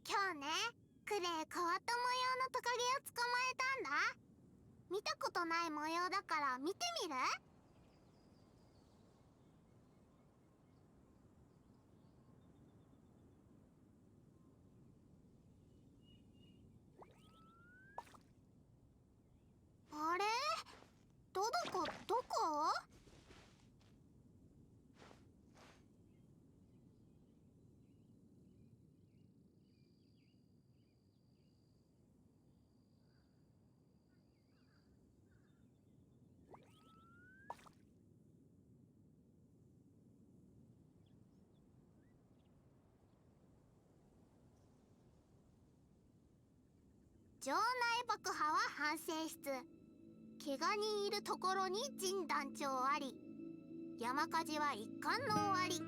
今日ね、クレイ変わった模様のトカゲを捕まえたんだ。見たことない模様だから見てみる？あれ？どこ？場内爆破は反省室。怪我人いるところに陣団長あり。山火事は一巻の終わり。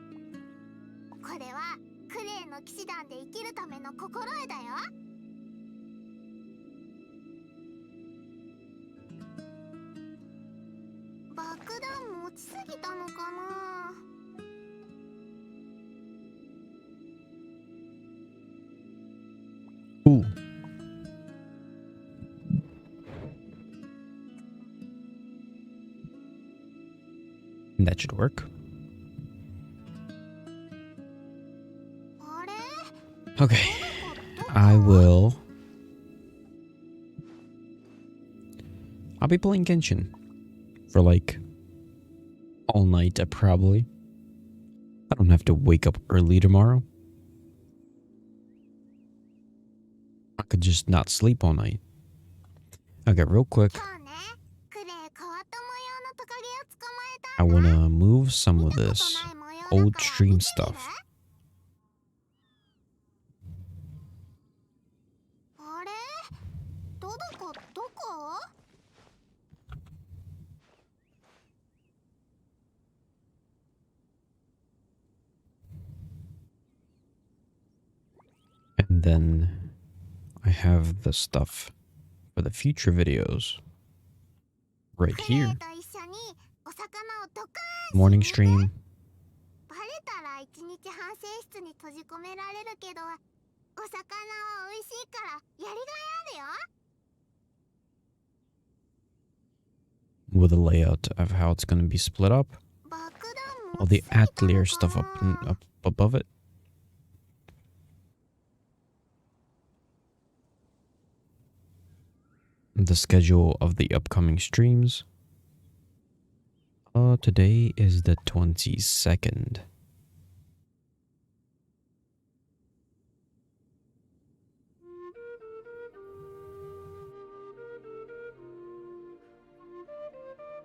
これはクレイの騎士団で生きるための心得だよ。爆弾持ちすぎたのかな。Ooh. That should work. Okay. I'll be playing Genshin for like all night, probably. I don't have to wake up early tomorrow. I could just not sleep all night. Okay, real quick. I want to move some of this old stream stuff. And then I have the stuff for the future videos right here. Morning stream. With a layout of how it's going to be split up. All the atelier stuff up above it. The schedule of the upcoming streams. Today is the 22nd.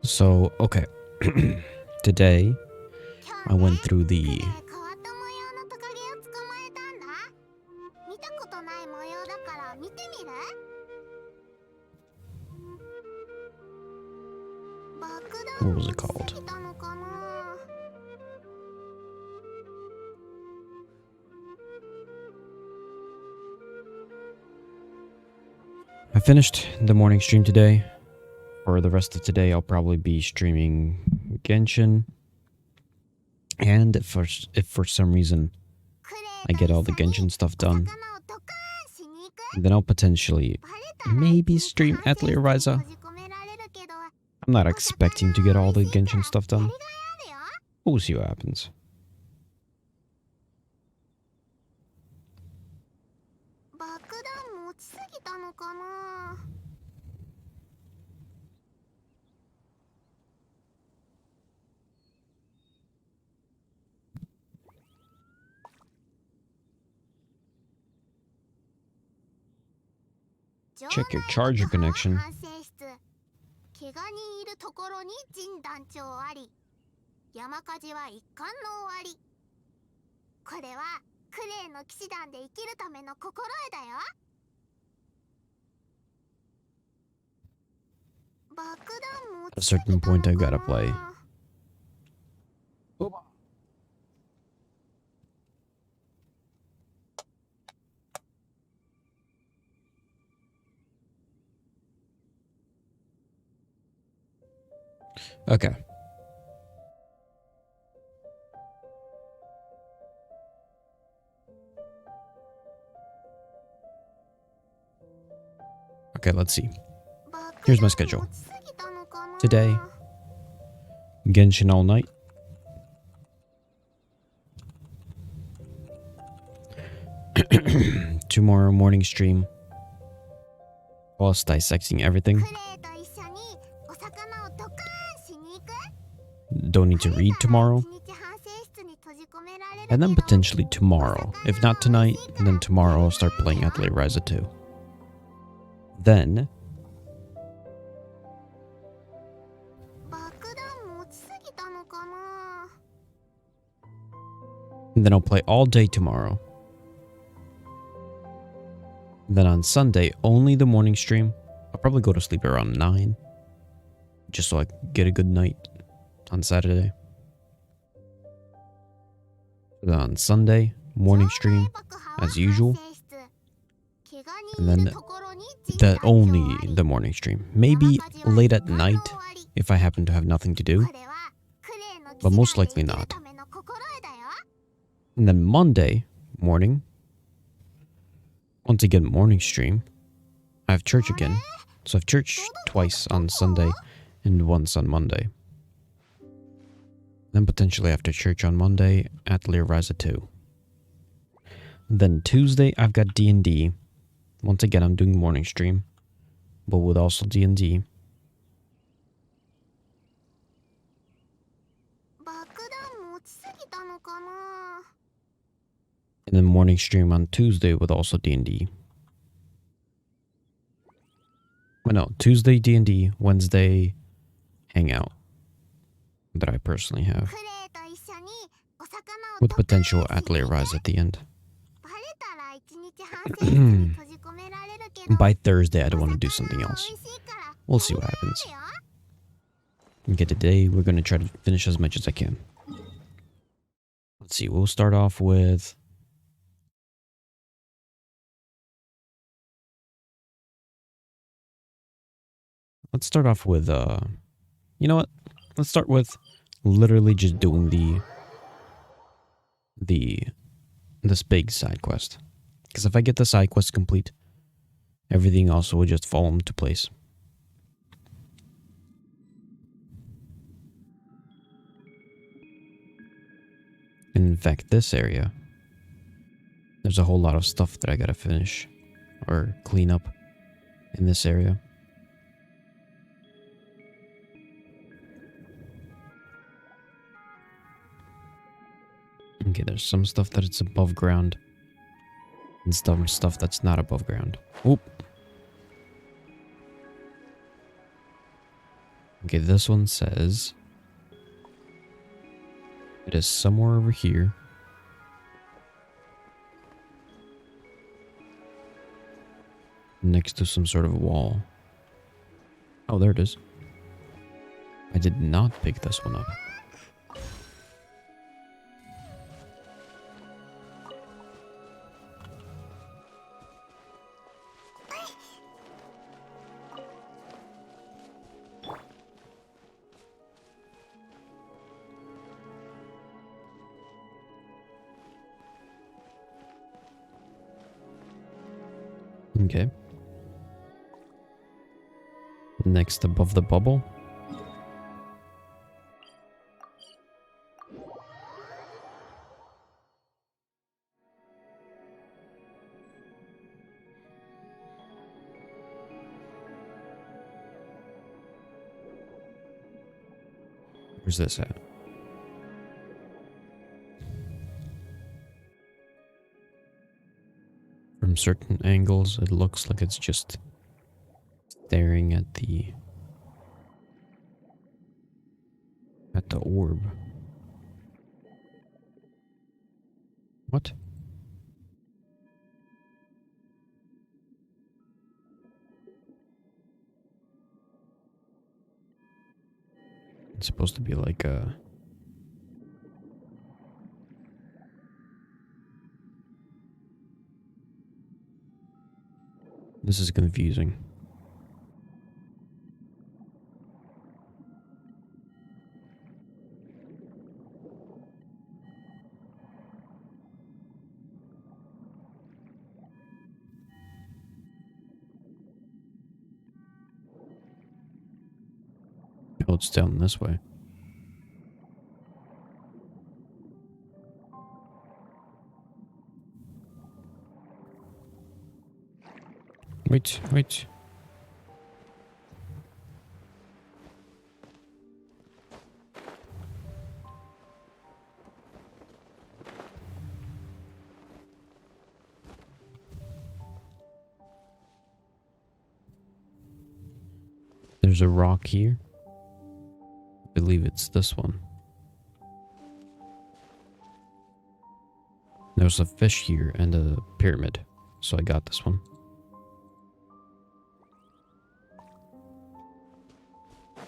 So, okay. Today, I went through the what was it called? I finished the morning stream today. For the rest of today, I'll probably be streaming Genshin. And if for some reason I get all the Genshin stuff done, then I'll potentially maybe stream Atelier Ryza. I'm not expecting to get all the Genshin stuff done. We'll see what happens. Check your charger connection. 山火事は一巻の終わり。これはクレイの騎士団で生きるための心得だよ。爆弾持 At a ちすぎ certain たの point, I か gotta な play. Okay. Okay, let's see. Here's my schedule. 爆弾持ちすぎたのかな Today, Genshin all night. Tomorrow morning stream. Whilst dissecting everything. クレイと一緒にお魚をドカーンしに行く Don't need to read tomorrow. 一日反省室に閉じ込められるけ And then ど potentially tomorrow. If not tonight, then tomorrow I'll start playing Atelier Ryza 2. Then, 爆弾持ちすぎたのかな then I'll play all day tomorrow. Then on Sunday, only the morning stream. I'll probably go to sleep around 9. Just so I can get a good night on Saturday. Then on Sunday, morning stream, as usual. And then that only the morning stream. Maybe late at night if I happen to have nothing to do. But most likely not. And then Monday morning, once again morning stream. I have church again. So I have church twice on Sunday and once on Monday. Then potentially after church on Monday, Atelier Ryza 2. Then Tuesday, I've got D&D. Once again, I'm doing morning stream, but with also D&D. 爆弾持ちすぎたのかな And then morning stream on Tuesday with also D&D. Well, no, Tuesday D&D, Wednesday hangout that I personally have. クレイと一緒にお魚を With ドカーン potential しに行く Atelier Ryza at the end. バレたら一日反省室に閉じ込められるけど By Thursday, I don't want to do お魚 something は else. 美味しいから We'll see what happens. Okay, today we're going to try to finish as much as I can. Let's see, we'll start off with... Let's start off with, you know what? Let's start with literally just doing this big side quest. Because if I get the side quest complete, everything else will just fall into place. And in fact, this area, there's a whole lot of stuff that I gotta finish or clean up in this area. Okay, there's some stuff that it's above ground and some stuff that's not above ground. Oop. Okay, this one says it is somewhere over here. Next to some sort of wall. Oh, there it is. I did not pick this one up. Okay. Next above the bubble. Where's this at? From certain angles, it looks like it's just staring at the orb. What? It's supposed to be like a... This is confusing. Oh, it's down this way. Wait, wait. There's a rock here. I believe it's this one. There's a fish here and a pyramid, so I got this one.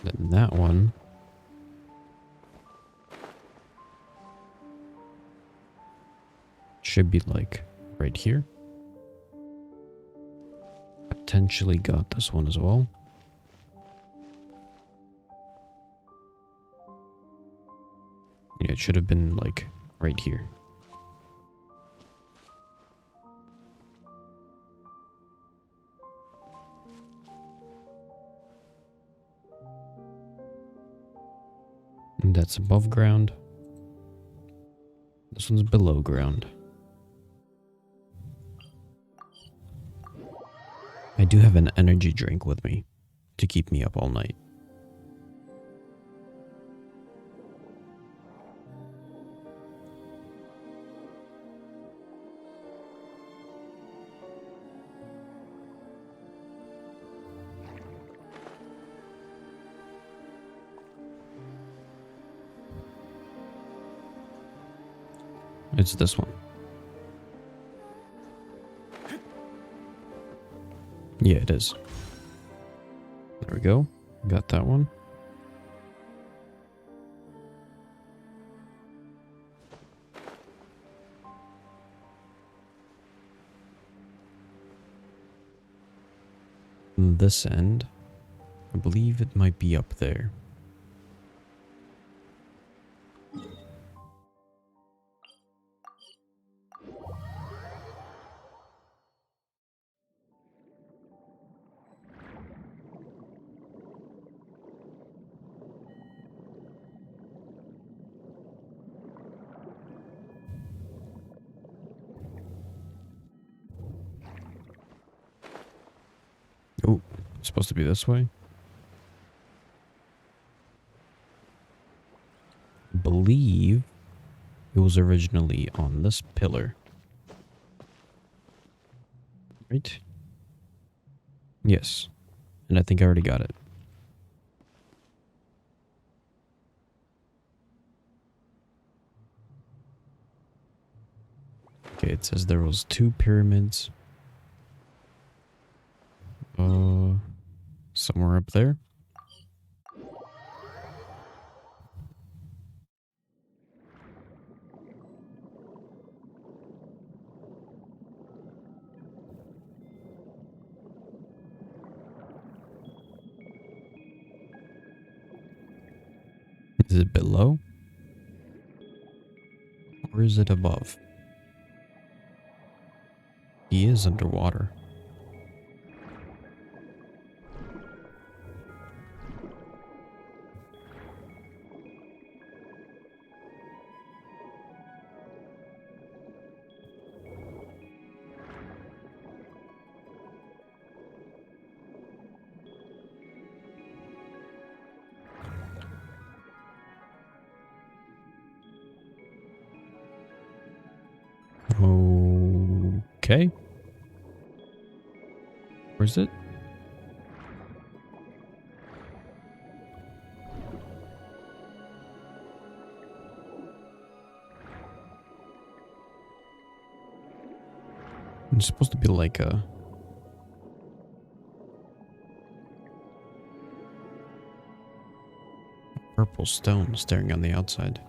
Then that one should be like right here. Potentially got this one as well. Yeah, it should have been like right here. And that's above ground. This one's below ground. I do have an energy drink with me to keep me up all night. It's this one. Yeah, it is. There we go. Got that one. And this end, I believe it might be up there. Oh, it's supposed to be this way. Believe it was originally on this pillar. Right? Yes. And I think I already got it. Okay, it says there was 2 pyramids. Somewhere up there. Is it below? Or is it above? He is underwater. Okay. Where's it? It's supposed to be like a... purple stone staring on the outside.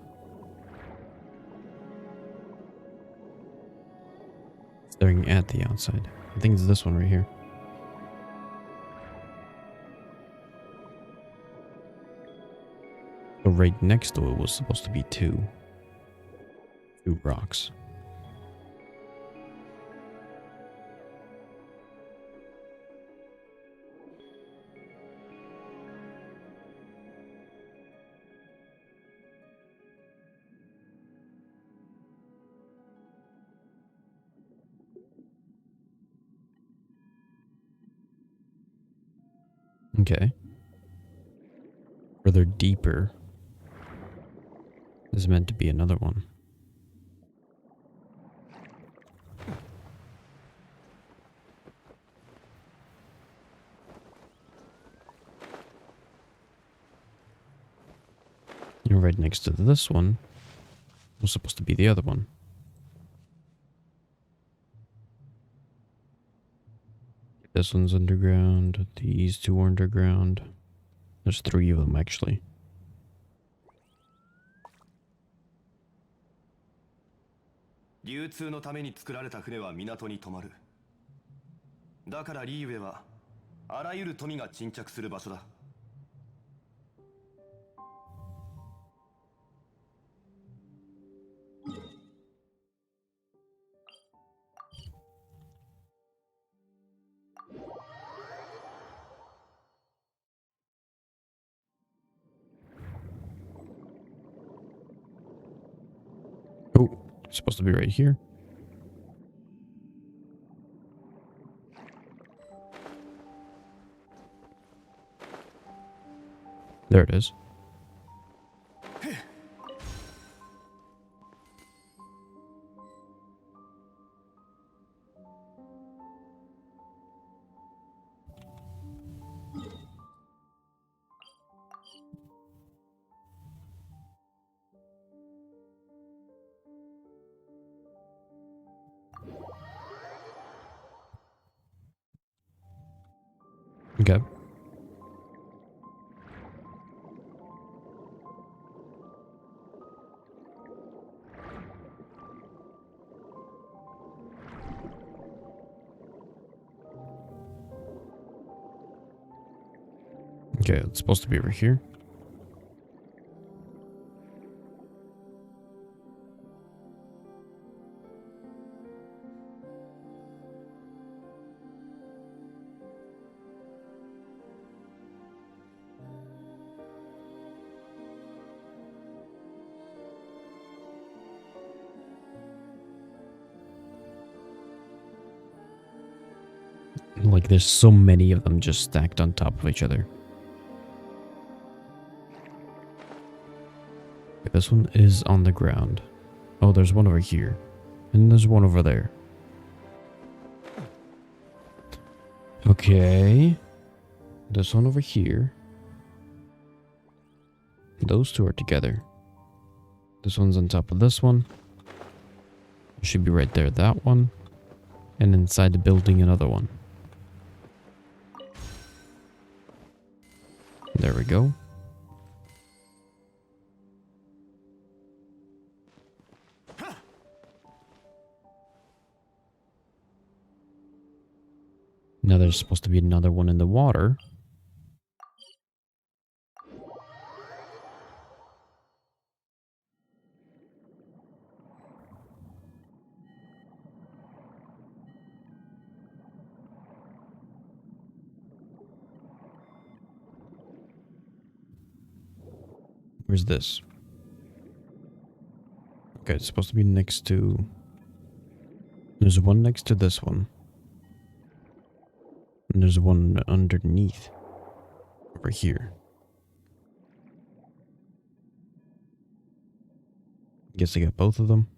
Staring at the outside. I think it's this one right here. So right next to it was supposed to be two rocks. Okay. Further deeper is meant to be another one. And right next to this one was supposed to be the other one. This one's underground. These two are underground. There's three of them, actually. Oh, it's supposed to be right here. There it is. Okay. Okay, it's supposed to be over here. Like there's so many of them just stacked on top of each other. Okay, this one is on the ground. Oh, there's one over here. And there's one over there. Okay. This one over here. Those two are together. This one's on top of this one. It should be right there, that one. And inside the building, another one. There we go. Now there's supposed to be another one in the water. Where's this? Okay, it's supposed to be next to... There's one next to this one. And there's one underneath. Over here. Guess I got both of them.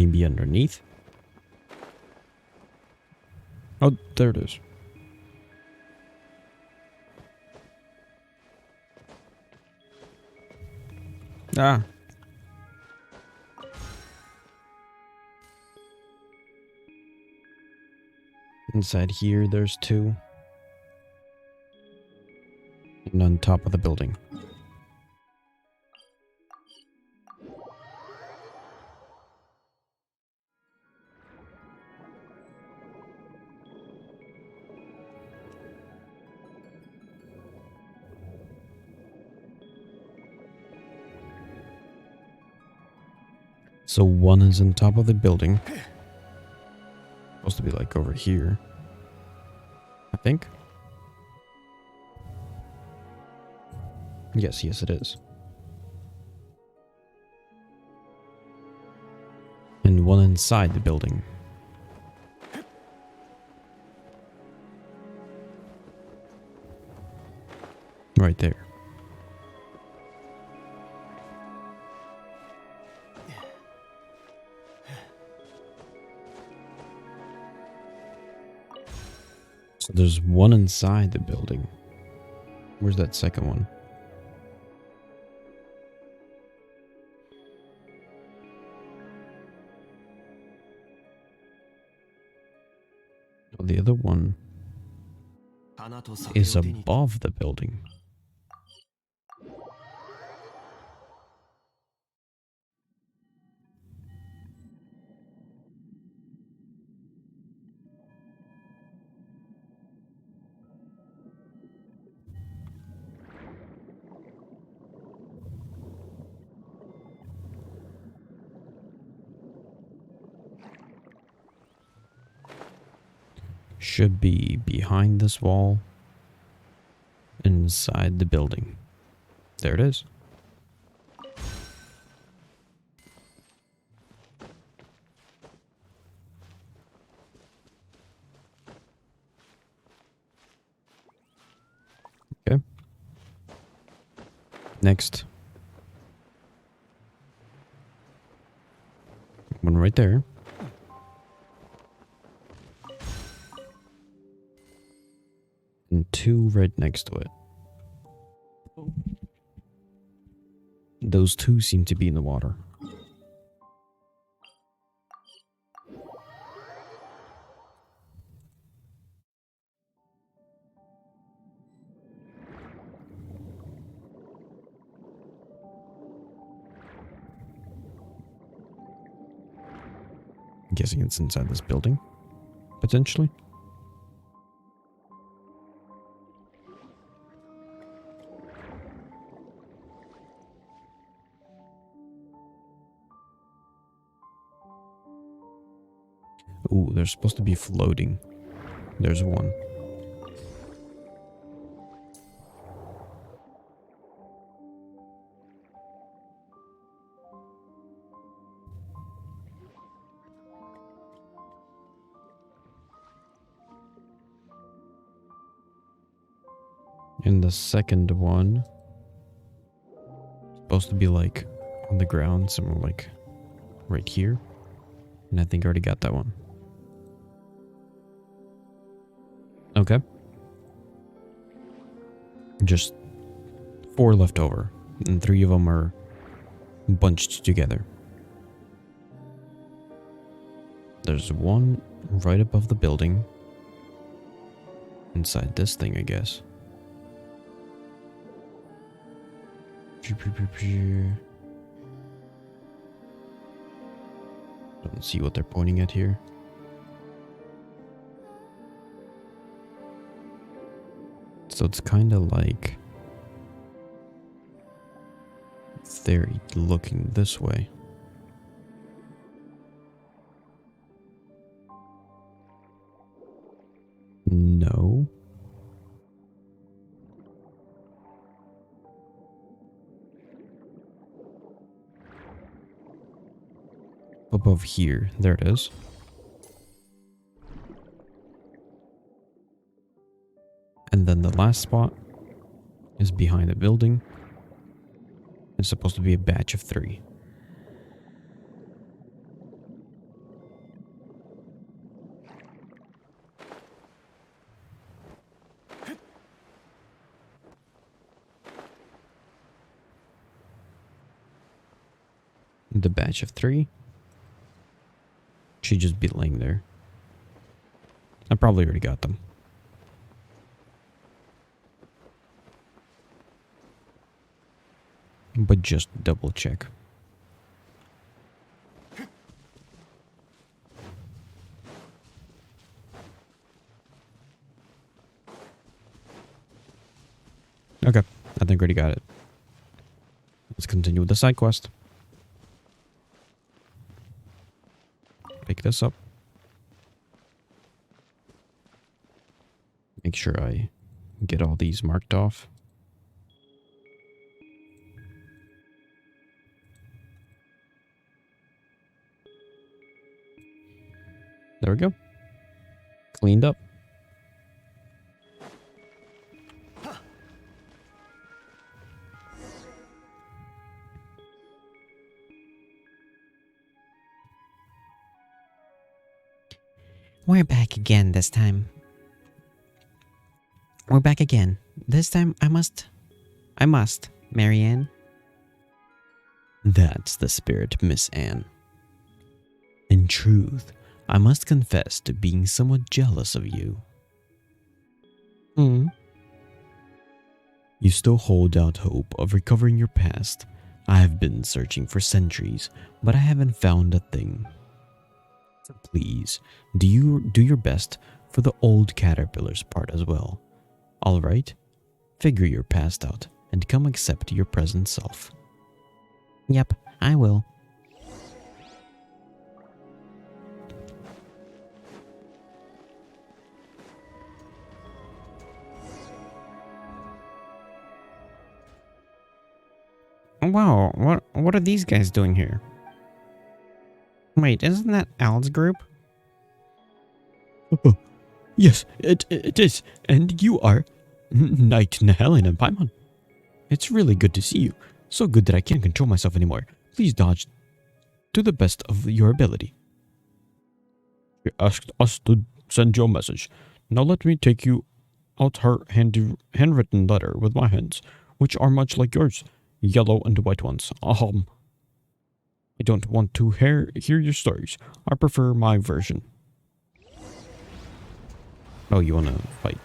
maybe underneath? Oh, there it is. Ah. Inside here, there's two. And on top of the building. So one is on top of the building. Supposed to be like over here, I think. Yes, it is. And one inside the building. Right there. So there's one inside the building. Where's that second one? Oh, the other one is above the building. Should be behind this wall, inside the building. There it is. Okay. Next. One right there. And two right next to it. Those two seem to be in the water. I'm guessing it's inside this building, potentially. Ooh, they're supposed to be floating. There's one. And the second one supposed to be like on the ground, somewhere like right here. And I think I already got that one. Okay. Just 4 left over, and 3 of them are bunched together. There's one right above the building. Inside this thing, I guess. Don't see what they're pointing at here. So it's kind of like they're looking this way. No. Above here. There it is. And then the last spot is behind the building. It's supposed to be a batch of 3. The batch of 3. Should just be laying there. I probably already got them. But just double check. Okay, I think I already got it. Let's continue with the side quest. Pick this up. Make sure I get all these marked off. There we go. Cleaned up. We're back again this time. We're back again. This time I must, Marianne. That's the spirit, Miss Anne. In truth, I must confess to being somewhat jealous of you. You still hold out hope of recovering your past. I have been searching for centuries, but I haven't found a thing. So please, do your best for the old caterpillar's part as well. Alright? Figure your past out and come accept your present self. Yep, I will. Wow, what are these guys doing here? Wait, isn't that Al's group? Oh, yes, it is. And you are Knight Nahelen and Paimon. It's really good to see you. So good that I can't control myself anymore. Please dodge to the best of your ability. She asked us to send you a message. Now let me take you out her handwritten letter with my hands, which are much like yours. Yellow and white ones. I don't want to hear your stories. I prefer my version. Oh, you want to fight?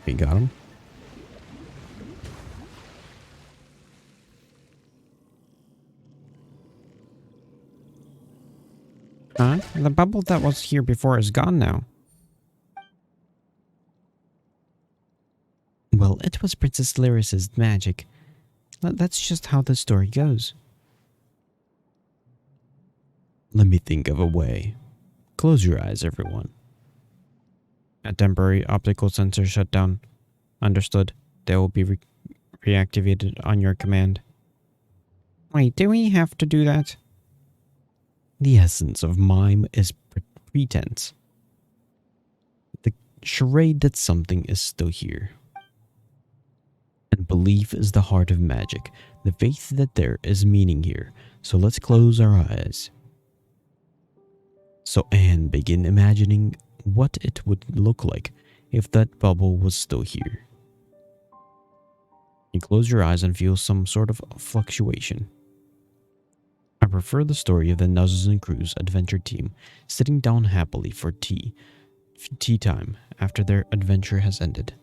We got him. Huh? The bubble that was here before is gone now. Well, it was Princess Lyris's magic. That's just how the story goes. Let me think of a way. Close your eyes, everyone. A temporary optical sensor shut down. Understood. They will be reactivated on your command. Wait, do we have to do that? The essence of mime is pretense. The charade that something is still here. And belief is the heart of magic, the faith that there is meaning here. So let's close our eyes. So Anne began imagining what it would look like if that bubble was still here. You close your eyes and feel some sort of fluctuation. I prefer the story of the Nuzzles and Crews adventure team sitting down happily for tea time after their adventure has ended.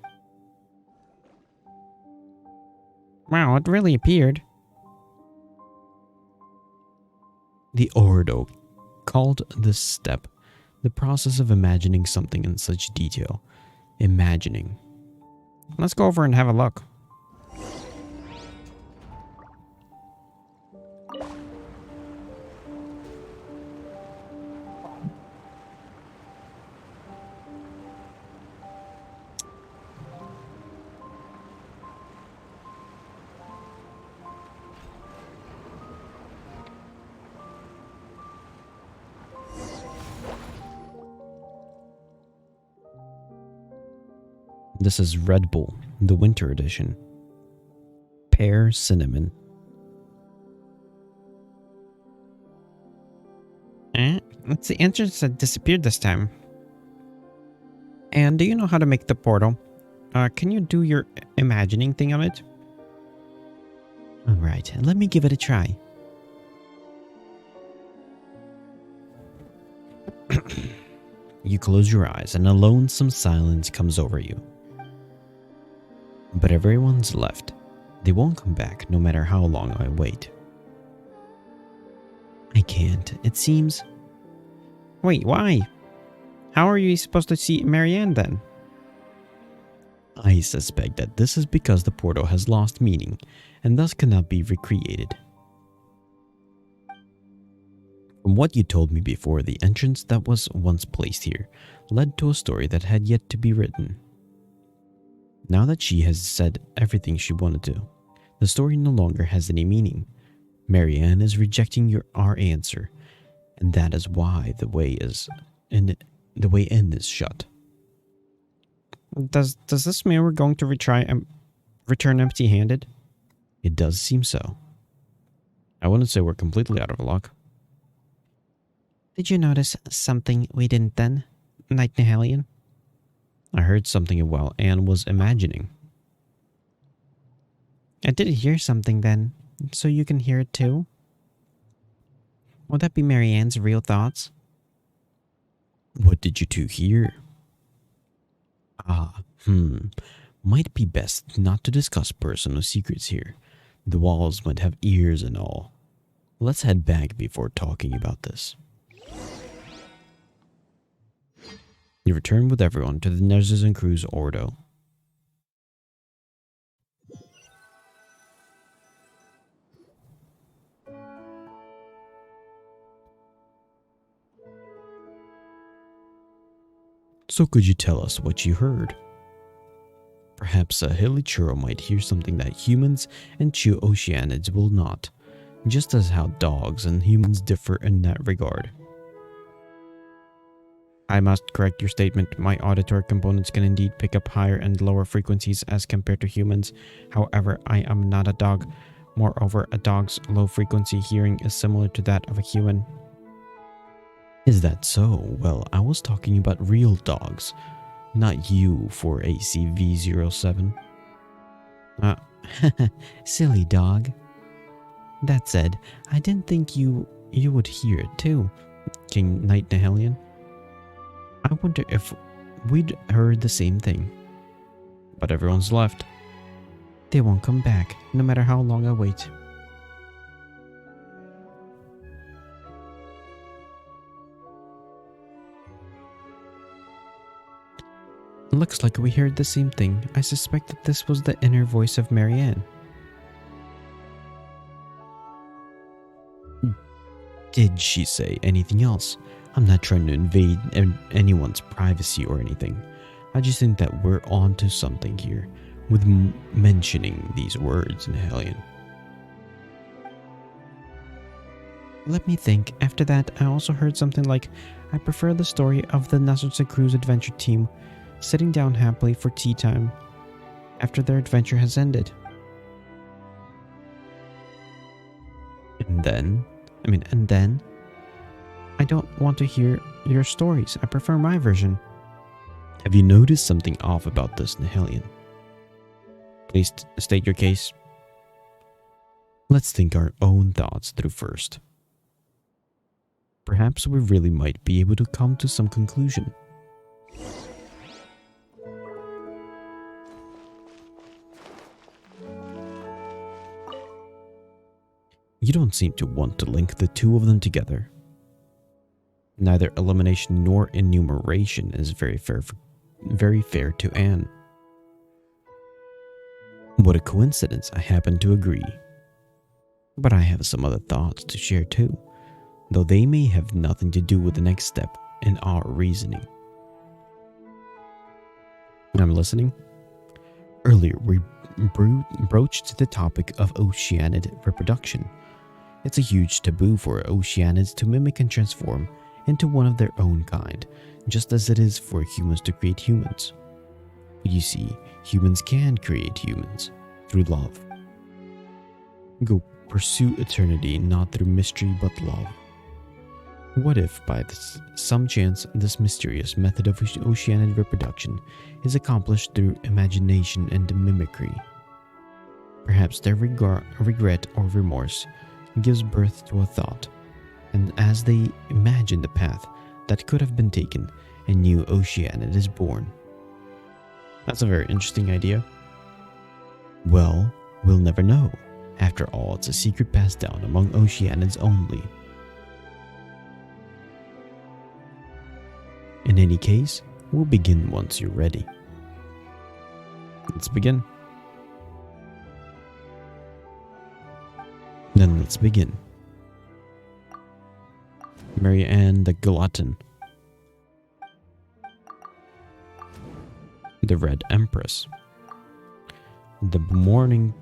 Wow, it really appeared. The Ordo called this step the process of imagining something in such detail. Imagining. Let's go over and have a look. This is Red Bull, the winter edition. Pear cinnamon. It's the entrance that disappeared this time. And do you know how to make the portal? Can you do your imagining thing on it? Alright, let me give it a try. You close your eyes and a lonesome silence comes over you. But everyone's left. They won't come back no matter how long I wait. I can't, it seems. Wait, why? How are you supposed to see Marianne then? I suspect that this is because the portal has lost meaning and thus cannot be recreated. From what you told me before, the entrance that was once placed here led to a story that had yet to be written. Now that she has said everything she wanted to, the story no longer has any meaning. Marianne is rejecting our answer, and that is why the way in is shut. Does this mean we're going to return empty-handed? It does seem so. I wouldn't say we're completely out of luck. Did you notice something we didn't then, Night Nihilian? I heard something while Anne was imagining. I did hear something then, so you can hear it too? Would that be Marianne's real thoughts? What did you two hear? Might be best not to discuss personal secrets here. The walls might have ears and all. Let's head back before talking about this. You return with everyone to the Nerzes Cruz Ordo. So could you tell us what you heard? Perhaps a hilly churro might hear something that humans and true Oceanids will not, just as how dogs and humans differ in that regard. I must correct your statement. My auditory components can indeed pick up higher and lower frequencies as compared to humans. However, I am not a dog. Moreover, a dog's low frequency hearing is similar to that of a human. Is that so? Well, I was talking about real dogs, not you for ACV07. Silly dog. That said, I didn't think you would hear it too, King Night Nihilian. I wonder if we'd heard the same thing. But everyone's left. They won't come back, no matter how long I wait. Looks like we heard the same thing. I suspect that this was the inner voice of Marianne. Did she say anything else? I'm not trying to invade anyone's privacy or anything. I just think that we're onto something here with mentioning these words in Hellion. Let me think. After that, I also heard something like, I prefer the story of the Nerzes Cruz adventure team sitting down happily for tea time after their adventure has ended. And then, I don't want to hear your stories. I prefer my version. Have you noticed something off about this, Nihilian? Please state your case. Let's think our own thoughts through first. Perhaps we really might be able to come to some conclusion. You don't seem to want to link the two of them together. Neither elimination nor enumeration is very fair to Anne. What a coincidence, I happen to agree. But I have some other thoughts to share too, though they may have nothing to do with the next step in our reasoning. I'm listening. Earlier, we broached the topic of Oceanid reproduction. It's a huge taboo for Oceanids to mimic and transform into one of their own kind, just as it is for humans to create humans. But you see, humans can create humans through love. Go pursue eternity not through mystery but love. What if, by some chance, this mysterious method of oceanic reproduction is accomplished through imagination and mimicry? Perhaps their regret or remorse gives birth to a thought, and as they imagine the path that could have been taken, a new Oceanid is born. That's a very interesting idea. Well, we'll never know. After all, it's a secret passed down among Oceanids only. In any case, we'll begin once you're ready. Let's begin. Then let's begin. Mary Ann the Glutton. The Red Empress. This morning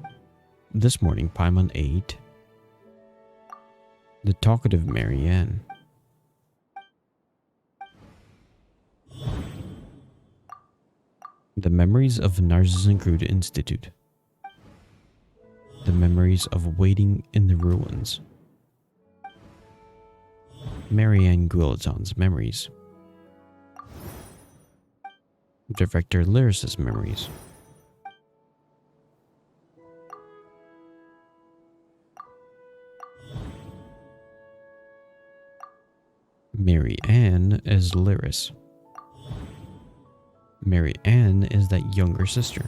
Paimon ate. The talkative Mary Ann. The memories of Narcissus Crude Institute. The memories of waiting in the ruins. Marianne Guilloton's memories. Director Lyris's memories. Mary Ann is Lyris. Mary Ann is that younger sister.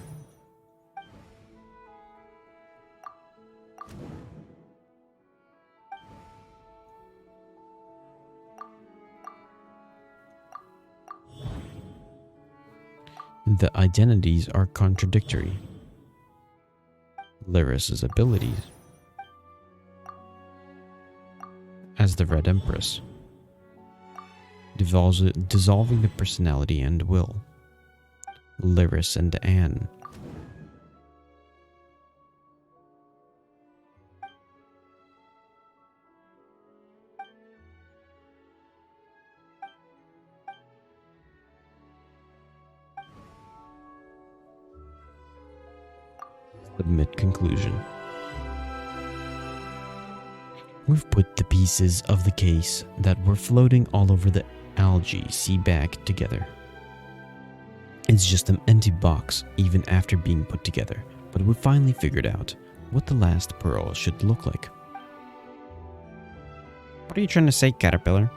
The identities are contradictory. Lyris's abilities as the Red Empress, dissolving the personality and will. Lyris and Anne. The mid-conclusion. We've put the pieces of the case that were floating all over the algae sea back together. It's just an empty box even after being put together, but we finally figured out what the last pearl should look like. What are you trying to say, Caterpillar?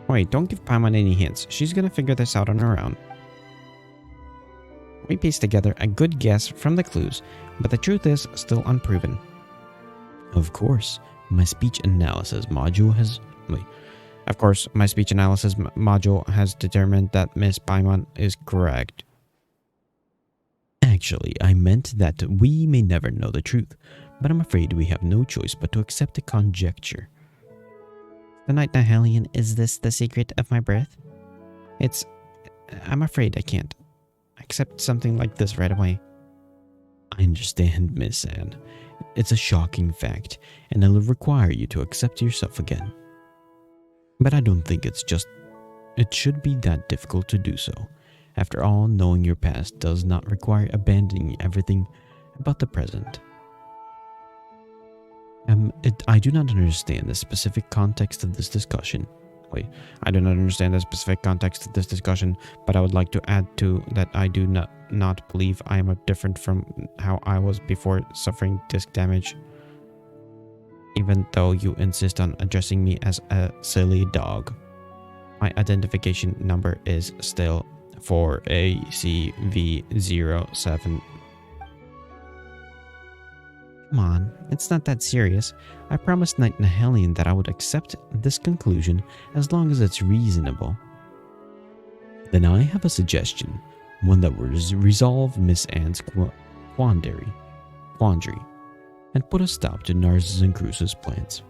Wait, don't give Paimon any hints. She's gonna figure this out on her own. We pieced together a good guess from the clues, but the truth is still unproven. Of course, my speech analysis module has... determined that Miss Paimon is correct. Actually, I meant that we may never know the truth, but I'm afraid we have no choice but to accept a conjecture. The Night Nihilian, is this the secret of my birth? I'm afraid I can't accept something like this right away. I understand, Miss Anne. It's a shocking fact, and it'll require you to accept yourself again. But I don't think it should be that difficult to do so. After all, knowing your past does not require abandoning everything about the present. I do not understand the specific context of this discussion. I do not understand the specific context of this discussion, but I would like to add to that I do not believe I am different from how I was before suffering disc damage. Even though you insist on addressing me as a silly dog. My identification number is still 4ACV07. Come on, it's not that serious. I promised Night Nihilian that I would accept this conclusion as long as it's reasonable. Then I have a suggestion, one that will resolve Miss Anne's quandary, and put a stop to Narcissus and Cruz's plans.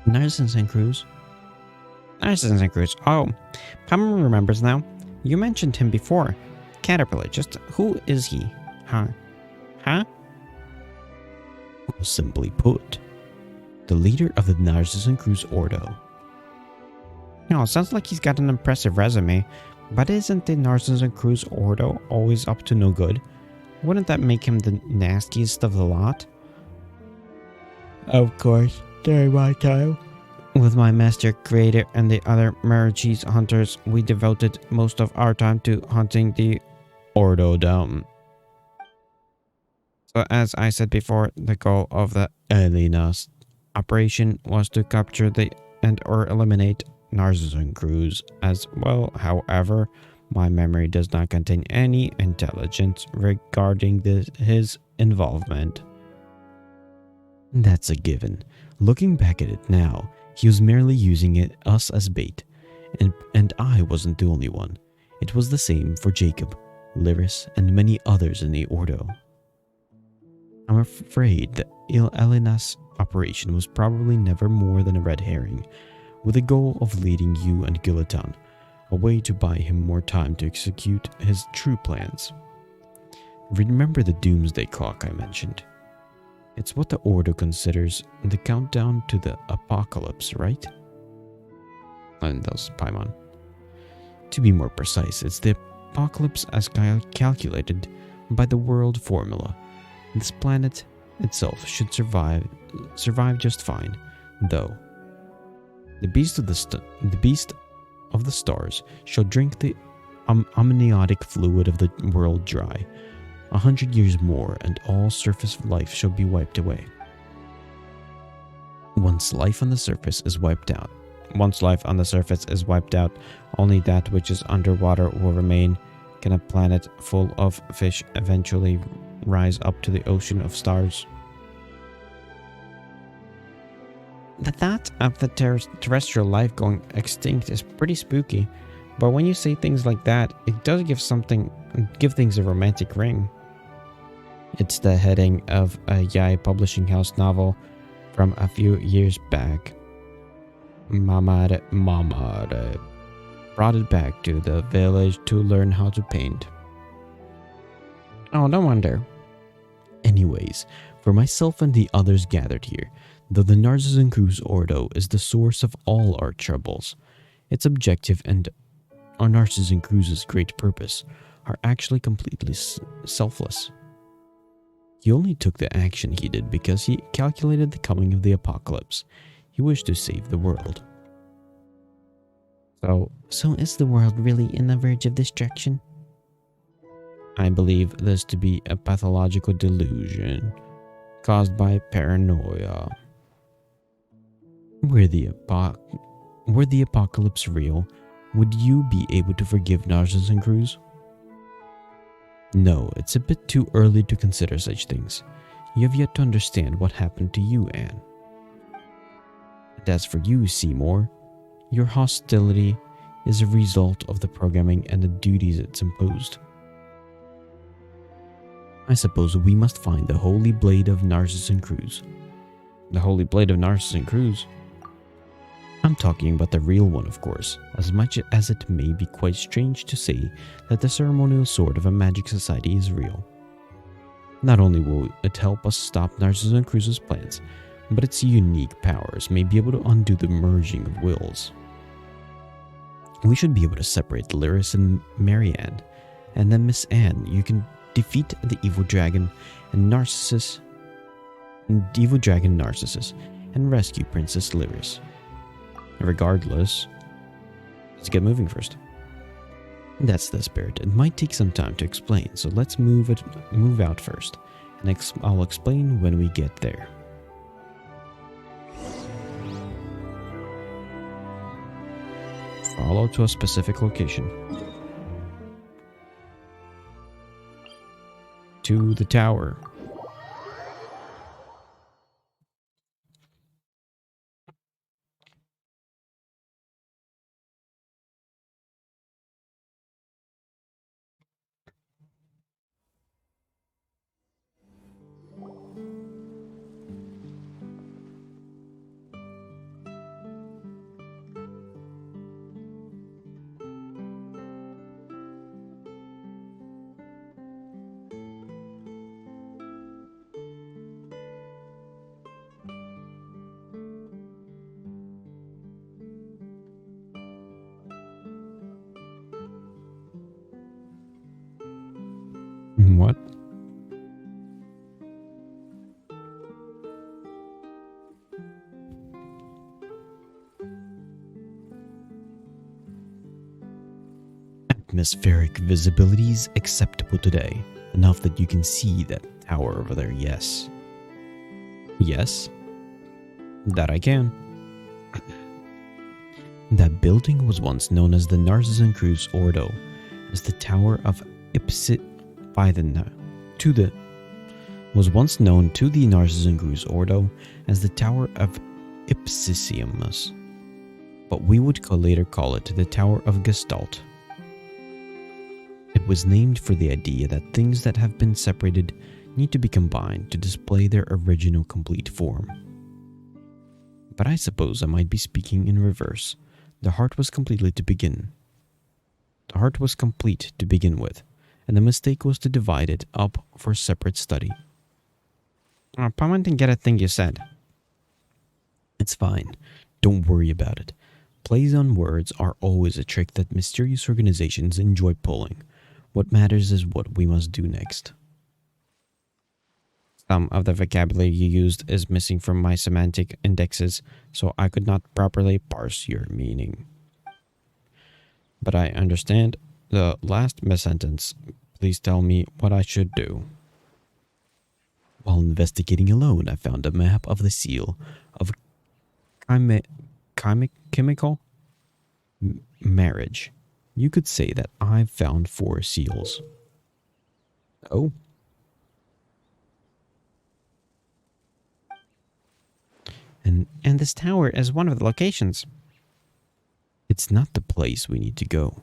Narcissus and Cruz? Narcissus and Cruz. Oh, Paimon remembers now. You mentioned him before. Caterpillar, just who is he? Huh? Well, simply put, the leader of the Narcissus and Cruz Ordo. No, sounds like he's got an impressive resume, but isn't the Narcissus and Cruz Ordo always up to no good? Wouldn't that make him the nastiest of the lot? Of course, during my time, With my master creator and the other Marichis hunters, we devoted most of our time to hunting the Ordo down. So as I said before, the goal of the Elinas operation was to capture the and or eliminate Narcissan crews as well. However, my memory does not contain any intelligence regarding his involvement. That's a given. Looking back at it now, he was merely using us as bait. And I wasn't the only one. It was the same for Jacob, Lyris, and many others in the Ordo. I'm afraid the Elena's operation was probably never more than a red herring, with the goal of leading you and Gilatan, a way to buy him more time to execute his true plans. Remember the doomsday clock I mentioned? It's what the Ordo considers the countdown to the apocalypse, right? And that was Paimon. To be more precise, it's the apocalypse as calculated by the world formula. This planet itself should survive just fine, though. The beast of the stars shall drink the amniotic fluid of the world dry. 100 years more, and all surface life shall be wiped away. Once life on the surface is wiped out, only that which is underwater will remain. Can a planet full of fish eventually rise up to the ocean of stars? The thought of the terrestrial life going extinct is pretty spooky, but when you say things like that, it does give things a romantic ring. It's the heading of a Yai publishing house novel from a few years back. Mamad brought it back to the village to learn how to paint. Oh, no wonder. Anyways, for myself and the others gathered here, though the Narcissan Crew's Ordo is the source of all our troubles, its objective and our Narcissan Crew's great purpose are actually completely selfless. He only took the action he did because he calculated the coming of the apocalypse. He wished to save the world. So is the world really in the verge of destruction? I believe this to be a pathological delusion caused by paranoia. Were the apocalypse real, would you be able to forgive Narcissan Cruz? No, it's a bit too early to consider such things. You have yet to understand what happened to you, Anne. And as for you, Seymour, your hostility is a result of the programming and the duties it's imposed. I suppose we must find the Holy Blade of Narcissan Cruz. The Holy Blade of Narcissan Cruz? I'm talking about the real one, of course, as much as it may be quite strange to say that the ceremonial sword of a magic society is real. Not only will it help us stop Narcissan Cruz's plans, but its unique powers may be able to undo the merging of wills. We should be able to separate Lyris and Marianne, and then Miss Anne, you can defeat the evil dragon Narcissus, and rescue Princess Lyris. Regardless, let's get moving first. That's the spirit. It might take some time to explain, so let's move out first, and I'll explain when we get there. Follow to a specific location. To the tower. What? atmospheric visibility is acceptable today. Enough that you can see that tower over there, yes. Yes, that I can. That building was once known as the Narcissan Cruz Ordo, as the Tower of was once known to the Narcissan Cruz Ordo as the Tower of Ipsisimus, but we would later call it the Tower of Gestalt. It was named for the idea that things that have been separated need to be combined to display their original complete form. But I suppose I might be speaking in reverse. The heart was complete to begin with, and the mistake was to divide it up for separate study. Paman didn't get a thing you said. It's fine. Don't worry about it. Plays on words are always a trick that mysterious organizations enjoy pulling. What matters is what we must do next. Some of the vocabulary you used is missing from my semantic indexes, so I could not properly parse your meaning. But I understand the last sentence. Please tell me what I should do. While investigating alone, I found a map of the seal of chemical marriage. You could say that I've found 4 seals. Oh. And this tower is one of the locations. It's not the place we need to go.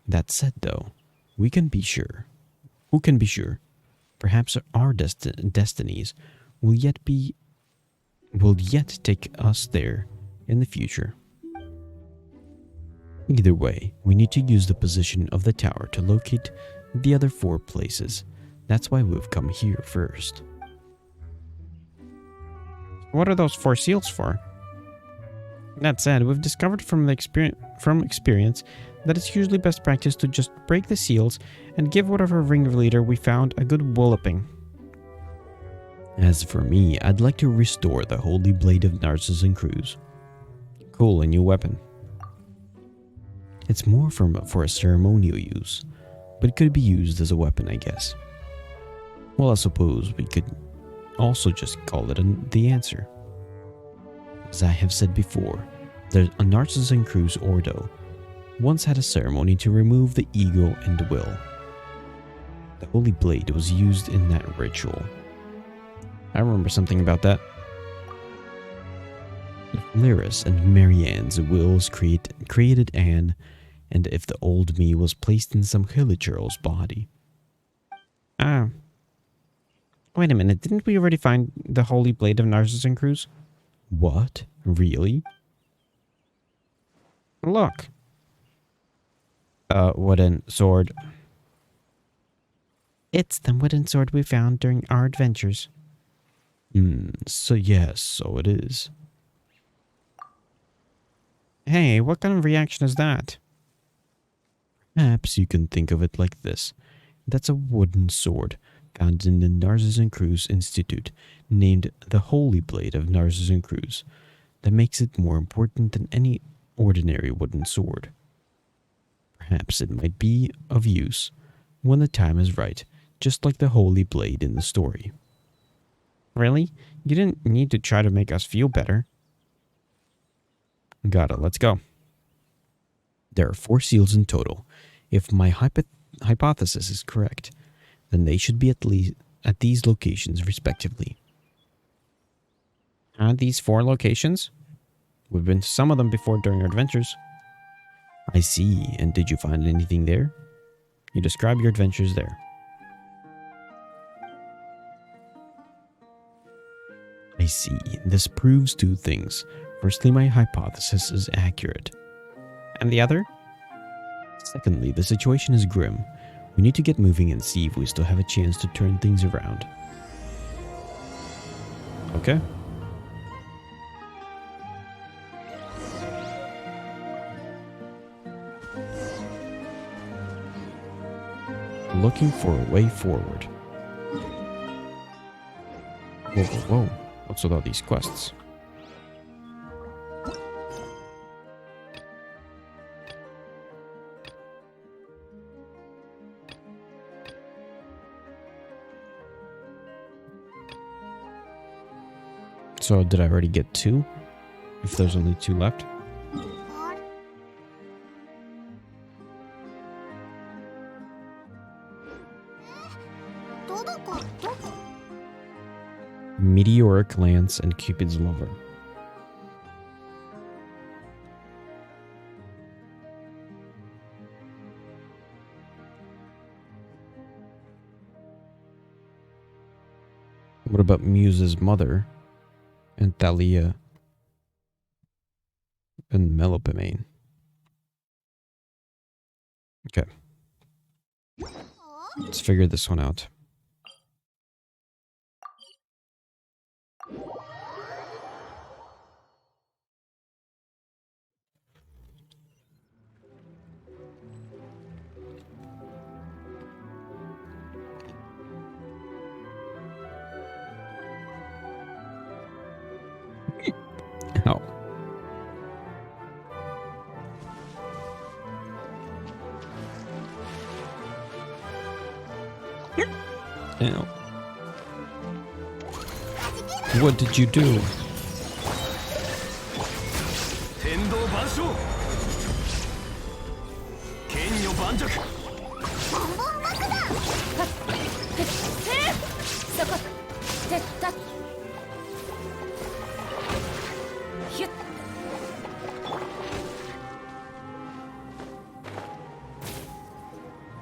That said, though, we can be sure. Who can be sure? Perhaps our destinies will yet take us there in the future. Either way, we need to use the position of the tower to locate the other 4 places. That's why we've come here first. What are those 4 seals for? That said, we've discovered from experience that it's usually best practice to just break the seals and give whatever ringleader we found a good walloping. As for me, I'd like to restore the Holy Blade of Narcissan Cruz. Cool, a new weapon. It's more for a ceremonial use, but it could be used as a weapon, I guess. Well, I suppose we could also just call it the answer. As I have said before, the Narcissan Cruz Ordo once had a ceremony to remove the ego and the will. The Holy Blade was used in that ritual. I remember something about that. If Lyris and Marianne's wills created Anne, and if the old me was placed in some Hilichurl's body. Wait a minute, didn't we already find the Holy Blade of Narcissan Cruz? What? Really? Look. Wooden sword. It's the wooden sword we found during our adventures. So yes, so it is. Hey, what kind of reaction is that? Perhaps you can think of it like this. That's a wooden sword found in the Narcissan Cruz Institute, named the Holy Blade of Narcissan Cruz. That makes it more important than any ordinary wooden sword. Perhaps it might be of use when the time is right, just like the Holy Blade in the story. Really? You didn't need to try to make us feel better. Got it, let's go. There are 4 seals in total. If my hypothesis is correct, then they should be at these locations respectively. These 4 locations? We've been to some of them before during our adventures. I see, and did you find anything there? You describe your adventures there. I see. This proves 2 things. Firstly, my hypothesis is accurate. And the other? Secondly, the situation is grim. We need to get moving and see if we still have a chance to turn things around. Okay. Looking for a way forward. Whoa, whoa, whoa. What's with all these quests? So did I already get 2? If there's only 2 left? あれどこ Meteoric Lance and Cupid's Lover. What about Muse's mother and Thalia and Melopimane? Okay, あ let's figure this one out. Ow. Ow. What did you do? 天道万象剣女盤石ボンボン爆弾そこ絶対ヒュッ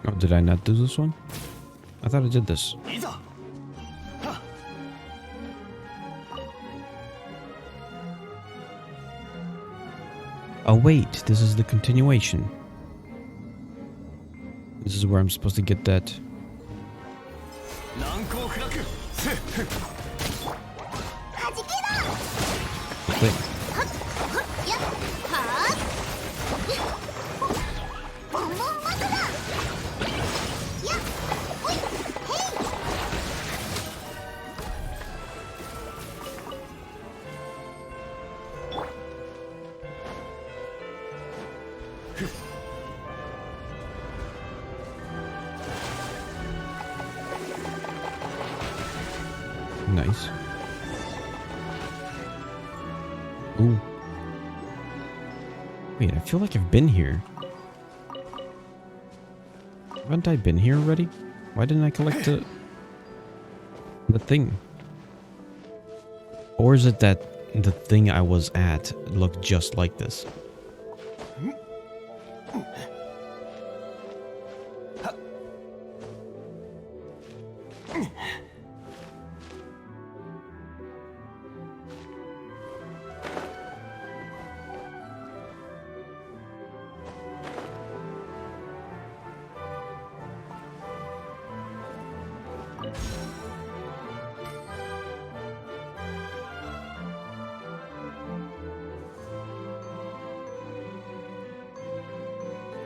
Oh, did I not do this one? I thought I did this. いざ Oh wait, this is the continuation. This is where I'm supposed to get that. 難攻不落せっはじけろ thing. やっはーボンボン爆弾やっほいへい Nice. Ooh. Wait, I feel like I've been here. Haven't I been here already? Why didn't I collect the thing? Or is it that the thing I was at looked just like this?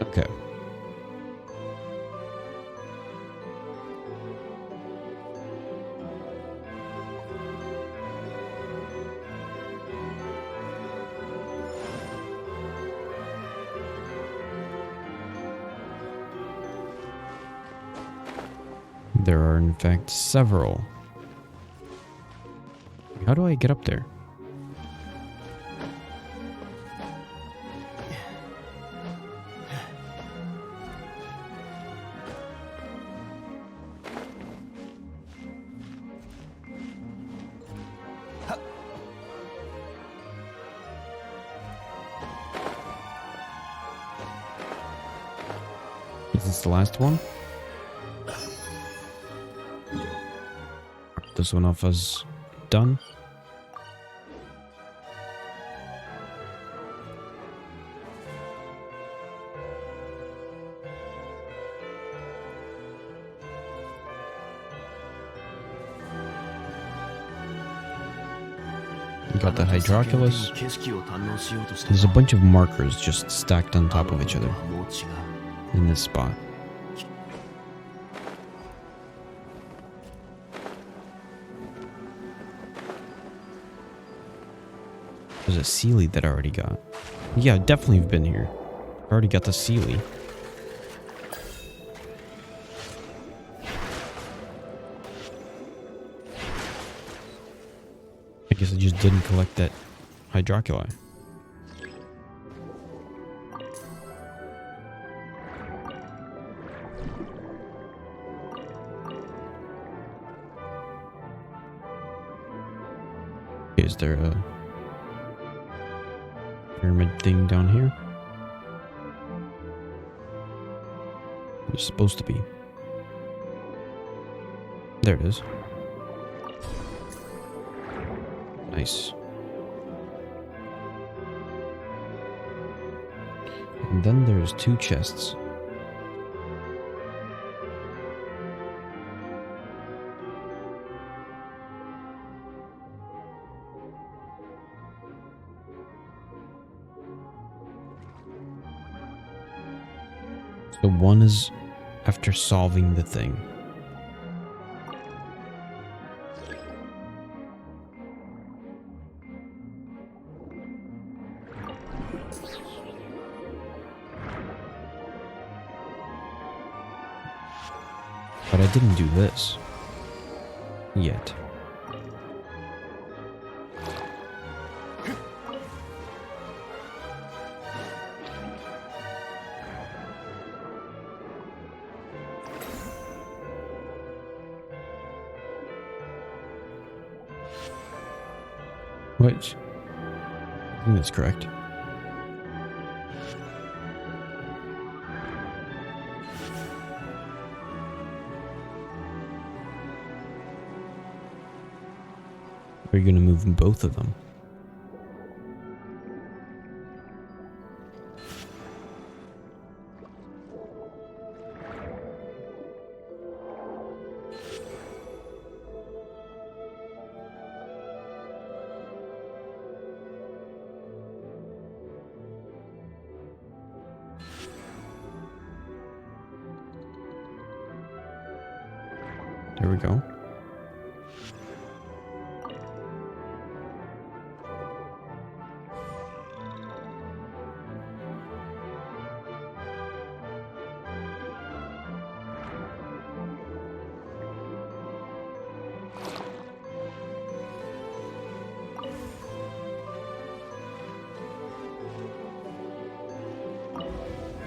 Okay. There are, in fact, several. How do I get up there? Is this the last one? This one off as done. We got the Hydroculus. 景色を堪能しようとして There's a bunch of markers just stacked on top of each other もう違う in this spot. There's a Sealy that I already got. Yeah, definitely have been here. I already got the Sealy. I guess I just didn't collect that hydroculi. Is there a pyramid thing down here? It's supposed to be. There it is. Nice. And then there's 2 chests. So one is after solving the thing. But I didn't do this yet. Wait. I think that's correct. Are you going to move both of them? There we go.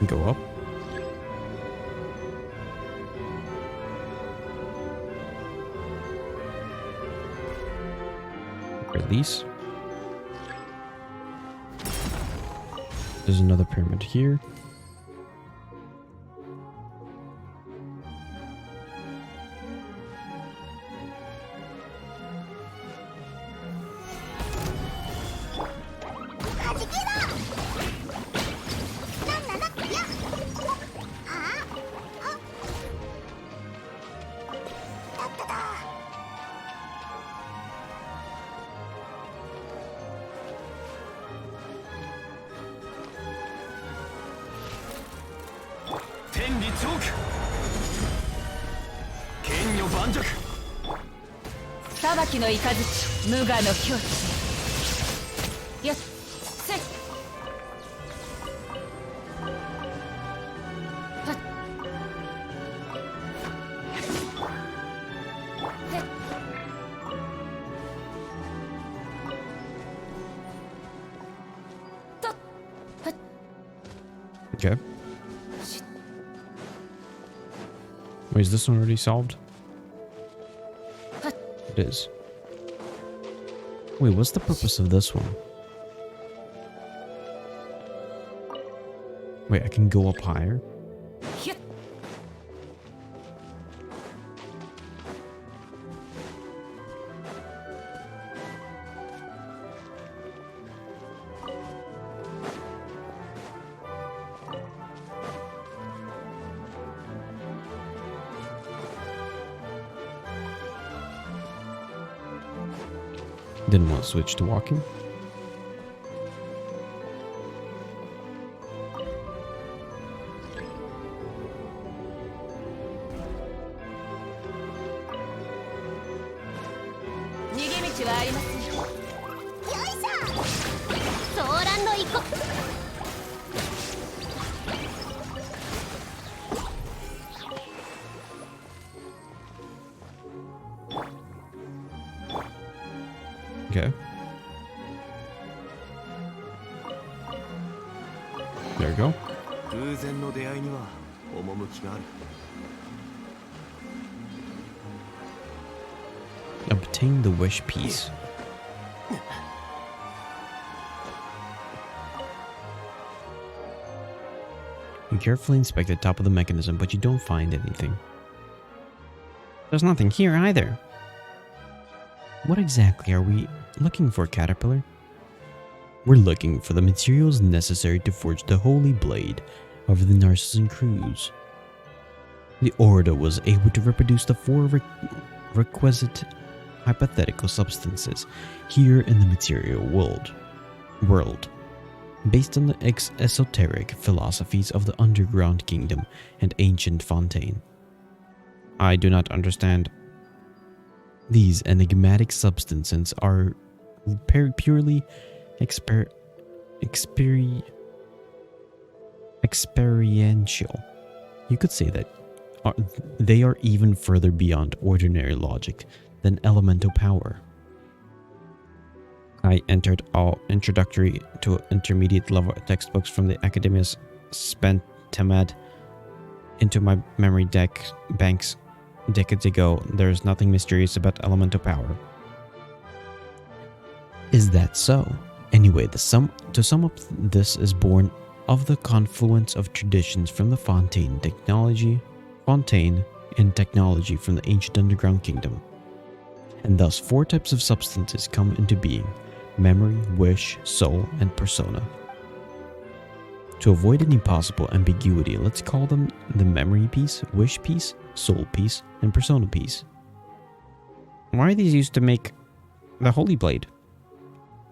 Go up. Release. There's another pyramid here.天理チョーク剣女盤石裁きの雷無我の境地よっせいはっへっとっはっ Okay. Wait, is this one already solved? It is. Wait, what's the purpose of this one? Wait, I can go up higher? Hyut. Didn't want to switch to walking. Okay. There we go. 偶然の出会いには趣がある。 Obtain the wish piece. You carefully inspect the top of the mechanism, but you don't find anything. There's nothing here either. What exactly are we looking for, Caterpillar? We're looking for the materials necessary to forge the holy blade of the Narcissan Cruise. The Order was able to reproduce the four requisite hypothetical substances here in the material world, based on the esoteric philosophies of the Underground Kingdom and Ancient Fontaine. I do not understand. These enigmatic substances are purely experiential. You could say that they are even further beyond ordinary logic than elemental power. I entered all introductory to intermediate level textbooks from the Academia's Spentamad into my memory banks decades ago. There is nothing mysterious about elemental power. Is that so? Anyway, to sum up, this is born of the confluence of traditions from the Fontaine and technology from the ancient underground kingdom. And thus 4 types of substances come into being: memory, wish, soul, and persona. To avoid any possible ambiguity, let's call them the memory piece, wish piece, soul piece, and persona piece. Why are these used to make the Holy Blade?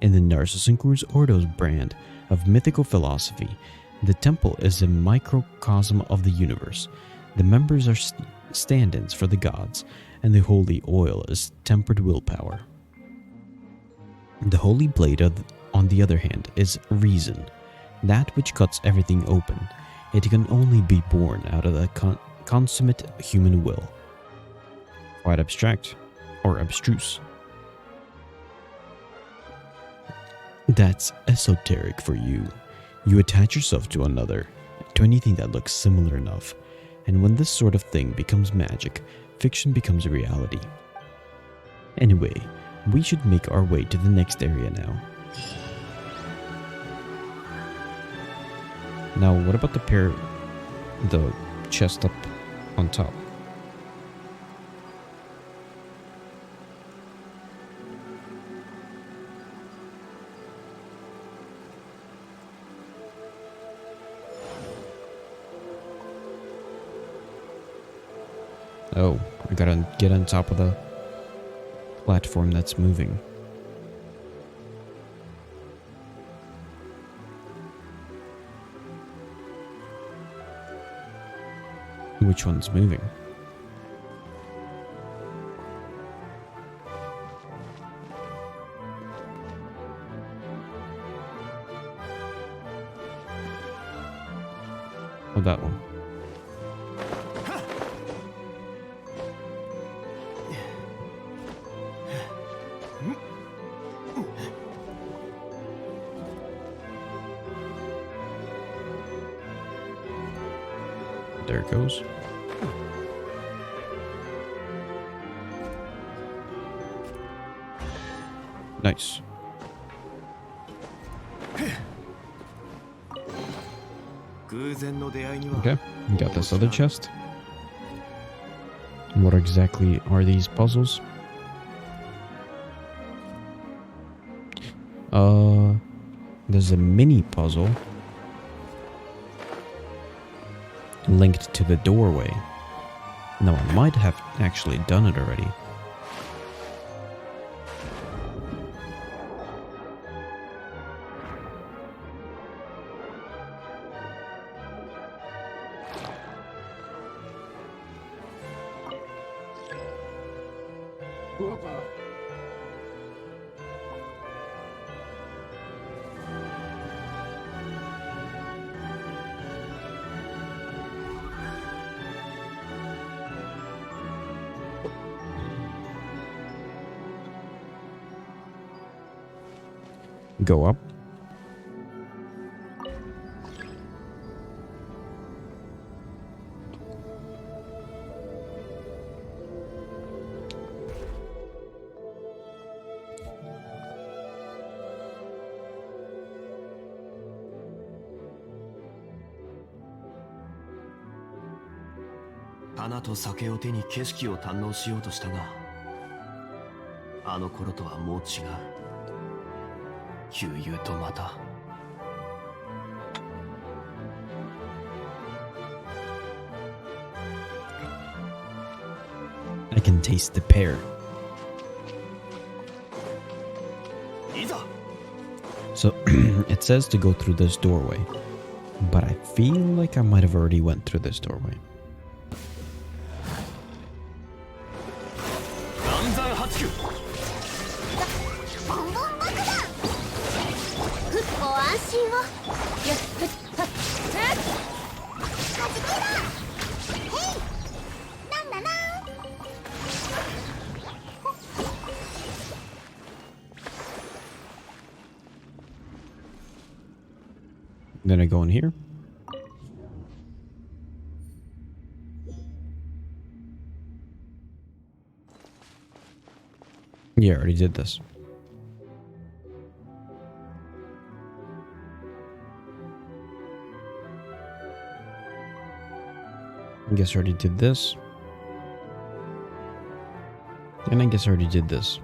In the Narcissan Cruise Ordo's brand of mythical philosophy, the temple is a microcosm of the universe. The members are stand-ins for the gods, and the holy oil is tempered willpower. The Holy Blade, on the other hand, is reason, that which cuts everything open. It can only be born out of the consummate human will. Quite abstract, or abstruse. That's esoteric for you. You attach yourself to another, to anything that looks similar enough, and when this sort of thing becomes magic, fiction becomes a reality. Anyway, we should make our way to the next area now. Now, what about the chest up on top? Oh, I gotta get on top of the platform that's moving. Which one's moving? Oh, that one. There it goes. Nice. Okay, we got this other chest. What exactly are these puzzles? There's a mini puzzle linked to the doorway. Now, I might have actually done it already. go up.「花と酒を手に景色を堪能しようとしたが、あの頃とはもう違う。悠々とまた。I can taste the pear. いざ。 So it says to go through this doorway, but I feel like I might have already went through this doorway. 暗山八九。ボンボン爆弾。ご安心を。やっふっはっはじけだ。へい。なんだなん。Then I go in here. Yeah, I already did this. I guess I already did this. And I guess I already did this.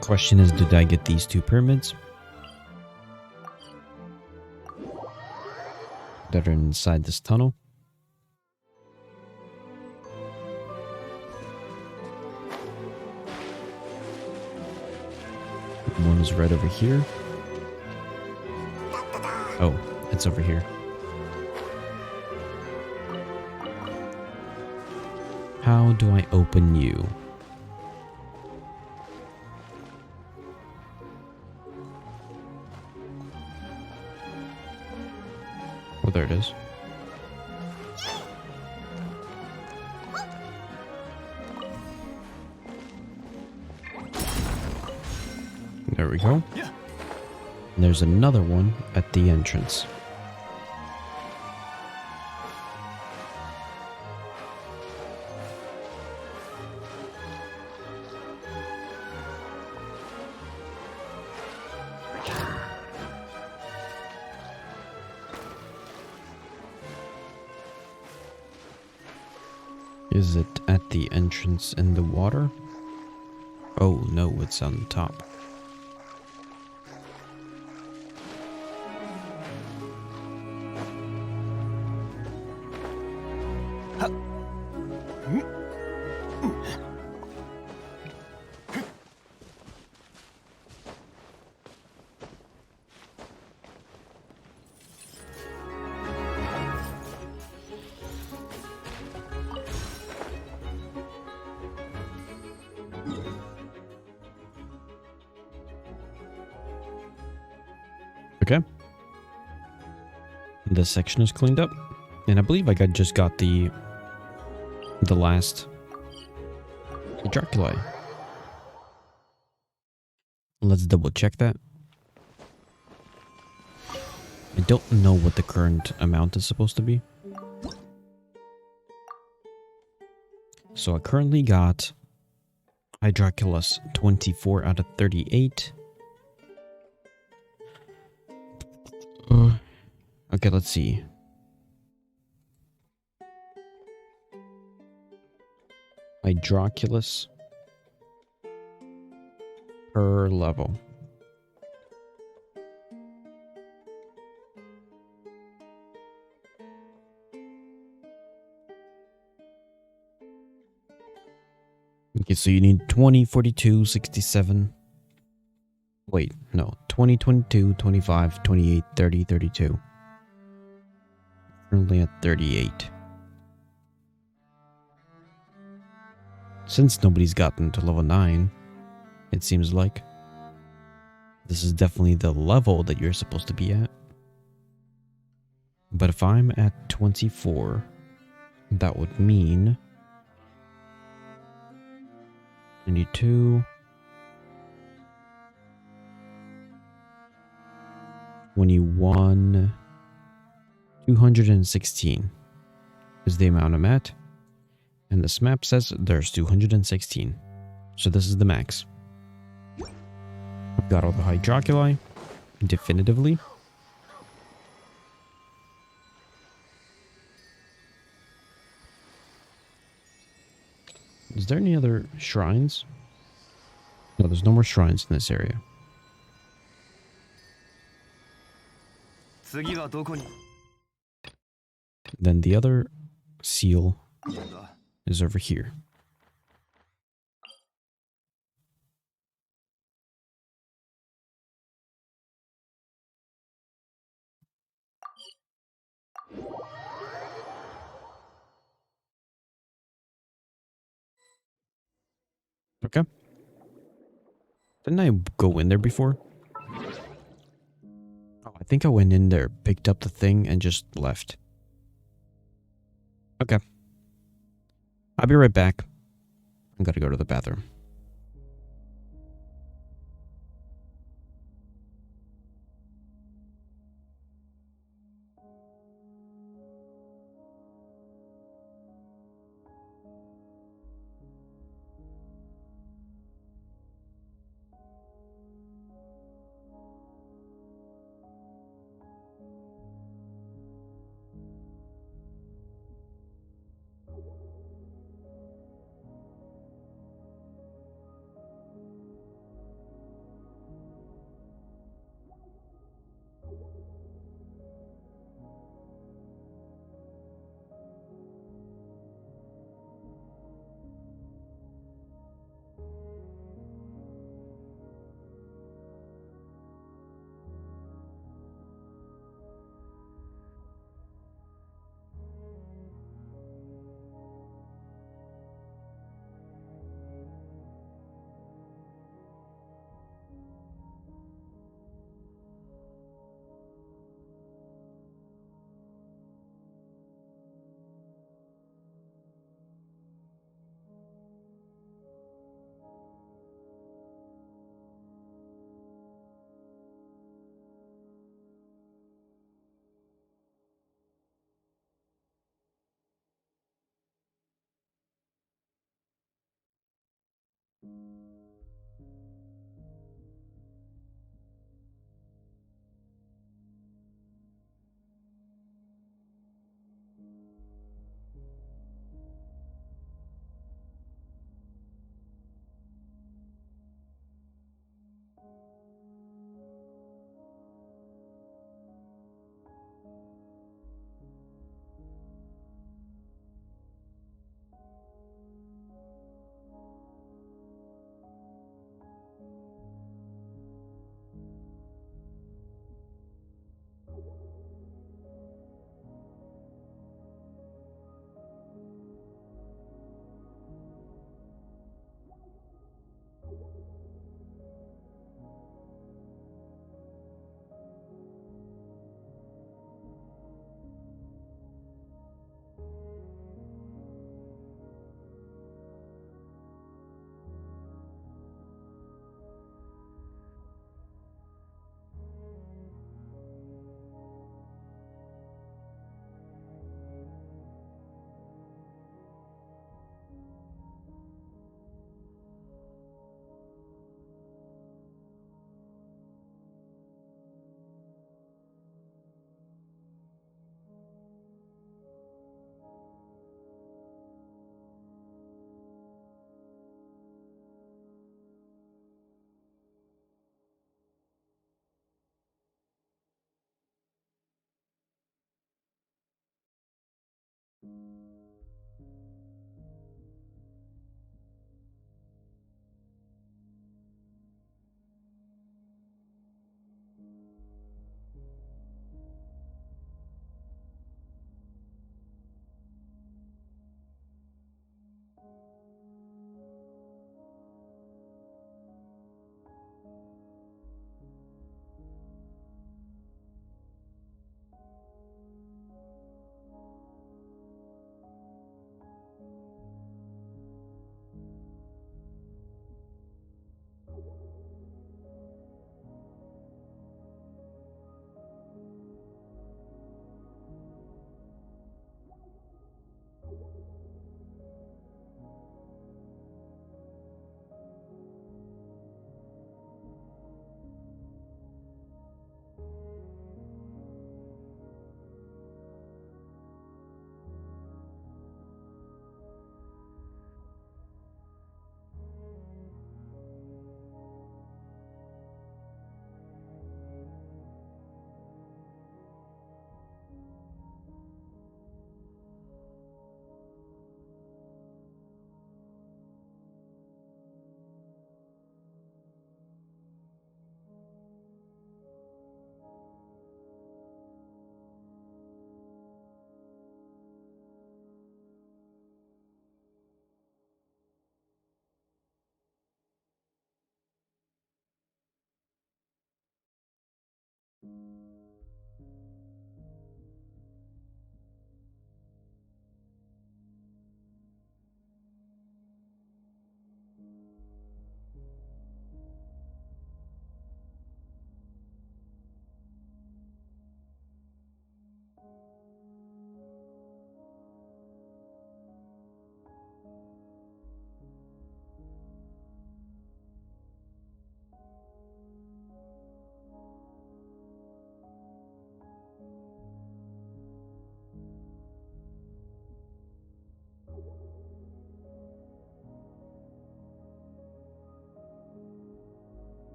Question is, did I get these two pyramids that are inside this tunnel? One is right over here. Oh, it's over here. How do I open you? Oh, there it is. There we go. And there's another one at the entrance. Is it at the entrance in the water? Oh no, it's on top. Okay. This section is cleaned up. And I believe I just got the last Draculae. Let's double check that. I don't know what the current amount is supposed to be. So I currently got Hydraculus 24 out of 38. Okay, let's see. Hydraculus per level. Okay, so you need 20, 42, 67. Wait, no. 20, 22, 25, 28, 30, 32. Currently at 38. Since nobody's gotten to level 9, it seems like this is definitely the level that you're supposed to be at. But if I'm at 24, that would mean 92, 21, 216 is the amount I'm at. And this map says there's 216. So this is the max. I've got all the Hydroculi. Definitively. Is there any other shrines? No, there's no more shrines in this area. 次はどこに Then the other seal いるんだ is over here. Okay. Didn't I go in there before? Oh, I think I went in there, picked up the thing, and just left. Okay. I'll be right back. I gotta go to the bathroom.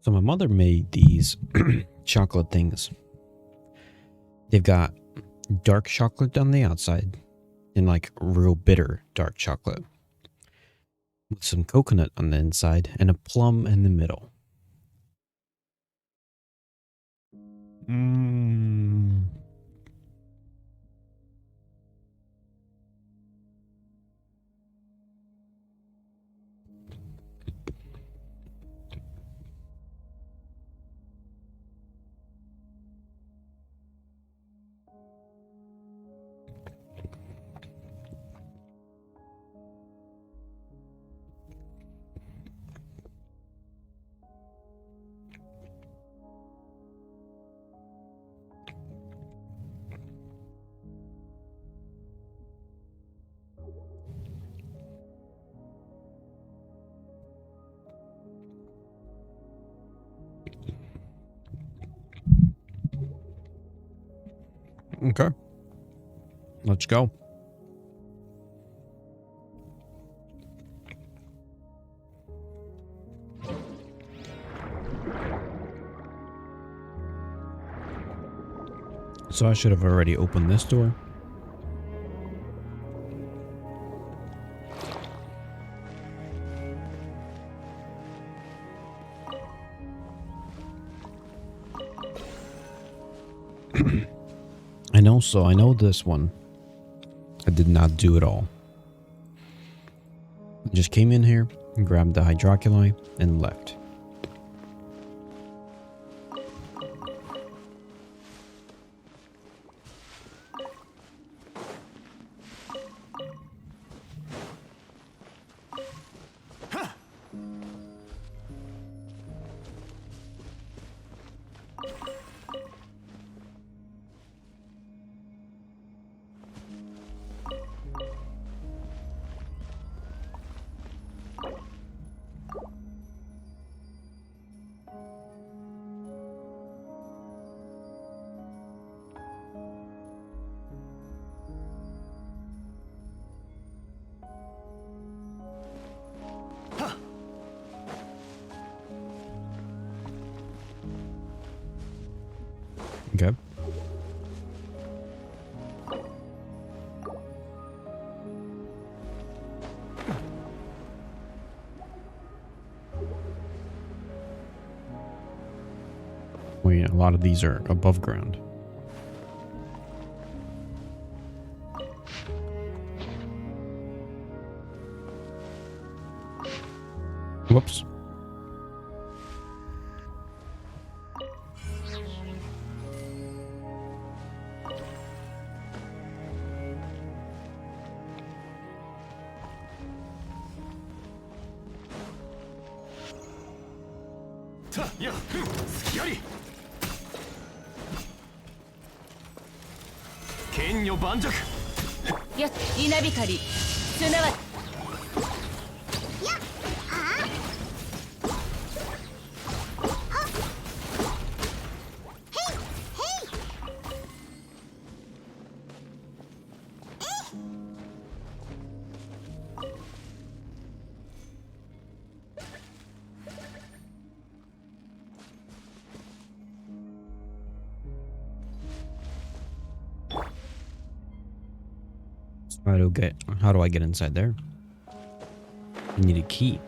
So my mother made these chocolate things. They've got dark chocolate on the outside and like real bitter dark chocolate with some coconut on the inside and a plum in the middle. Mmm. Okay. Let's go. So I should have already opened this door. And also, I know this one. I did not do it all. I just came in here, grabbed the hydroculi, and left. Okay. Well, yeah, a lot of these are above ground. Whoops.やっ稲光すなわちやっはあはっへいへいHow do I get inside there? I need a key.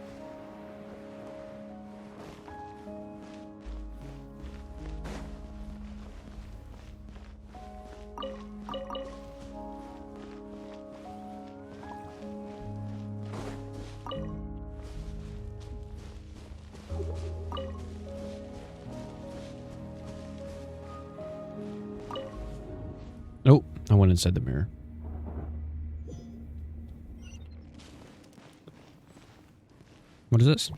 Oh, I went inside the mirror. What is this?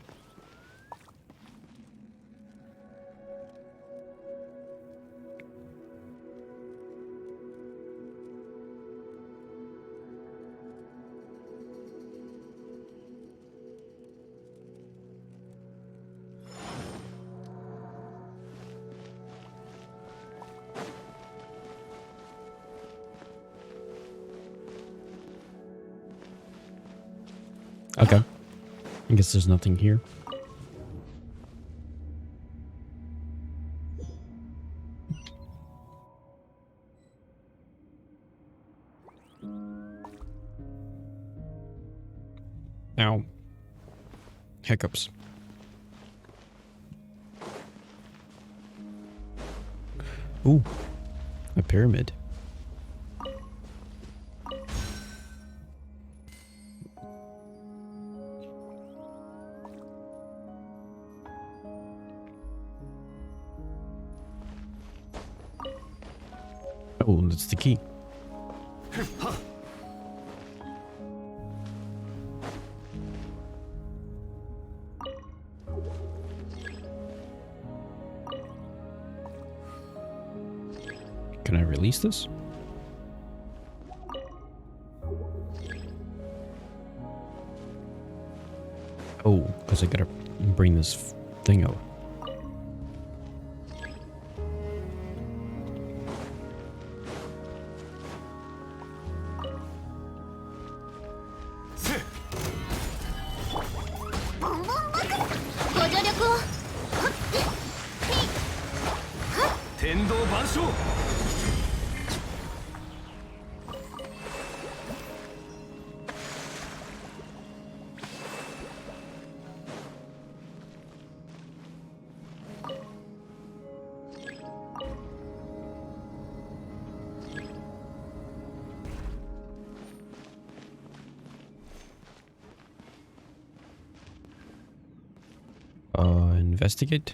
Okay. I guess there's nothing here. Ow. Hiccups. Ooh. A pyramid. Oh, that's the key. Can I release this? Oh, because I gotta bring this thing out. Investigate.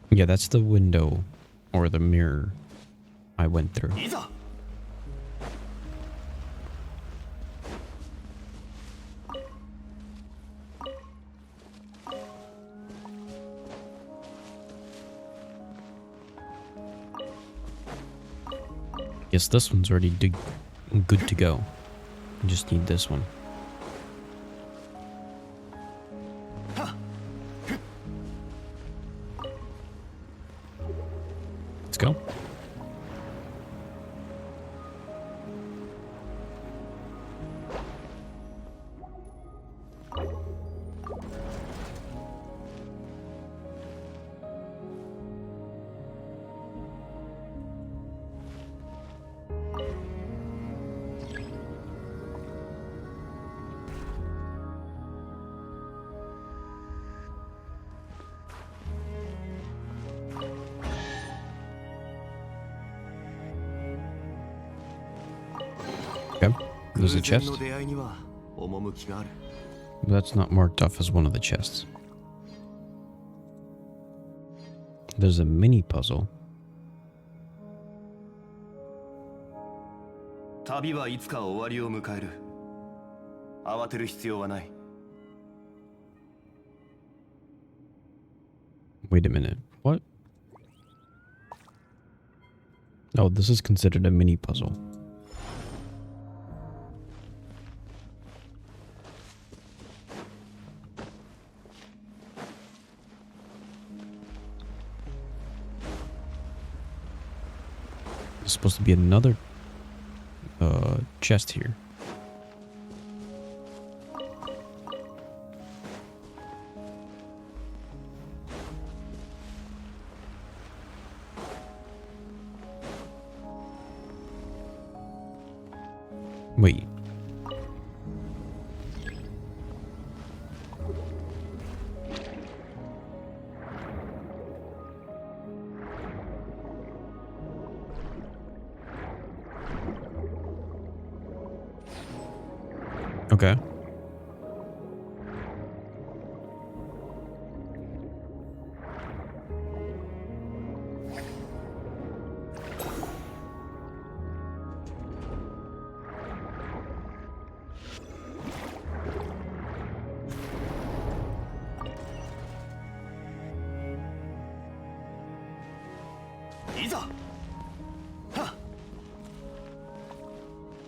Yeah, that's the window or the mirror I went through. Guess this one's already good to go. I just need this one. Let's go. Okay, there's a chest. That's not marked off as one of the chests. There's a mini puzzle. 旅はいつか終わりを迎える。慌てる必要はない。 Wait a minute. What? Oh, this is considered a mini puzzle. There's supposed to be another chest here. Wait. Okay.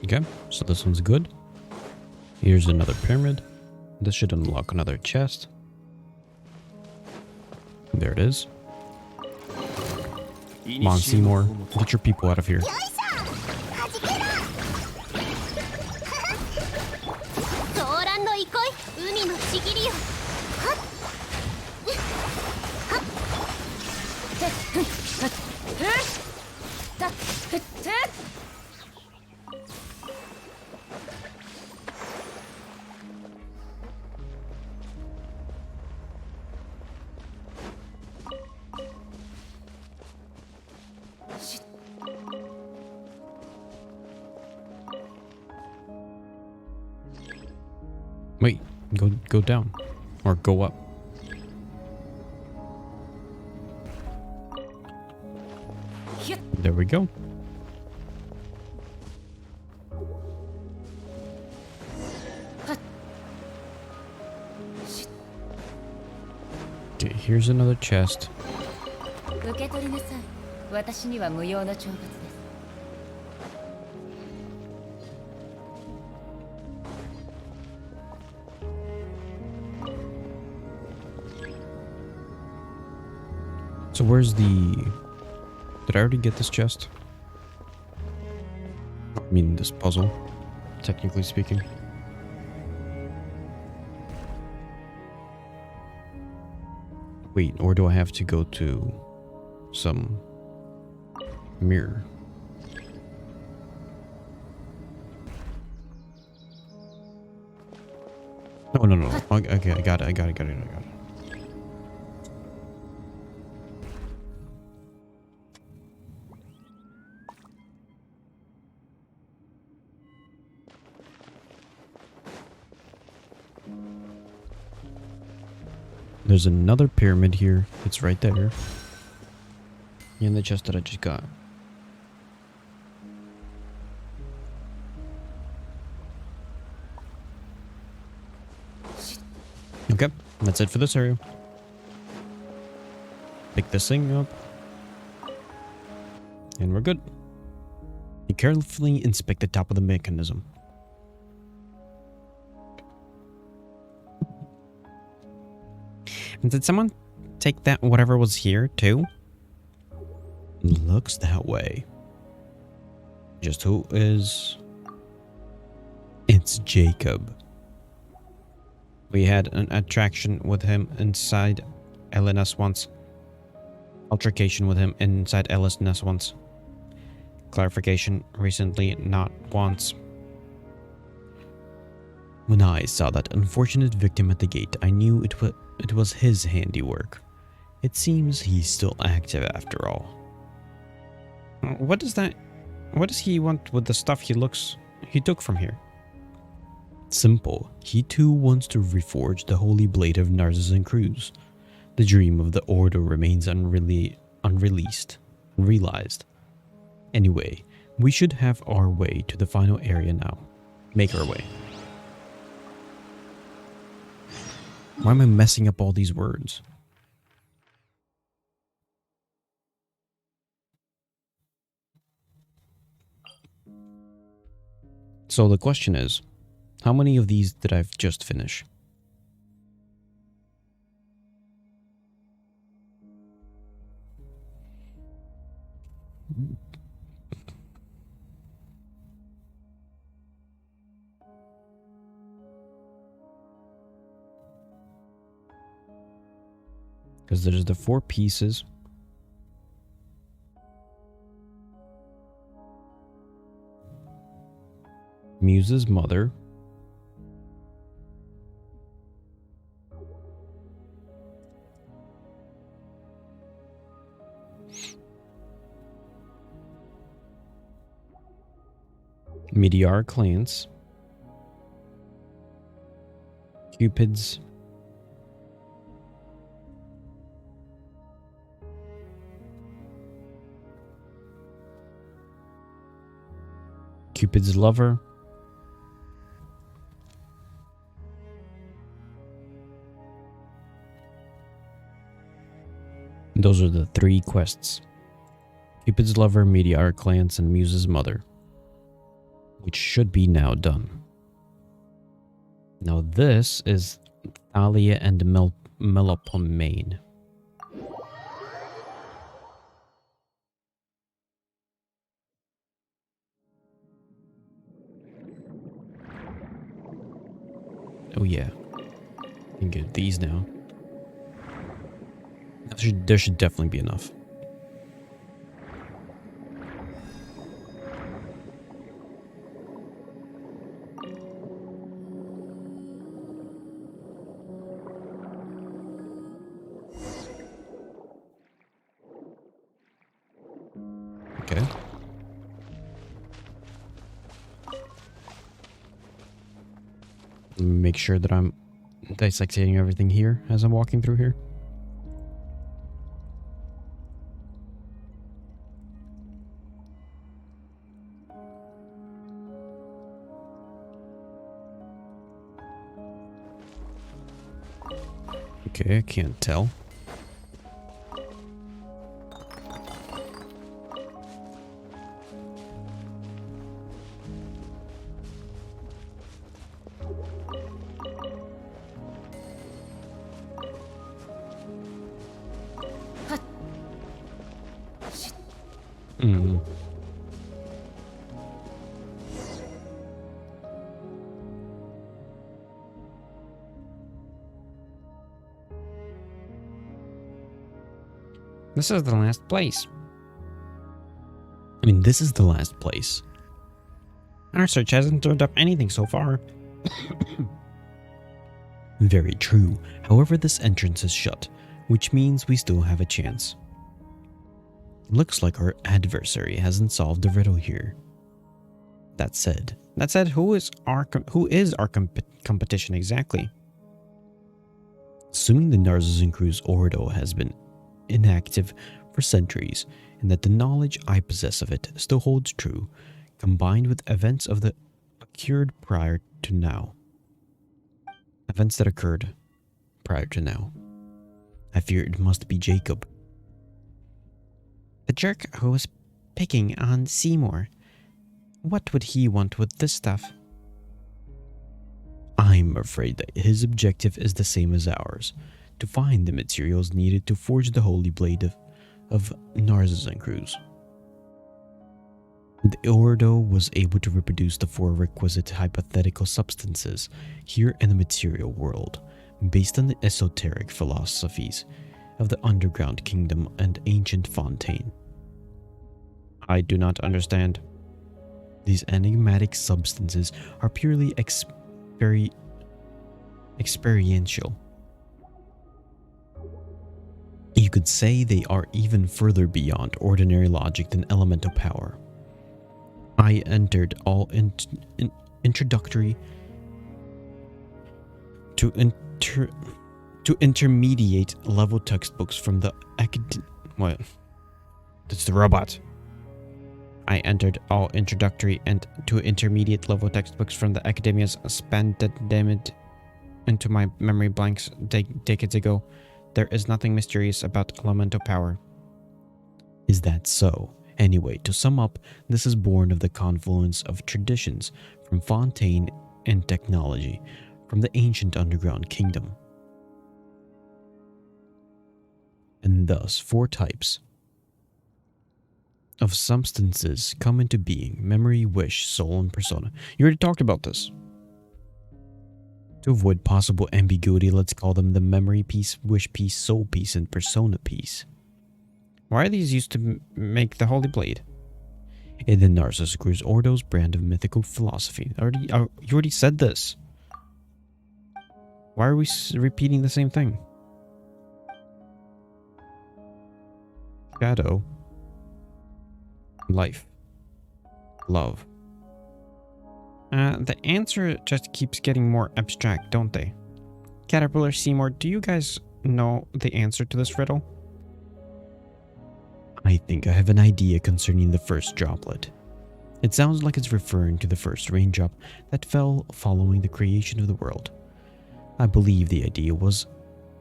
Okay, so this one's good. Here's another pyramid. This should unlock another chest. There it is. Come on, Seymour. Get your people out of here. Go down. Or go up. There we go. Okay, here's another chest. 受け取りなさい。私には無用の懲罰です。So where's the... Did I already get this chest? I mean, this puzzle, technically speaking. Wait, or do I have to go to some mirror? No. Okay, I got it. There's another pyramid here. It's right there. In the chest that I just got. Okay, that's it for this area. Pick this thing up. And we're good. You carefully inspect the top of the mechanism. Did someone take that whatever was here too? Looks that way. Just who is... It's Jacob. We had an attraction with him inside LNS once. Altercation with him inside LSNS once. Clarification, recently, not once. When I saw that unfortunate victim at the gate, I knew it was his handiwork. It seems he's still active after all. What does he want with the stuff he took from here? Simple. He too wants to reforge the holy blade of Narcissus and Cruz. The dream of the Order remains unrealized. Anyway, we should have our way to the final area now. Make our way. Why am I messing up all these words? So the question is, how many of these did I just finish? Because there's the 4 pieces. Muse's mother. Meteor Clans. Cupid's. Cupid's lover. Those are the 3 quests. Cupid's lover, Meteor Clans, and Muse's mother. Which should be now done. Now this is Thalia and Melopomene. Oh yeah. I can get these now. There should definitely be enough. Okay. Make sure that I'm dissecting everything here as I'm walking through here. Okay, I can't tell. Hmm. This is the last place. I mean, this is the last place. Our search hasn't turned up anything so far. Very true. However, this entrance is shut, which means we still have a chance. Looks like our adversary hasn't solved the riddle here. That said, who is our competition exactly? Assuming the Narcissan Crew's Ordo has been inactive for centuries, and that the knowledge I possess of it still holds true, combined with events of the occurred prior to now. Events that occurred prior to now. I fear it must be Jacob. The jerk who was picking on Seymour. What would he want with this stuff? I'm afraid that his objective is the same as ours, to find the materials needed to forge the Holy Blade of Narcissan Cruz. The Ordo was able to reproduce the 4 requisite hypothetical substances here in the material world, based on the esoteric philosophies of the Underground Kingdom and Ancient Fontaine. I do not understand. These enigmatic substances are purely experiential. You could say they are even further beyond ordinary logic than elemental power. I entered all introductory to intermediate level textbooks from the what? That's the robot. I entered all introductory and to intermediate level textbooks from the academia's spandemic into my memory blanks decades ago. There is nothing mysterious about elemental power. Is that so? Anyway, to sum up, this is born of the confluence of traditions from Fontaine and technology from the ancient underground kingdom. And thus, 4 types of substances come into being: memory, wish, soul, and persona. You already talked about this. To avoid possible ambiguity, let's call them the memory piece, wish piece, soul piece, and persona piece. Why are these used to make the Holy Blade? In the Narcissus Crew's Ordo's brand of mythical philosophy. You already said this. Why are we repeating the same thing? Shadow. Life. Love. The answer just keeps getting more abstract, don't they? Caterpillar, Seymour, do you guys know the answer to this riddle? I think I have an idea concerning the first droplet. It sounds like it's referring to the first raindrop that fell following the creation of the world. I believe the idea was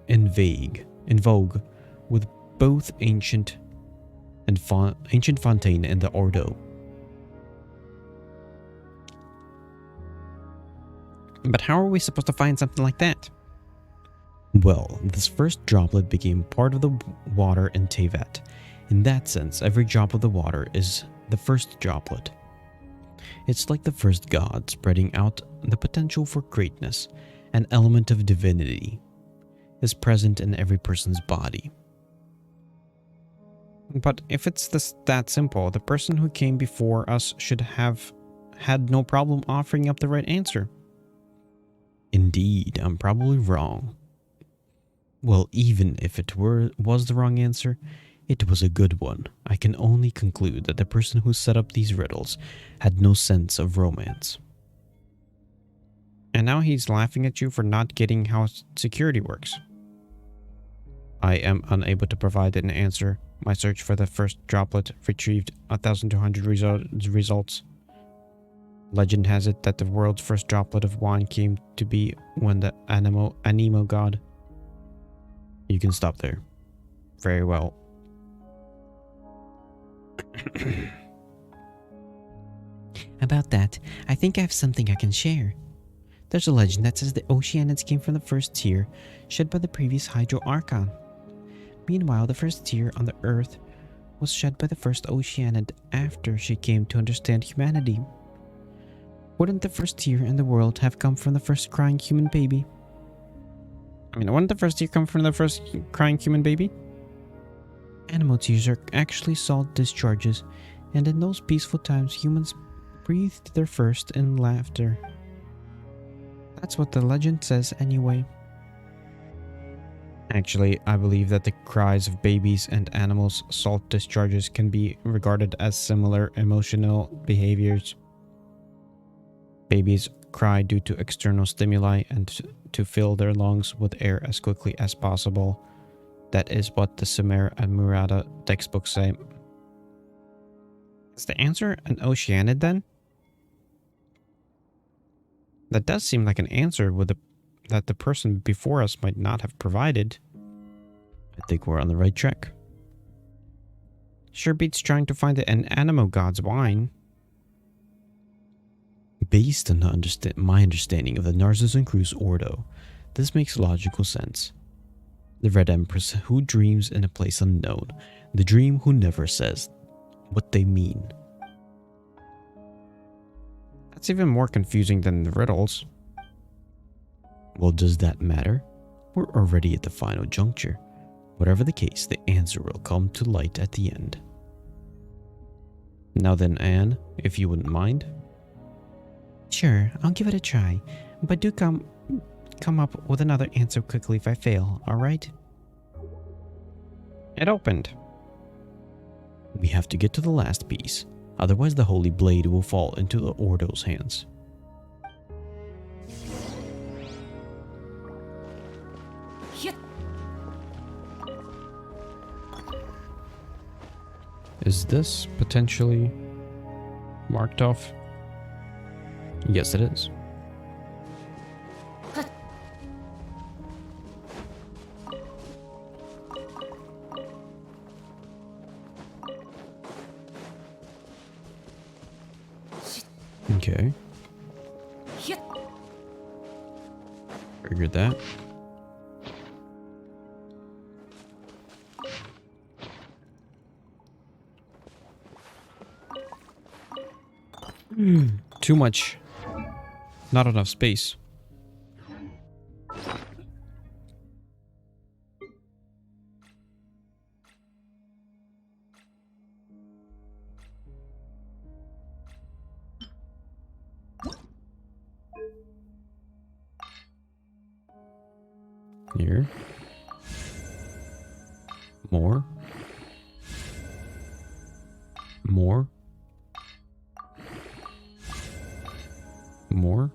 in vogue with both Ancient Fontaine and the Ordo. But how are we supposed to find something like that? Well, this first droplet became part of the water in Tevat. In that sense, every drop of the water is the first droplet. It's like the first god spreading out the potential for greatness. An element of divinity is present in every person's body. But if it's that simple, the person who came before us should have had no problem offering up the right answer. Indeed, I'm probably wrong. Well, even if it was the wrong answer, it was a good one. I can only conclude that the person who set up these riddles had no sense of romance. And now he's laughing at you for not getting how security works. I am unable to provide an answer. My search for the first droplet retrieved 1,200 results. Legend has it that the world's first droplet of wine came to be when the Anemo god. You can stop there. Very well. About that, I think I have something I can share. There's a legend that says the Oceanids came from the first tear shed by the previous Hydro Archon. Meanwhile, the first tear on the Earth was shed by the first Oceanid after she came to understand humanity. Wouldn't the first tear in the world have come from the first crying human baby? Wouldn't the first tear come from the first crying human baby? Animal tears are actually salt discharges, and in those peaceful times, humans breathed their first in laughter. That's what the legend says anyway. Actually, I believe that the cries of babies and animals' salt discharges can be regarded as similar emotional behaviors. Babies cry due to external stimuli and to fill their lungs with air as quickly as possible. That is what the Sumer and Murata textbooks say. Is the answer an Oceanid then? That does seem like an answer that the person before us might not have provided. I think we're on the right track. Sure beats trying to find an Anemo god's wine. Based on my understanding of the Narcissus Cruz Ordo, this makes logical sense. The Red Empress who dreams in a place unknown, the dream who never says what they mean. That's even more confusing than the riddles. Well, does that matter? We're already at the final juncture. Whatever the case, the answer will come to light at the end. Now then, Anne, if you wouldn't mind. Sure, I'll give it a try, but do come up with another answer quickly if I fail, alright? It opened. We have to get to the last piece, otherwise the Holy Blade will fall into the Ordo's hands. Is this potentially marked off? Yes, it is. Okay. Figured that. Too much. Not enough space. Here. More. More. More.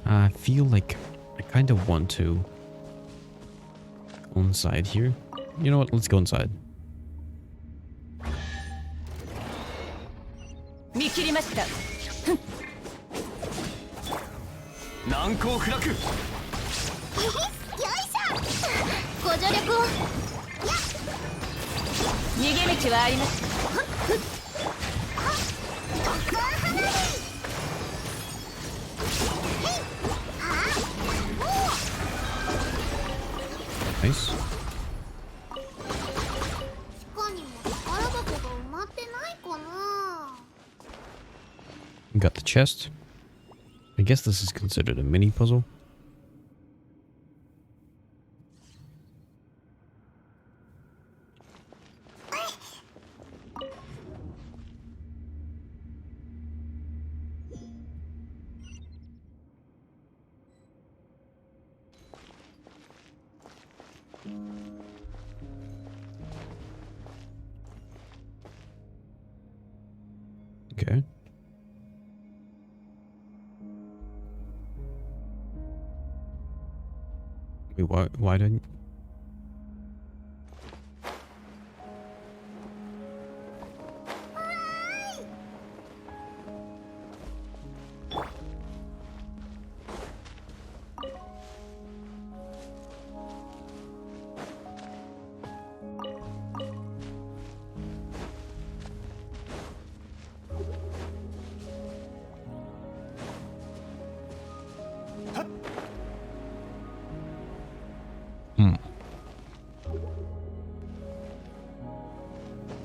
I feel like I kind of want to go inside here. You know what? Let's go inside. 見切りました。難攻不落。よいしょご助力を。逃げ道はあります。特艦花火。Nice. 地下にも宝箱が埋まってないかな。 Got the chest. I guess this is considered a mini puzzle. Okay. Wait, why didn't...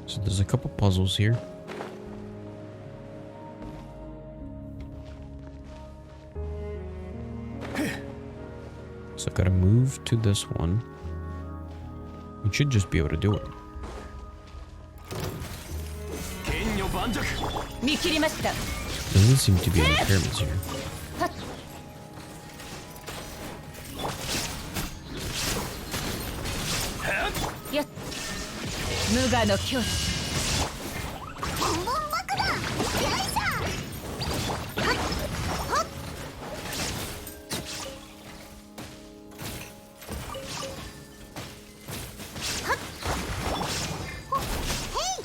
So there's a couple puzzles here. So I gotta move to this one. We should just be able to do it. 剣女盤石。見切りました。 Doesn't seem to be any pyramids here. はっ。やっ。無我の境地。ボンボン爆弾。よいしょ。はっはっ。はっ。ほっへい。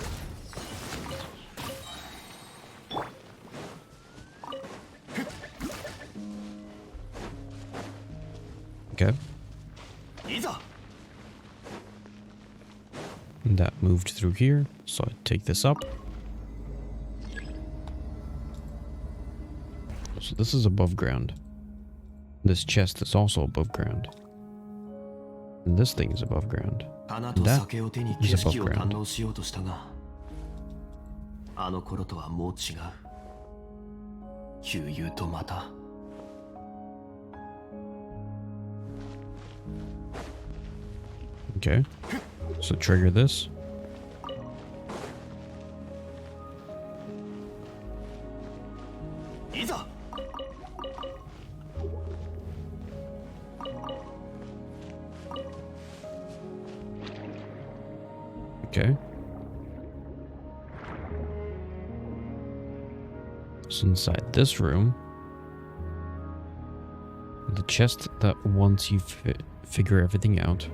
Okay. いざ。 That moved through here, so I take this up. So this is above ground. This chest is also above ground. And this thing is above ground. 花と酒を手に景色を堪能しようとしたが、あの頃とはもう違う。悠々とまた。 Okay. So trigger this. Okay. So inside this room, the chest that once you figure everything out,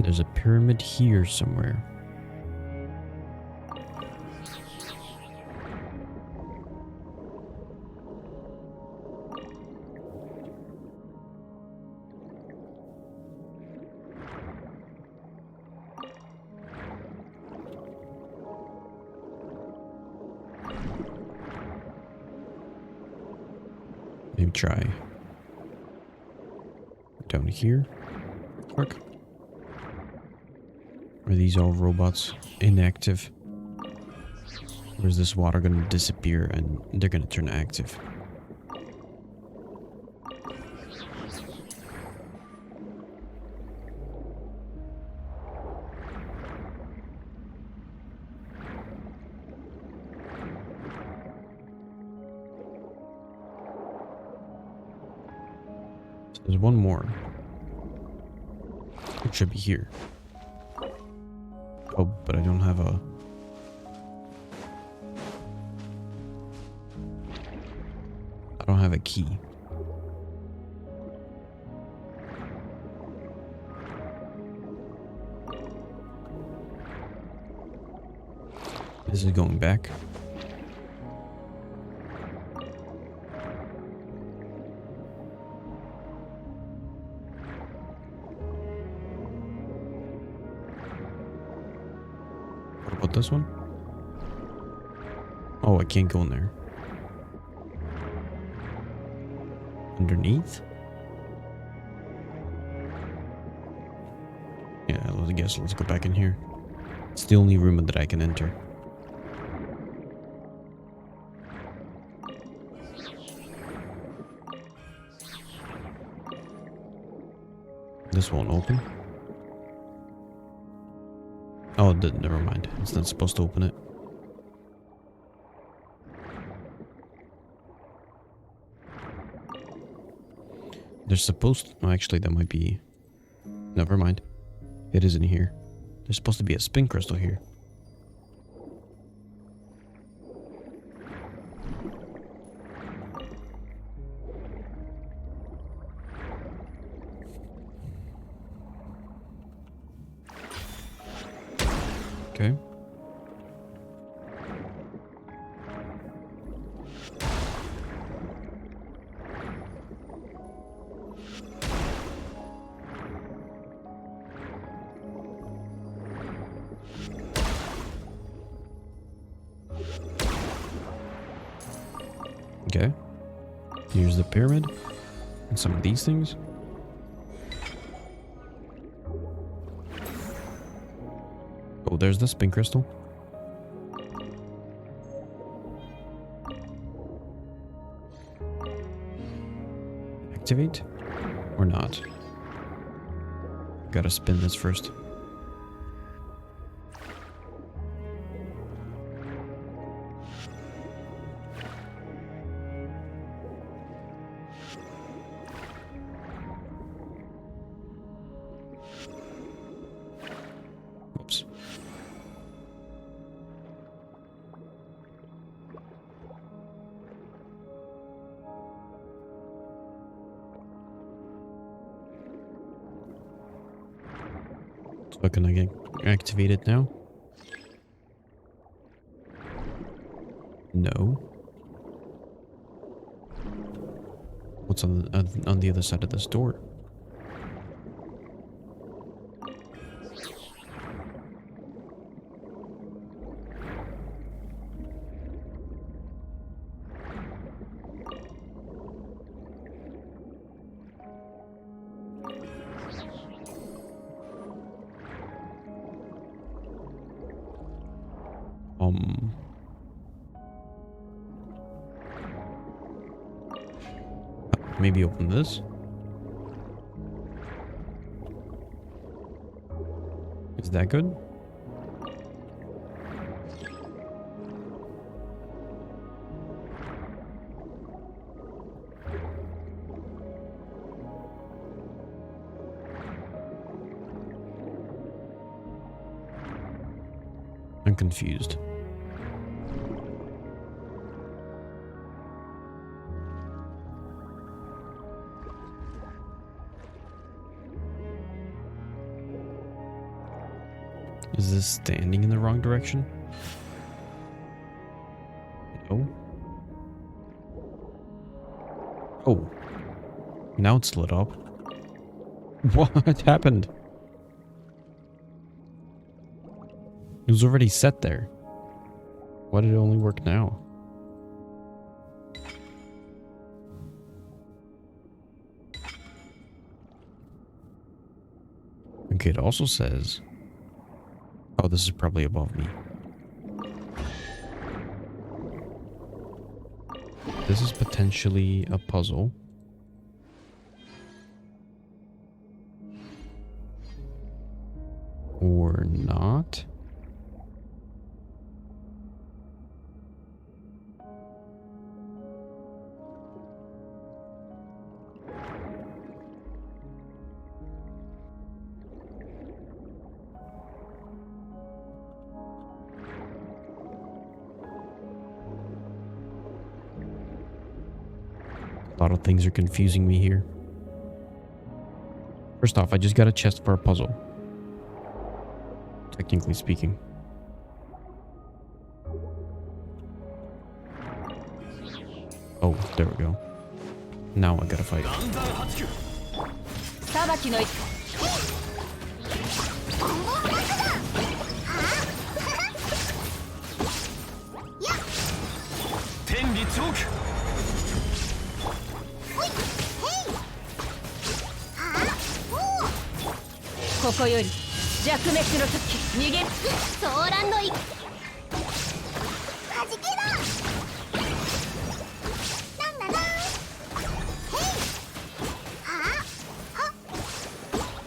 there's a pyramid here somewhere. Maybe try down here. Quick. Are these all robots inactive? Or is this water gonna disappear and they're gonna turn active? So there's one more. It should be here. Oh, but I don't have a... I don't have a key. This is going back. What about this one? Oh, I can't go in there. Underneath? Yeah, I guess let's go back in here. It's the only room that I can enter. This won't open. Oh, never mind. It's not supposed to open it. There's supposed... Oh, actually, that might be... Never mind. It isn't here. There's supposed to be a spin crystal here. Okay. Okay. Here's the pyramid. And some of these things. Oh, there's the spin crystal. Activate? Or not? Gotta spin this first. Oops. So can I get activated now? No. What's on the other side of this door? Maybe open this. Is that good? I'm confused. Is this standing in the wrong direction? No. Oh. Now it's lit up. What happened? It was already set there. Why did it only work now? Okay, it also says... Oh, this is probably above me. This is potentially a puzzle. Or not. A lot of things are confusing me here. First off, I just got a chest for a puzzle. Technically speaking. Oh, there we go. Now I gotta fight. 裁きの一ボンボン爆弾はあやっ天理チョークほいへいはあおおここより弱滅の時逃げるソーランの一はじけだなんだなんへいはあはっ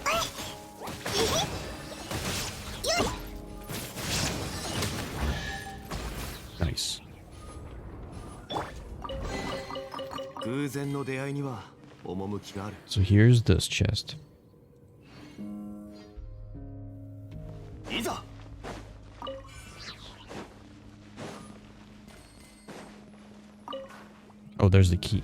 えへよい Nice. 偶然の出会いには趣がある So here's this chest. いざ Oh, there's the key.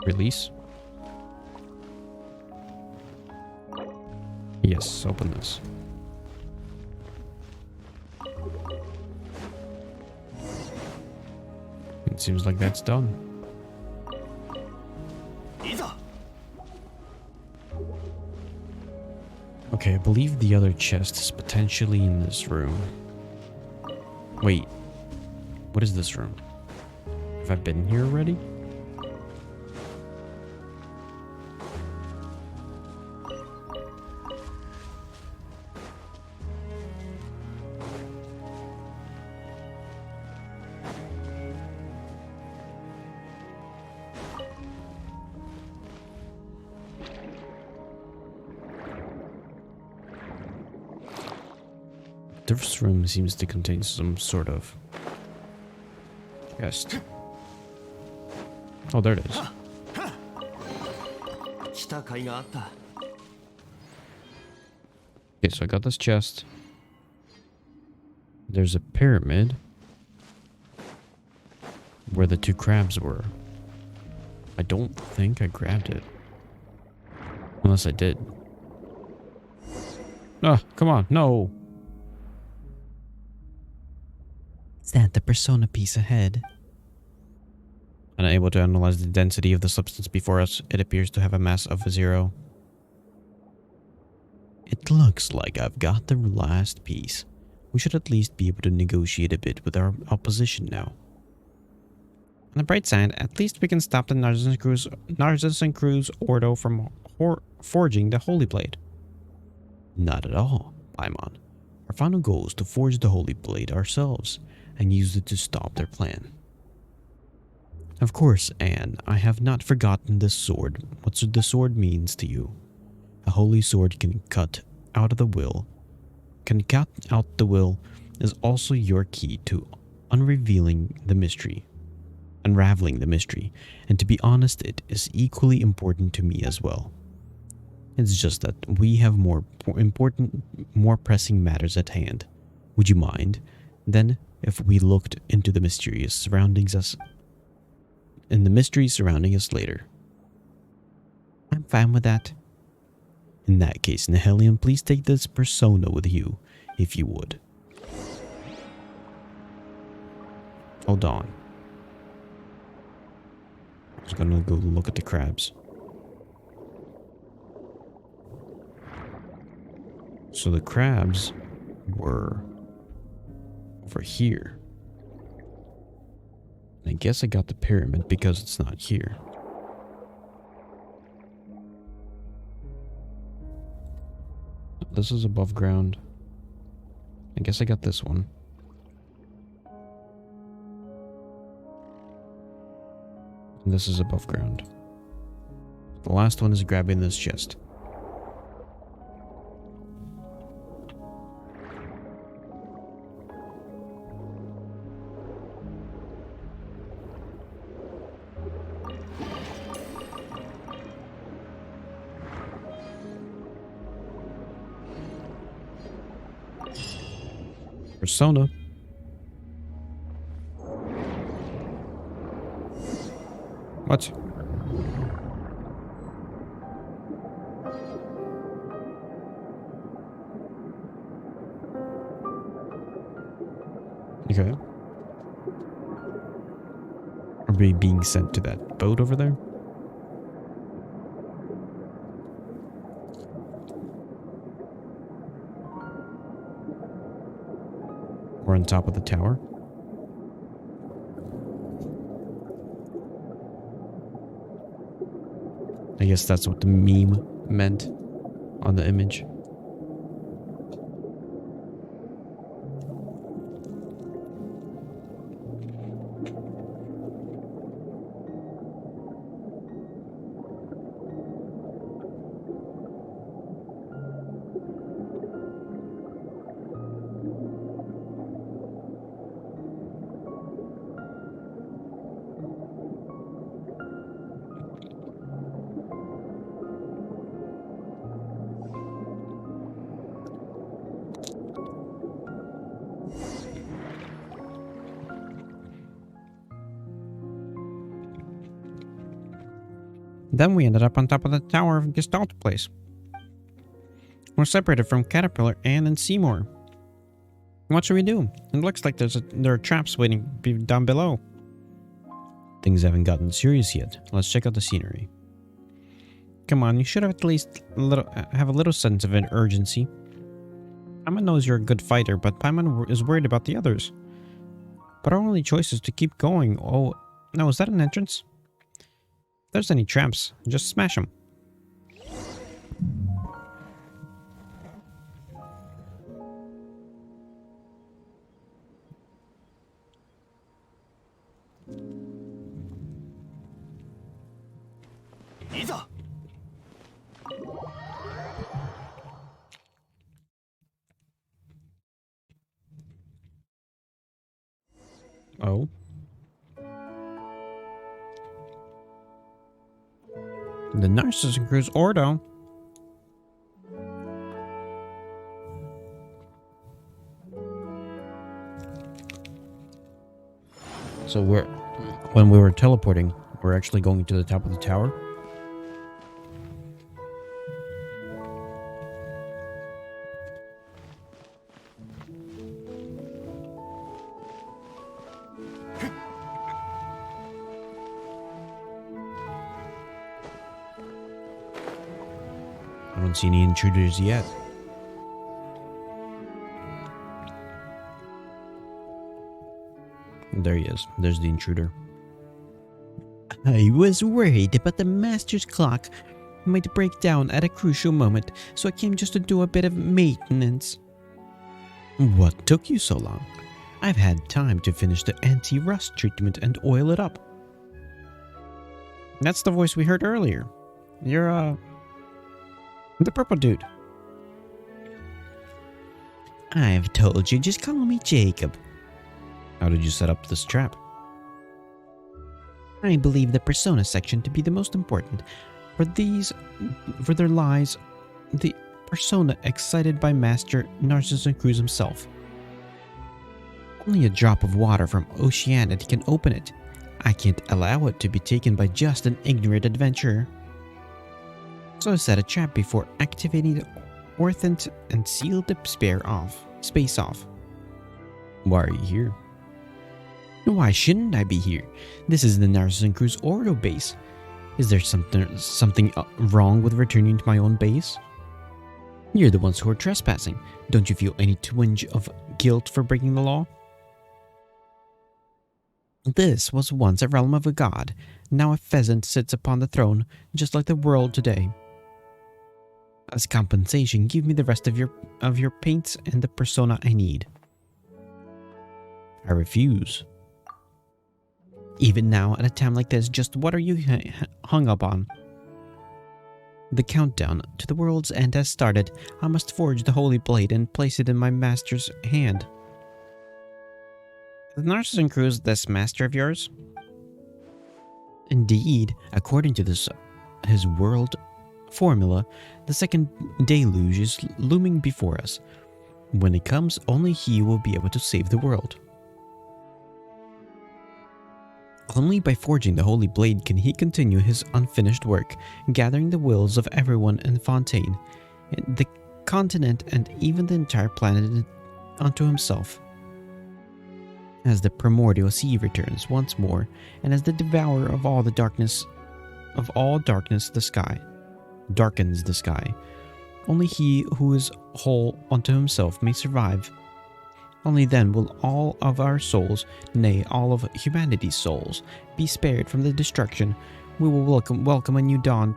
Release. Yes, open this. It seems like that's done. いざ Okay, I believe the other chest is potentially in this room. Wait, what is this room? Have I been here already? This room seems to contain some sort of chest. Oh, there it is. 来た甲斐があった Okay, so I got this chest. There's a pyramid where the two crabs were. I don't think I grabbed it. Unless I did. Ah, come on, no! Is that the persona piece ahead? Unable to analyze the density of the substance before us, it appears to have a mass of 0. It looks like I've got the last piece. We should at least be able to negotiate a bit with our opposition now. On the bright side, at least we can stop the Narcissus Crew's Ordo from forging the Holy Blade. Not at all, Paimon. Our final goal is to forge the Holy Blade ourselves and use it to stop their plan. Of course, Anne, I have not forgotten this sword. What the sword means to you. A holy sword can cut out the will is also your key to unraveling the mystery. And to be honest, it is equally important to me as well. It's just that we have more pressing matters at hand. Would you mind, then, if we looked into the mystery surrounding us later? I'm fine with that. In that case, Nihelion, please take this persona with you, if you would. Hold on. I was gonna go look at the crabs. So the crabs were over here. I guess I got the pyramid because it's not here. This is above ground. I guess I got this one. And this is above ground. The last one is grabbing this chest. Persona. What? Okay. Are we being sent to that boat over there? We're on top of the tower. I guess that's what the meme meant on the image. Then we ended up on top of the tower of Gestalt Place. We're separated from Caterpillar, Anne, and Seymour. What should we do? It looks like there are traps waiting down below. Things haven't gotten serious yet. Let's check out the scenery. Come on, you should have at least have a little sense of an urgency. Paimon knows you're a good fighter, but Paimon is worried about the others. But our only choice is to keep going. Oh, no, is that an entrance? If there's any traps, just smash them. Oh. The Narcissus Cruise Ordo. So when we were teleporting, we're actually going to the top of the tower. I don't see any intruders yet. There he is. There's the intruder. I was worried about the master's clock might break down at a crucial moment, so I came just to do a bit of maintenance. What took you so long? I've had time to finish the anti-rust treatment and oil it up. That's the voice we heard earlier. You're, the purple dude. I've told you, just call me Jacob. How did you set up this trap? I believe the persona section to be the most important. For there lies the persona excited by Master Narcissus Cruz himself. Only a drop of water from Oceanid can open it. I can't allow it to be taken by just an ignorant adventurer. So I set a trap before activating the Orthant and sealed the space off. Why are you here? Why shouldn't I be here? This is the Narcissus Cruz Ordo base. Is there something wrong with returning to my own base? You're the ones who are trespassing. Don't you feel any twinge of guilt for breaking the law? This was once a realm of a god. Now a pheasant sits upon the throne, just like the world today. As compensation, give me the rest of your paints and the persona I need. I refuse. Even now, at a time like this, just what are you hung up on? The countdown to the world's end has started. I must forge the holy blade and place it in my master's hand. Is Narcissus Cruz this master of yours? Indeed, according to his world formula, the second deluge is looming before us. When it comes, only he will be able to save the world. Only by forging the Holy Blade can he continue his unfinished work, gathering the wills of everyone in Fontaine, the continent, and even the entire planet unto himself. As the primordial sea returns once more, and as the devourer of all darkness the sky darkens the sky, only he who is whole unto himself may survive. Only then will all of our souls, nay, all of humanity's souls, be spared from the destruction. We will welcome a new dawn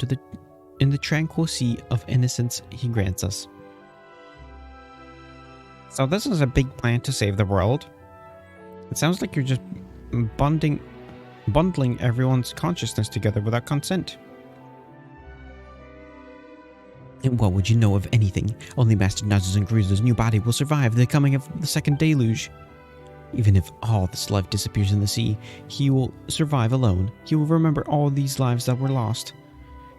in the tranquil sea of innocence he grants us. So this is a big plan to save the world. It sounds like you're just bundling everyone's consciousness together without consent. And what would you know of anything? Only Master Naz's and Gruza's new body will survive the coming of the second deluge. Even if all this life disappears in the sea, he will survive alone. He will remember all these lives that were lost.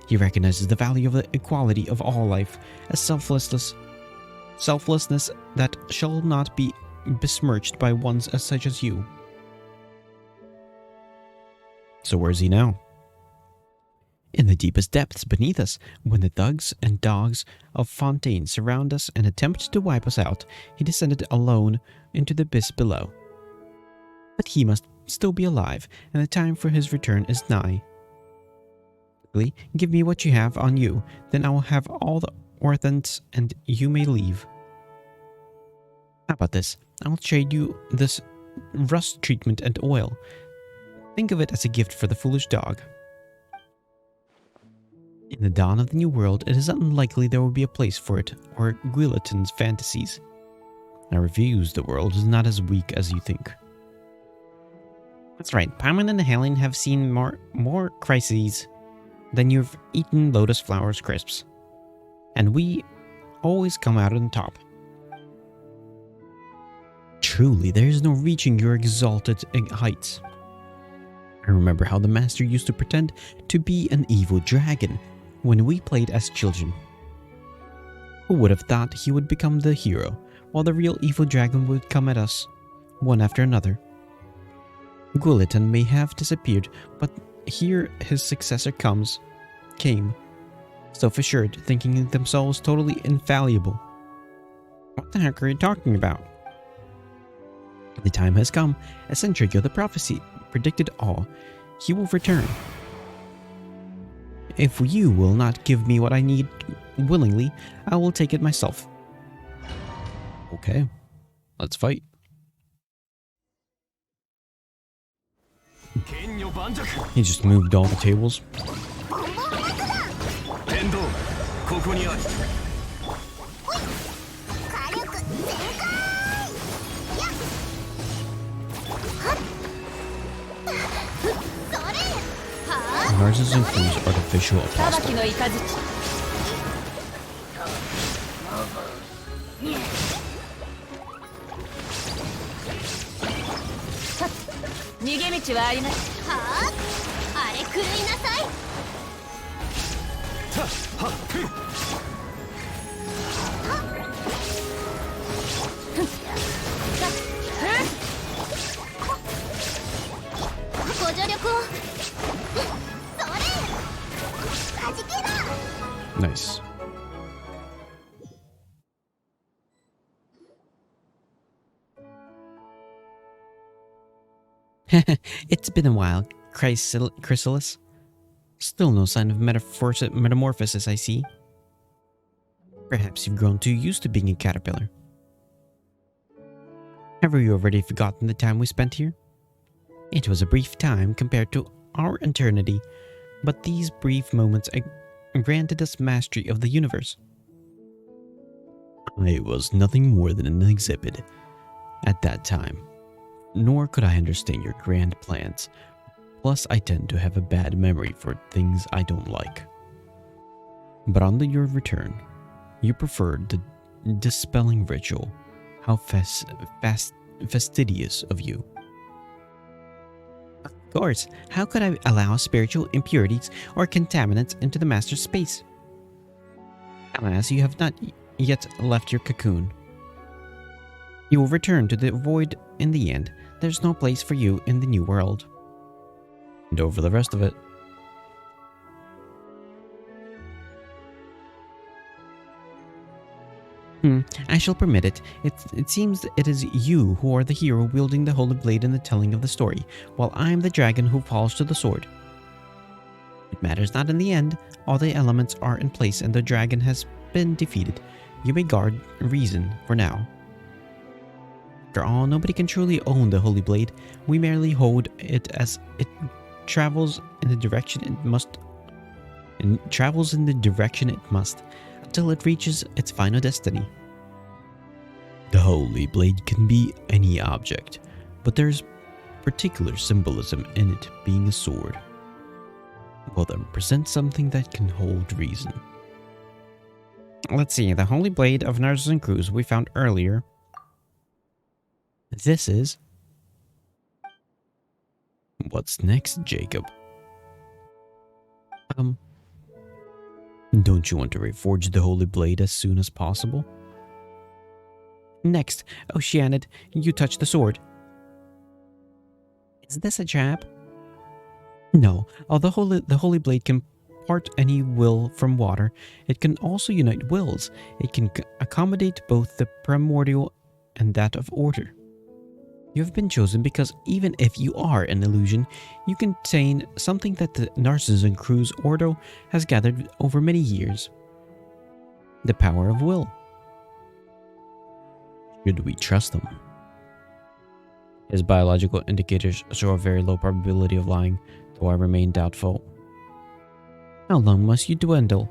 He recognizes the value of the equality of all life, a selflessness that shall not be besmirched by ones as such as you. So where is he now? In the deepest depths beneath us, when the thugs and dogs of Fontaine surround us and attempt to wipe us out, he descended alone into the abyss below. But he must still be alive, and the time for his return is nigh. Quickly, give me what you have on you, then I will have all the orphans, and you may leave. How about this? I will trade you this rust treatment and oil. Think of it as a gift for the foolish dog. In the dawn of the new world, it is unlikely there will be a place for it or Guillotin's fantasies. I refuse. The world is not as weak as you think. That's right. Paimon and Helen have seen more crises than you've eaten lotus flowers crisps. And we always come out on top. Truly, there is no reaching your exalted heights. I remember how the master used to pretend to be an evil dragon when we played as children. Who would have thought he would become the hero, while the real evil dragon would come at us, one after another? Guillotin may have disappeared, but here his successor came, self-assured, thinking themselves totally infallible. What the heck are you talking about? The time has come. A century ago, the prophecy predicted all. He will return. If you will not give me what I need willingly, I will take it myself. Okay, let's fight. He just moved all the tables. Narses includes artificial apostle. Nice. It's been a while, Chrysalis. Still no sign of metamorphosis, I see. Perhaps you've grown too used to being a caterpillar. Have you already forgotten the time we spent here? It was a brief time compared to our eternity, but these brief moments granted us mastery of the universe. I was nothing more than an exhibit at that time, nor could I understand your grand plans. Plus, I tend to have a bad memory for things I don't like. But on your return, you preferred the dispelling ritual. How fastidious of you. Of course, how could I allow spiritual impurities or contaminants into the master's space? Alas, you have not yet left your cocoon. You will return to the void in the end. There's no place for you in the new world. And over the rest of it. I shall permit it. It seems it is you who are the hero wielding the holy blade in the telling of the story, while I am the dragon who falls to the sword. It matters not in the end. All the elements are in place and the dragon has been defeated. You may guard reason for now. After all, nobody can truly own the holy blade. We merely hold it as it travels in the direction it must, until it reaches its final destiny. The holy blade can be any object, but there's particular symbolism in it being a sword. Well then, present something that can hold reason. Let's see, the holy blade of Narcissus and Cruz we found earlier. This is... What's next, Jacob? Don't you want to reforge the holy blade as soon as possible? Next, Oceanid, you touch the sword. Is this a trap? No, although the holy blade can part any will from water, it can also unite wills. It can accommodate both the primordial and that of order. You have been chosen because even if you are an illusion, you contain something that the Narcissus and Cruz Ordo has gathered over many years. The power of will. Should we trust them? His biological indicators show a very low probability of lying, though I remain doubtful. How long must you dawdle?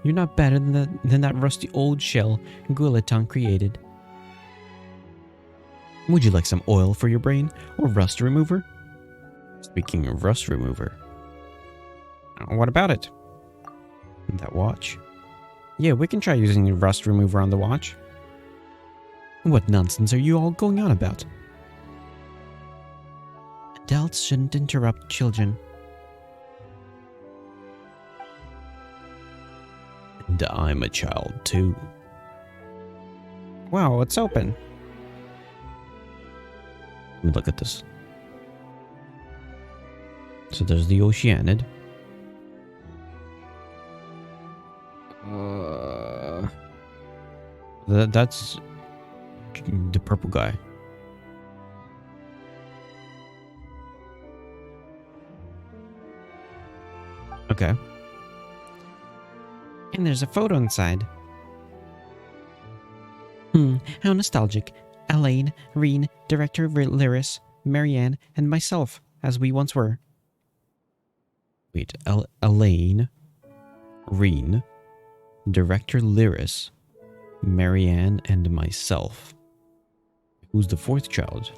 You're not better than that rusty old shell Guilleton created. Would you like some oil for your brain, or rust remover? Speaking of rust remover, what about it? That watch? Yeah, we can try using the rust remover on the watch. What nonsense are you all going on about? Adults shouldn't interrupt children. And I'm a child too. Wow, it's open. Let me look at this. So there's the Oceanid. That's the purple guy. Okay. And there's a photo inside. How nostalgic. Elaine, Reen, Director Lyris, Marianne, and myself, as we once were. Wait, Elaine, Reen, Director Lyris, Marianne, and myself. Who's the fourth child?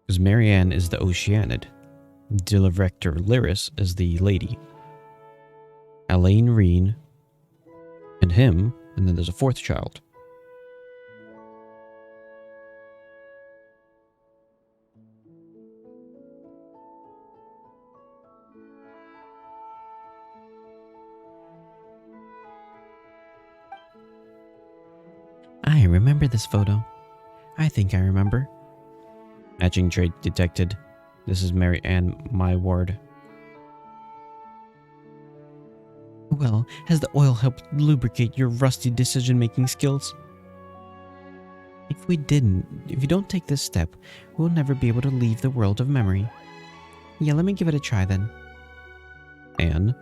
Because Marianne is the Oceanid. Director Lyris is the lady. Elaine, Reen, and him, and then there's a fourth child. I remember this photo. I think I remember. Matching trait detected. This is Mary Ann, my ward. Well, has the oil helped lubricate your rusty decision-making skills? If you don't take this step, we'll never be able to leave the world of memory. Yeah, let me give it a try then. Anne?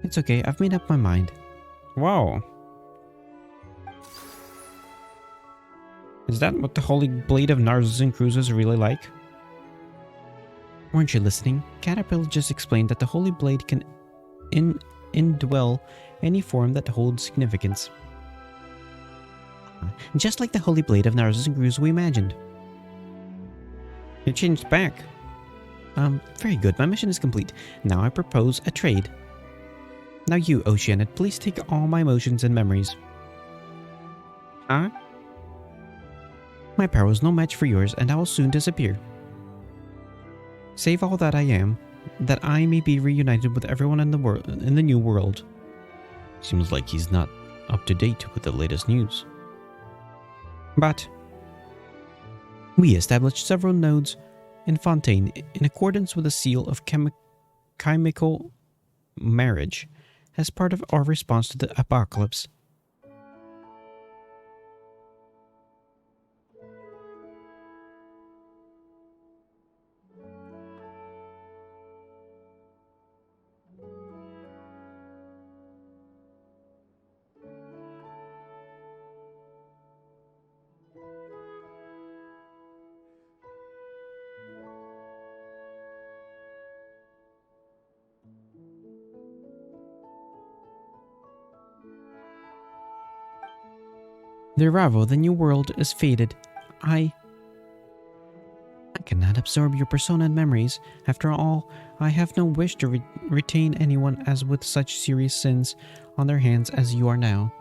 It's okay, I've made up my mind. Wow. Is that what the holy blade of Narcissus and Cruz is really like? Weren't you listening? Caterpillar just explained that the holy blade can indwell any form that holds significance. Just like the holy blade of Narcissus and Cruz we imagined. It changed back. Very good. My mission is complete. Now I propose a trade. Now you, Oceanid, please take all my emotions and memories. Huh? My power is no match for yours, and I will soon disappear. Save all that I am, that I may be reunited with everyone in the new world. Seems like he's not up to date with the latest news. But we established several nodes in Fontaine in accordance with the seal of chemical marriage as part of our response to the apocalypse. The arrival of the new world is fated. I cannot absorb your persona and memories. After all, I have no wish to retain anyone as with such serious sins on their hands as you are now.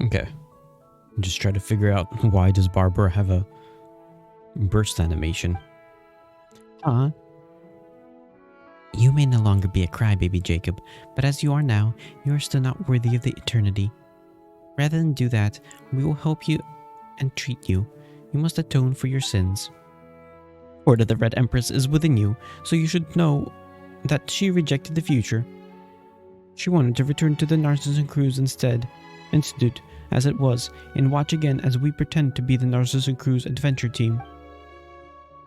Okay. Just try to figure out why does Barbara have a burst animation. You may no longer be a crybaby, Jacob, but as you are now, you are still not worthy of the eternity. Rather than do that, we will help you and treat you. You must atone for your sins. Order of the Red Empress is within you, so you should know that she rejected the future. She wanted to return to the Narcissus Cruise Institute, as it was, and watch again as we pretend to be the Narcissus Cruise adventure team.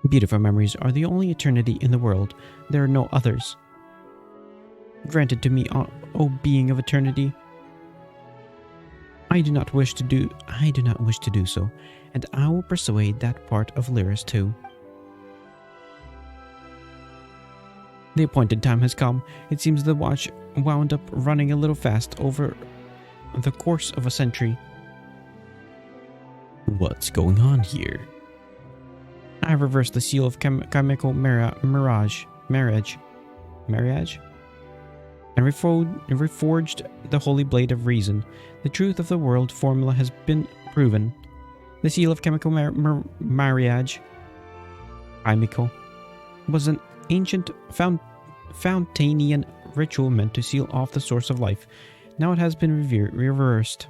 Beautiful memories are the only eternity in the world. There are no others. Granted to me, O being of eternity. I do not wish to do so, and I will persuade that part of Lyris too. The appointed time has come. It seems the watch wound up running a little fast over the course of a century. What's going on here? I have reversed the seal of chemical marriage, and reforged the holy blade of reason. The truth of the world formula has been proven. The seal of chemical marriage, chemical, was an ancient Fountainian ritual meant to seal off the source of life. Now it has been reversed,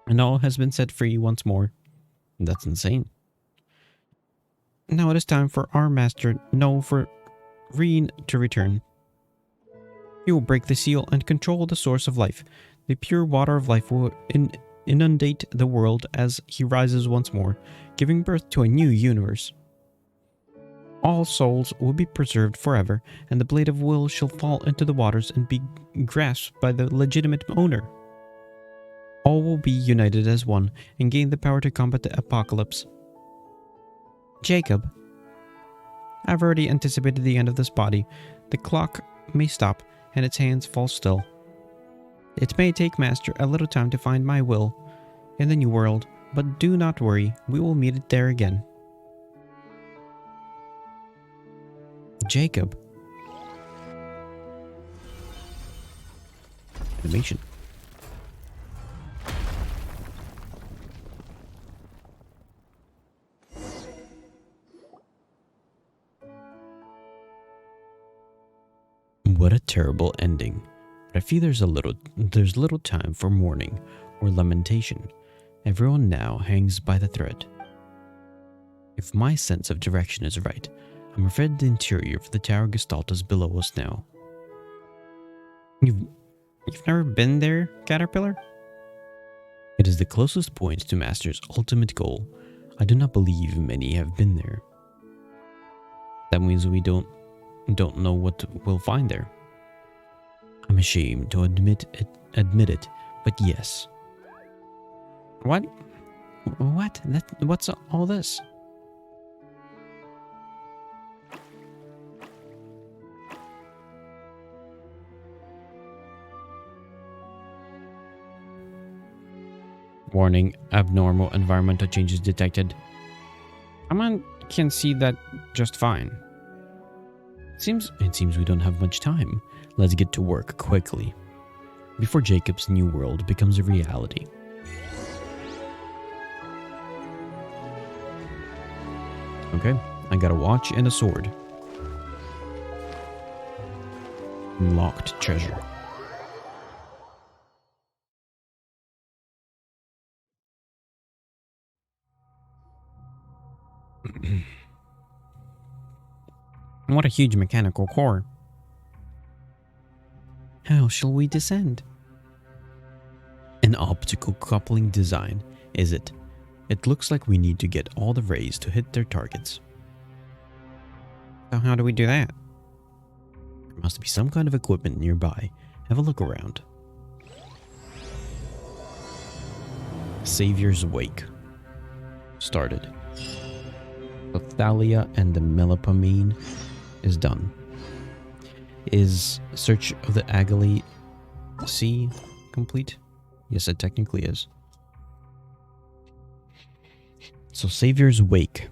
and all has been set free once more. That's insane. Now it is time for our master, Reen, to return. He will break the seal and control the source of life. The pure water of life will inundate the world as he rises once more, giving birth to a new universe. All souls will be preserved forever, and the blade of will shall fall into the waters and be grasped by the legitimate owner. All will be united as one and gain the power to combat the apocalypse. Jacob, I've already anticipated the end of this body. The clock may stop, and its hands fall still. It may take Master a little time to find my will. in the New World, but do not worry, we will meet it there again. Jacob. Animation. What a terrible ending. But I feel there's little time for mourning or lamentation. Everyone now hangs by the thread. If my sense of direction is right, I'm afraid the interior of the Tower Gestalt is below us now. You've never been there, Caterpillar? It is the closest point to Master's ultimate goal. I do not believe many have been there. That means we don't know what we'll find there. I'm ashamed to admit it, but yes. What? What's all this? Warning, abnormal environmental changes detected. Aman can see that just fine. It seems we don't have much time. Let's get to work quickly, before Jacob's new world becomes a reality. Okay, I got a watch and a sword. Locked treasure. What a huge mechanical core. How shall we descend? An optical coupling design, is it? It looks like we need to get all the rays to hit their targets. So how do we do that? There must be some kind of equipment nearby. Have a look around. Savior's Wake. Started. The Thalia and the Melipamine is done. Is Search of the Agale Sea complete? Yes, it technically is. So Savior's Wake.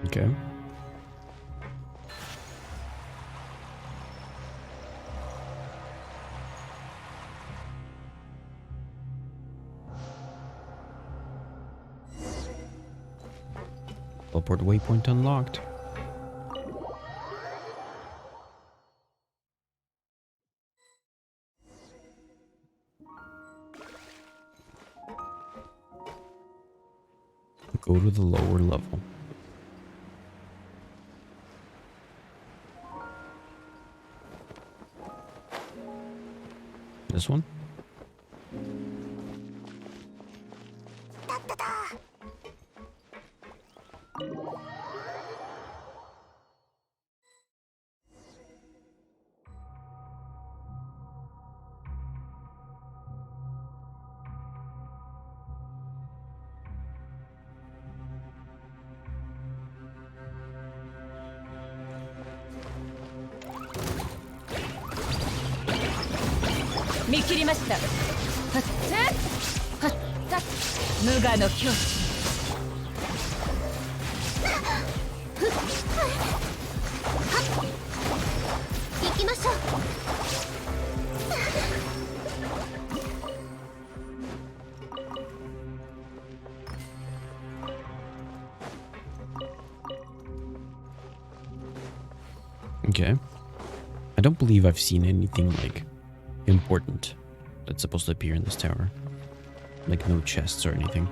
Okay. Teleport waypoint unlocked. Go to the lower level. This one? Okay. I don't believe I've seen anything like important that's supposed to appear in this tower. Like no chests or anything.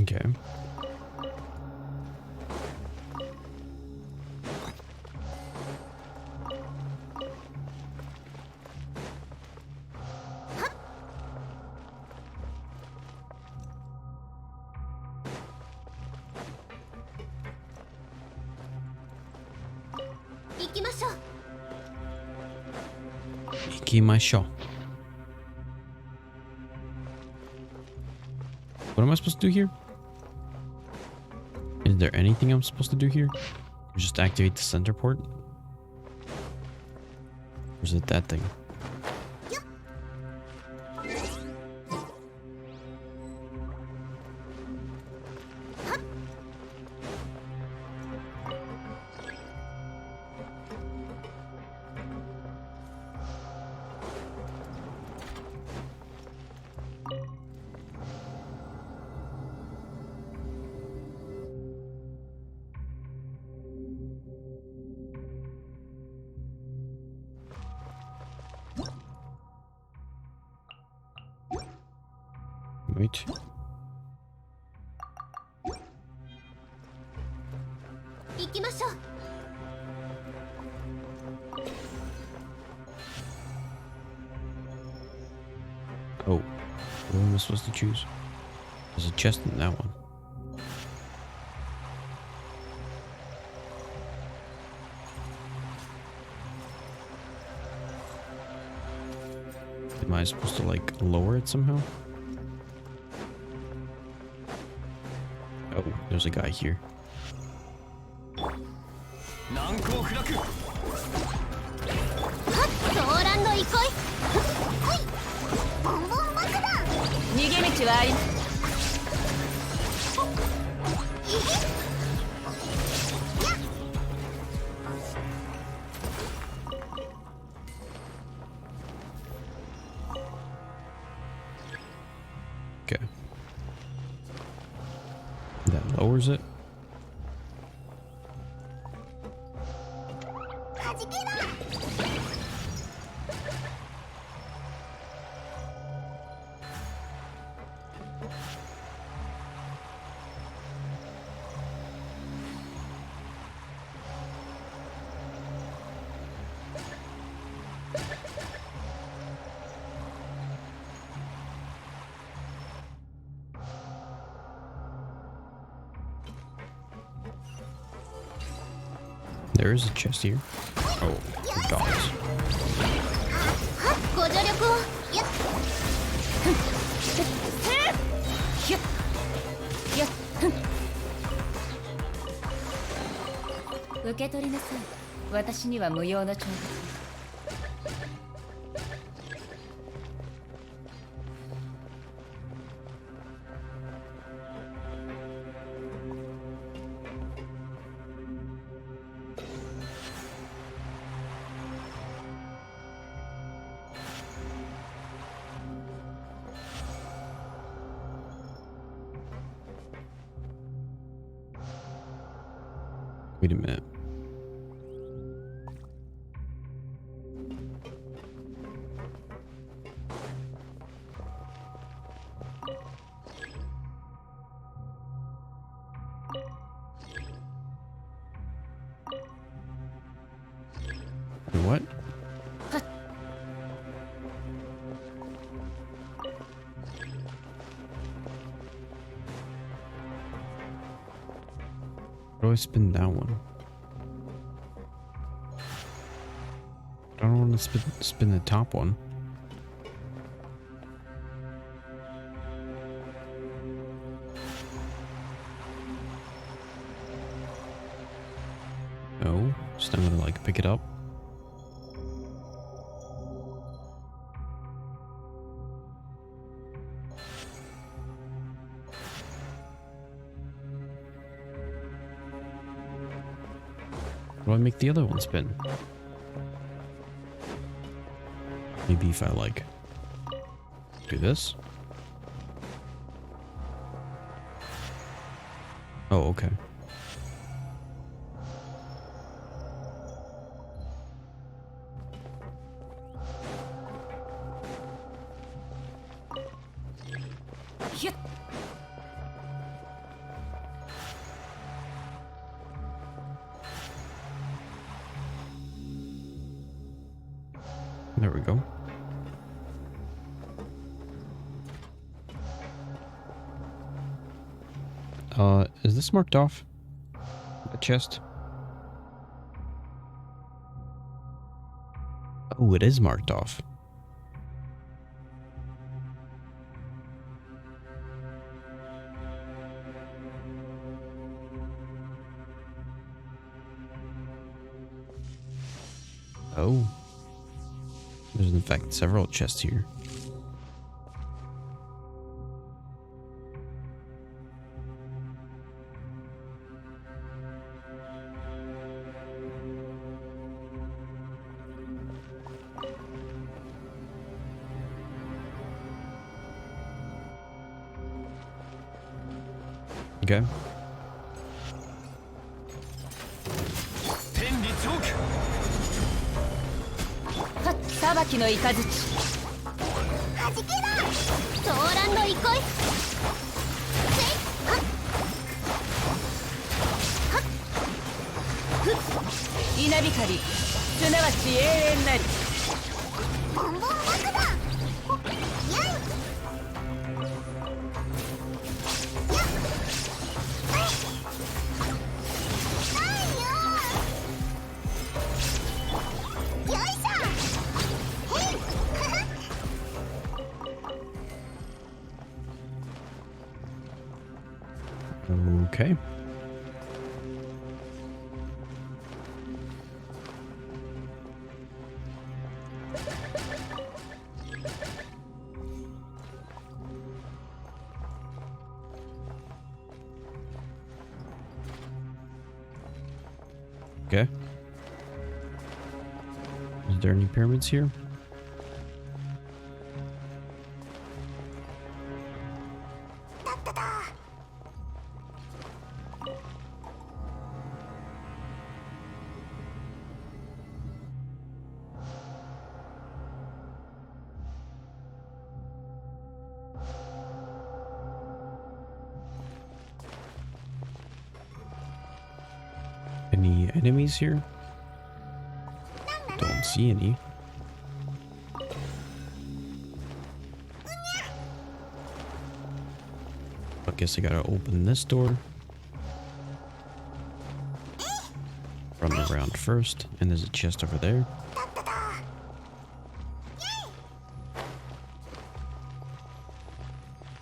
Okay. Ikimashou. What am I supposed to do here? Is there anything I'm supposed to do here? Just activate the center port? Or is it that thing? Wait. Oh, what am I supposed to choose? There's a chest in that one. Am I supposed to like lower it somehow? Oh, there's a guy here. 難攻不落。ソーランド憩い。はい。ボンボン爆弾。逃げ道はあり。 Okay. That lowers it. はじけだ。 There is a chest here. Oh, dogs. ご助力を。やっ。ひゅっひゅっふん受け取りなさい。私には無用の懲罰。 Wait a minute. What? How do I spin that one? I don't want to spin the top one. No, just I'm gonna like pick it up. How do I make the other one spin? Maybe if I like do this. Oh, okay. There we go. Is this marked off? A chest? Oh, it is marked off. Oh. There's in fact several chests here. Okay. 天理チョークはっ裁きの雷はじけだソーランド憩いせいはっ稲光すなわち永遠なりボンボン爆弾やいやっ痛いよよいしょへい Okay. Okay. Is there any pyramids here? Any enemies here? Don't see any. I guess I gotta open this door. Run around first, and there's a chest over there.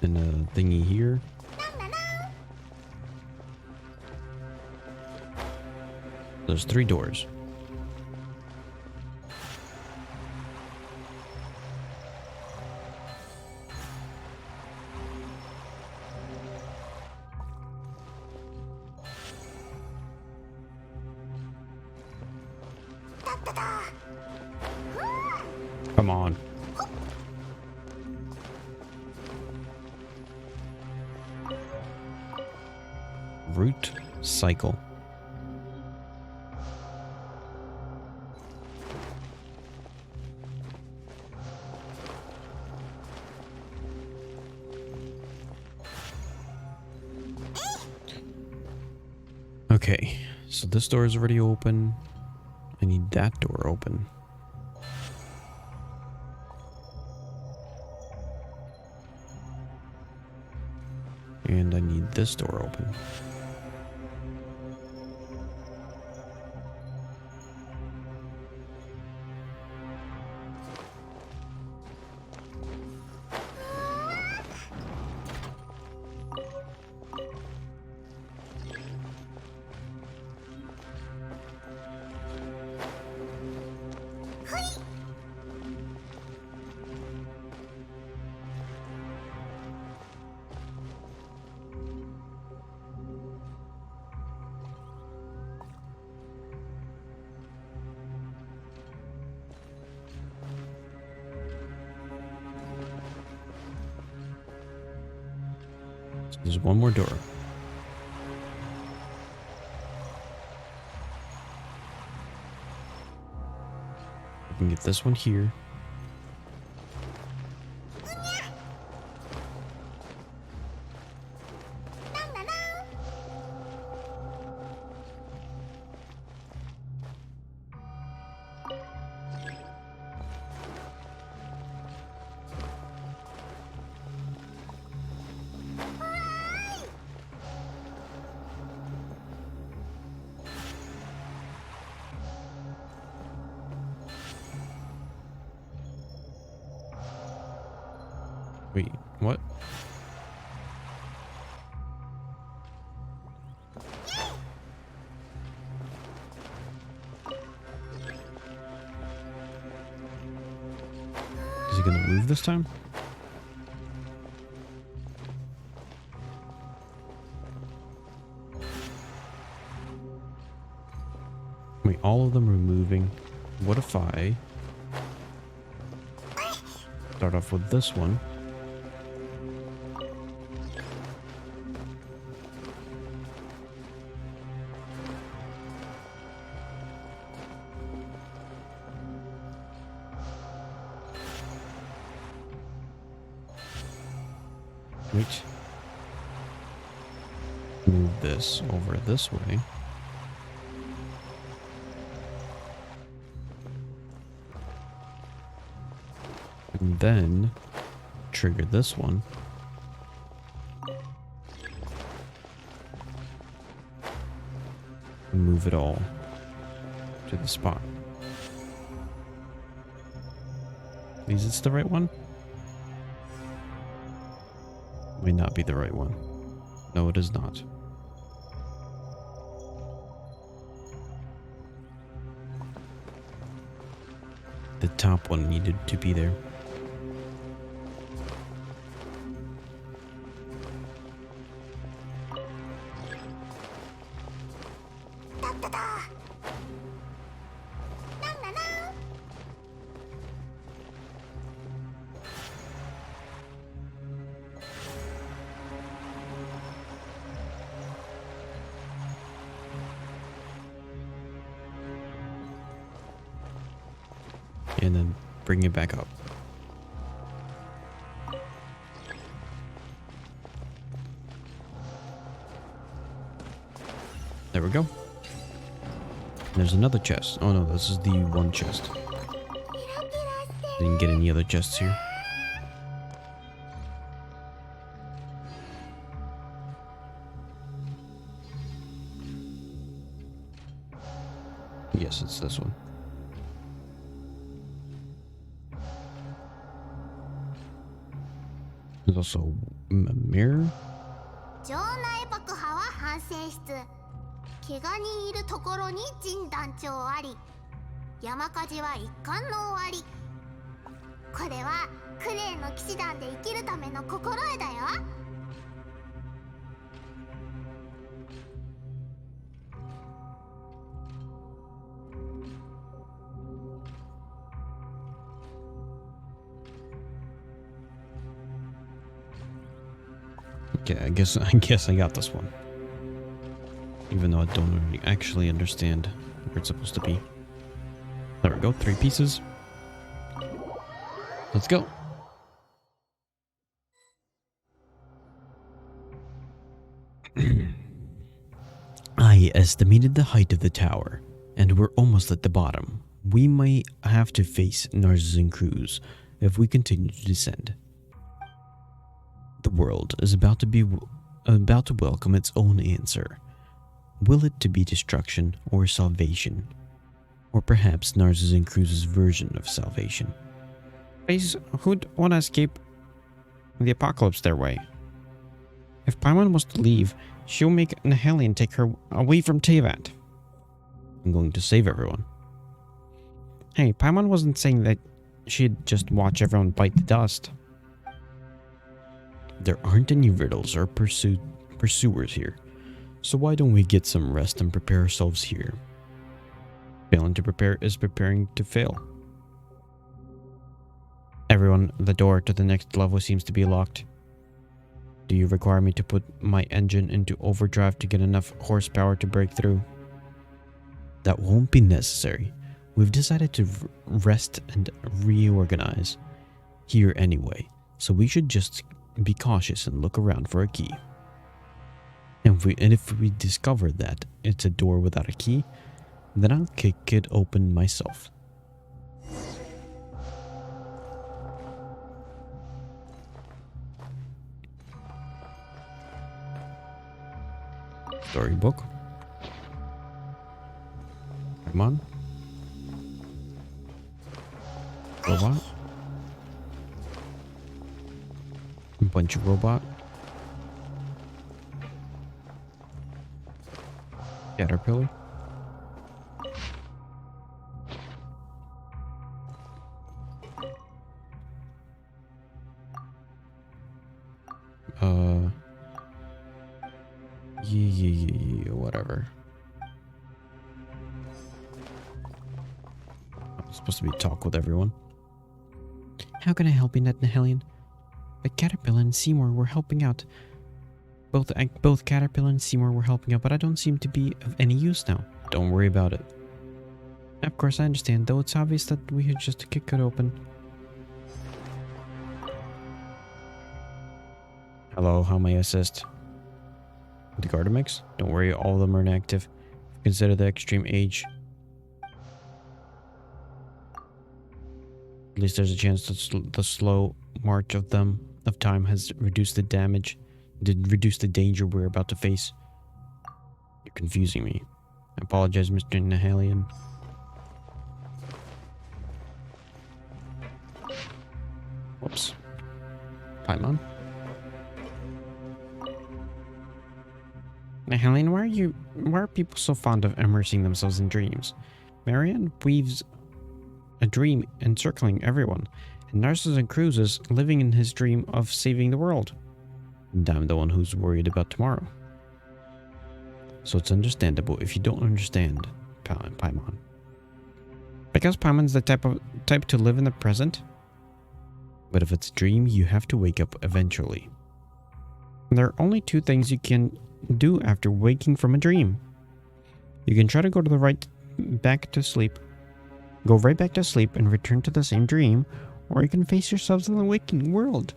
And a thingy here. There's 3 doors. Come on. Root cycle. Okay, so this door is already open. I need that door open. And I need this door open. So there's one more door. I can get this one here. gonna move this time? Wait, all of them are moving. What if I start off with this one? Wait. Move this over this way. And then trigger this one. And move it all to the spot. Please, it's the right one? May not be the right one. No, it is not. The top one needed to be there. And then bring it back up. There we go. There's another chest. Oh no, this is the one chest. Didn't get any other chests here. Yes, it's this one. There's also a mirror. 場内爆破は反省室。怪我人いるところに陣団長あり。山火事は一巻の終わり。これはクレーの騎士団で生きるための心得だよ。Okay, I guess I got this one. Even though I don't really actually understand where it's supposed to be. There we go, 3 pieces. Let's go. I estimated the height of the tower, and we're almost at the bottom. We may have to face Narses and Cruz if we continue to descend. The world is about to welcome its own answer. Will it to be destruction or salvation? Or perhaps Narses and Cruz's version of salvation? Please, who'd want to escape the apocalypse their way? If Paimon was to leave, she'll make Nahelion take her away from Tevat. I'm going to save everyone. Hey, Paimon wasn't saying that she'd just watch everyone bite the dust. There aren't any riddles or pursuers here, so why don't we get some rest and prepare ourselves here? Failing to prepare is preparing to fail. Everyone, the door to the next level seems to be locked. Do you require me to put my engine into overdrive to get enough horsepower to break through? That won't be necessary. We've decided to rest and reorganize here anyway, so we should just be cautious and look around for a key. And if we discover that it's a door without a key, then I'll kick it open myself. Storybook. Come on. Robot. Bunch of robot. Caterpillar. Yeah, whatever. I'm supposed to be talk with everyone. How can I help you, Hellion? But Caterpillar and Seymour were helping out. Both Caterpillar and Seymour were helping out, but I don't seem to be of any use now. Don't worry about it. Of course, I understand, though it's obvious that we had just to kick it open. Hello, how may I assist? The garden mix? Don't worry, all of them are inactive. Consider the extreme age. At least there's a chance that the slow march of time has reduced the damage, reduced the danger we're about to face. You're confusing me. I apologize, Mr. Nahalian. Whoops. Paimon? Nahalian, why are people so fond of immersing themselves in dreams? Marianne weaves a dream encircling everyone, and Narcissus and Cruz is living in his dream of saving the world. And I'm the one who's worried about tomorrow. So it's understandable if you don't understand, Paimon. Because Paimon's the type to live in the present. But if it's a dream, you have to wake up eventually. And there are only two things you can do after waking from a dream. You can try to go right back to sleep and return to the same dream, or you can face yourselves in the waking world.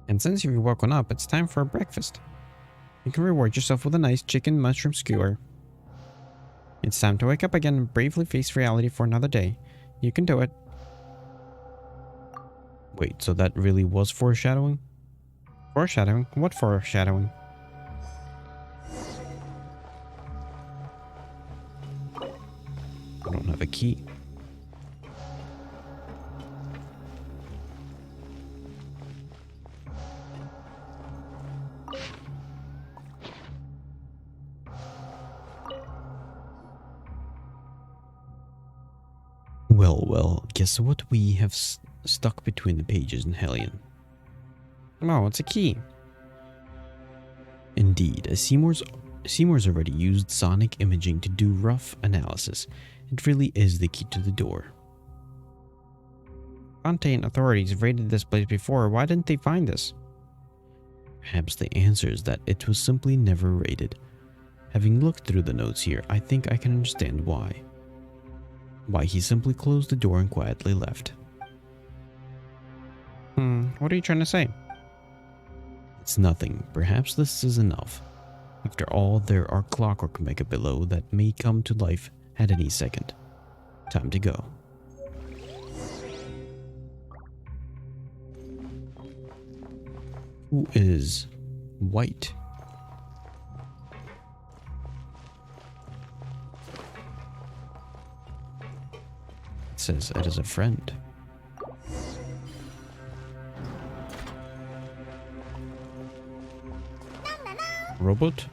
And since you've woken up, it's time for breakfast. You can reward yourself with a nice chicken mushroom skewer. It's time to wake up again and bravely face reality for another day. You can do it. Wait, so that really was foreshadowing? Foreshadowing? What foreshadowing? I don't have a key. Well, guess what we have stuck between the pages in Hellion? Oh, it's a key. Indeed, as Seymour's already used sonic imaging to do rough analysis. It really is the key to the door. Fontaine authorities raided this place before. Why didn't they find this? Perhaps the answer is that it was simply never raided. Having looked through the notes here, I think I can understand why. Why he simply closed the door and quietly left. What are you trying to say? It's nothing. Perhaps this is enough. After all, there are clockwork mega below that may come to life at any second. Time to go. Who is white? It says it is a friend. Robot?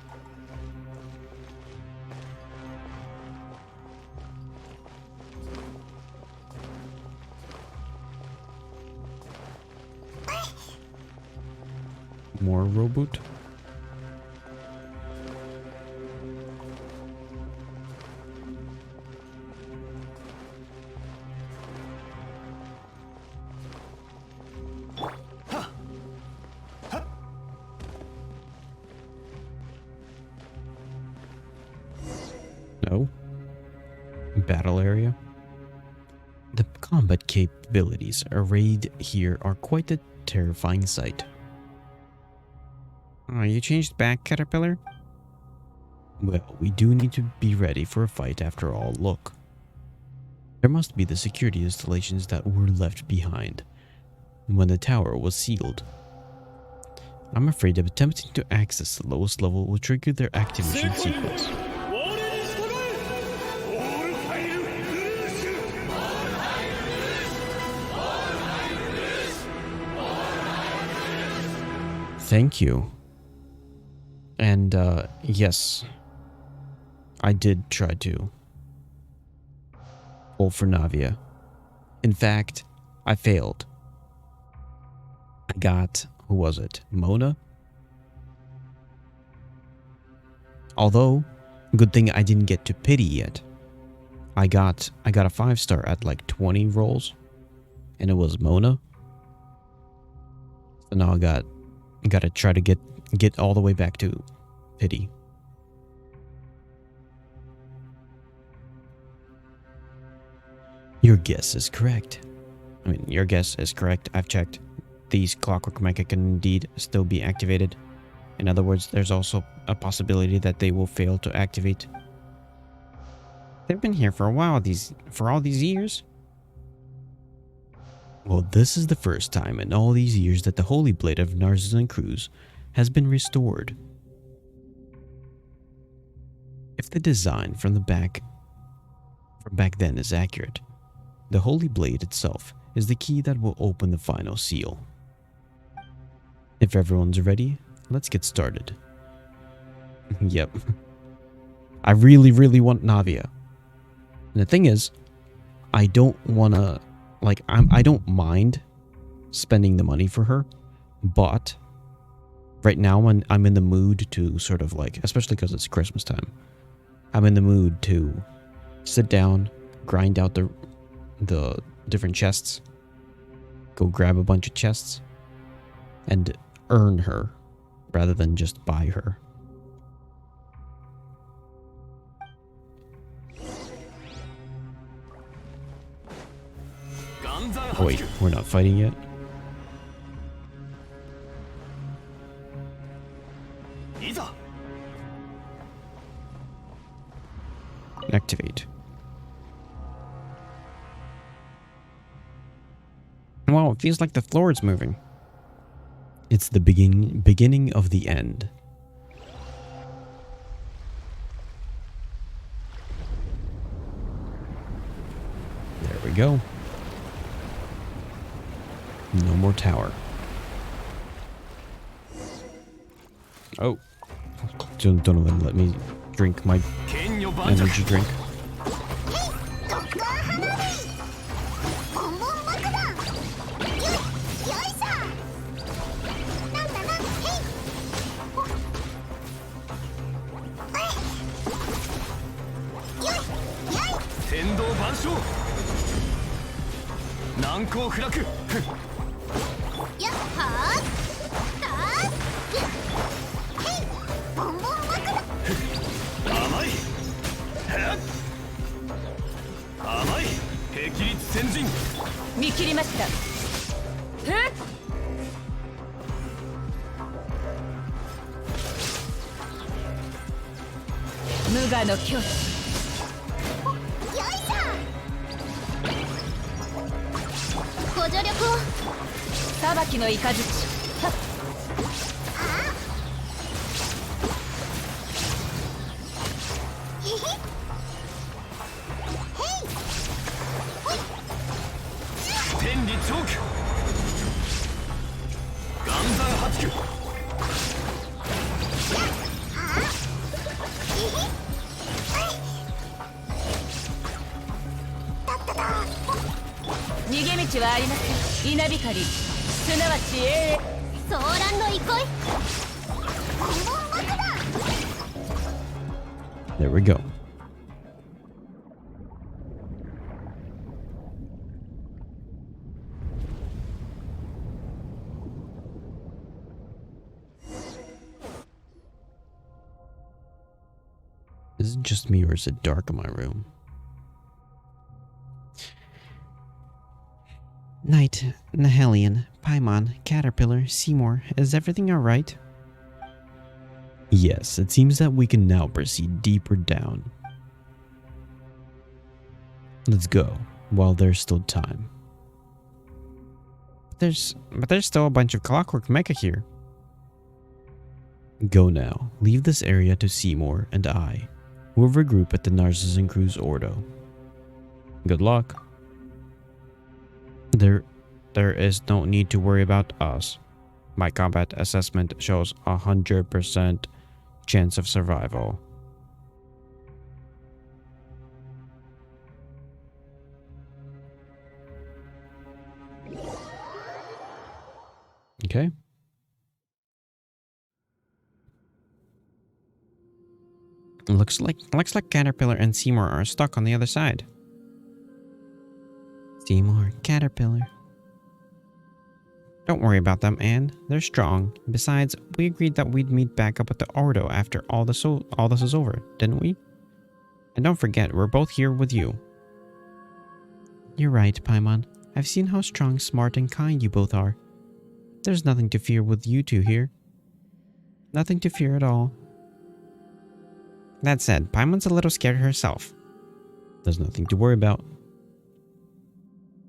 More robot? No. Battle area. The combat capabilities arrayed here are quite a terrifying sight. Oh, you changed back, Caterpillar? Well, we do need to be ready for a fight after all. Look. There must be the security installations that were left behind when the tower was sealed. I'm afraid that attempting to access the lowest level will trigger their activation sequence. Thank you. And, yes. I did try to pull for Navia. In fact, I failed. I got, who was it? Mona? Although, good thing I didn't get to pity yet. I got a 5-star at like 20 rolls, and it was Mona. So now I gotta try to get all the way back to pity. Your guess is correct. I mean, your guess is correct. I've checked. These clockwork mecha can indeed still be activated. In other words, there's also a possibility that they will fail to activate. They've been here for a while, for all these years. Well, this is the first time in all these years that the Holy Blade of Narcissus Cruz has been restored. If the design from back then is accurate, the Holy Blade itself is the key that will open the final seal. If everyone's ready, let's get started. Yep. I really, really want Navia. And the thing is, I don't wanna, like, I don't mind spending the money for her, but right now when I'm in the mood to sort of like, especially because it's Christmas time, I'm in the mood to sit down, grind out the different chests, go grab a bunch of chests, and earn her rather than just buy her. Oh wait, we're not fighting yet? Activate. Wow, it feels like the floor is moving. It's the beginning of the end. There we go. No more tower. Oh. Don't even let me drink my energy drink. There we go. Is it just me or is it dark in my room? Knight, Nihelion, Paimon, Caterpillar, Seymour, is everything alright? Yes, it seems that we can now proceed deeper down. Let's go, while there's still time. But there's still a bunch of clockwork mecha here. Go now. Leave this area to Seymour and I. We'll regroup at the Narcissus Cruz Ordo. Good luck. There is no need to worry about us. My combat assessment shows 100% chance of survival. Okay. Looks like Caterpillar and Seymour are stuck on the other side. Seymour, Caterpillar. Don't worry about them, Anne. They're strong. Besides, we agreed that we'd meet back up at the Ordo after all this is over, didn't we? And don't forget, we're both here with you. You're right, Paimon. I've seen how strong, smart, and kind you both are. There's nothing to fear with you two here. Nothing to fear at all. That said, Paimon's a little scared herself. There's nothing to worry about.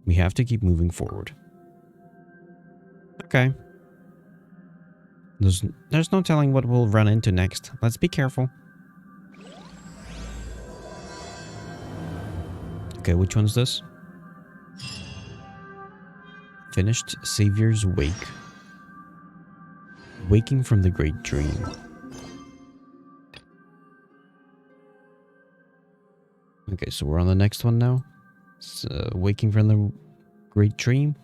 We have to keep moving forward. Okay. There's no telling what we'll run into next. Let's be careful. Okay, which one's this? Finished Savior's Wake. Waking from the Great Dream. Okay, so we're on the next one now. So, Waking from the Great Dream.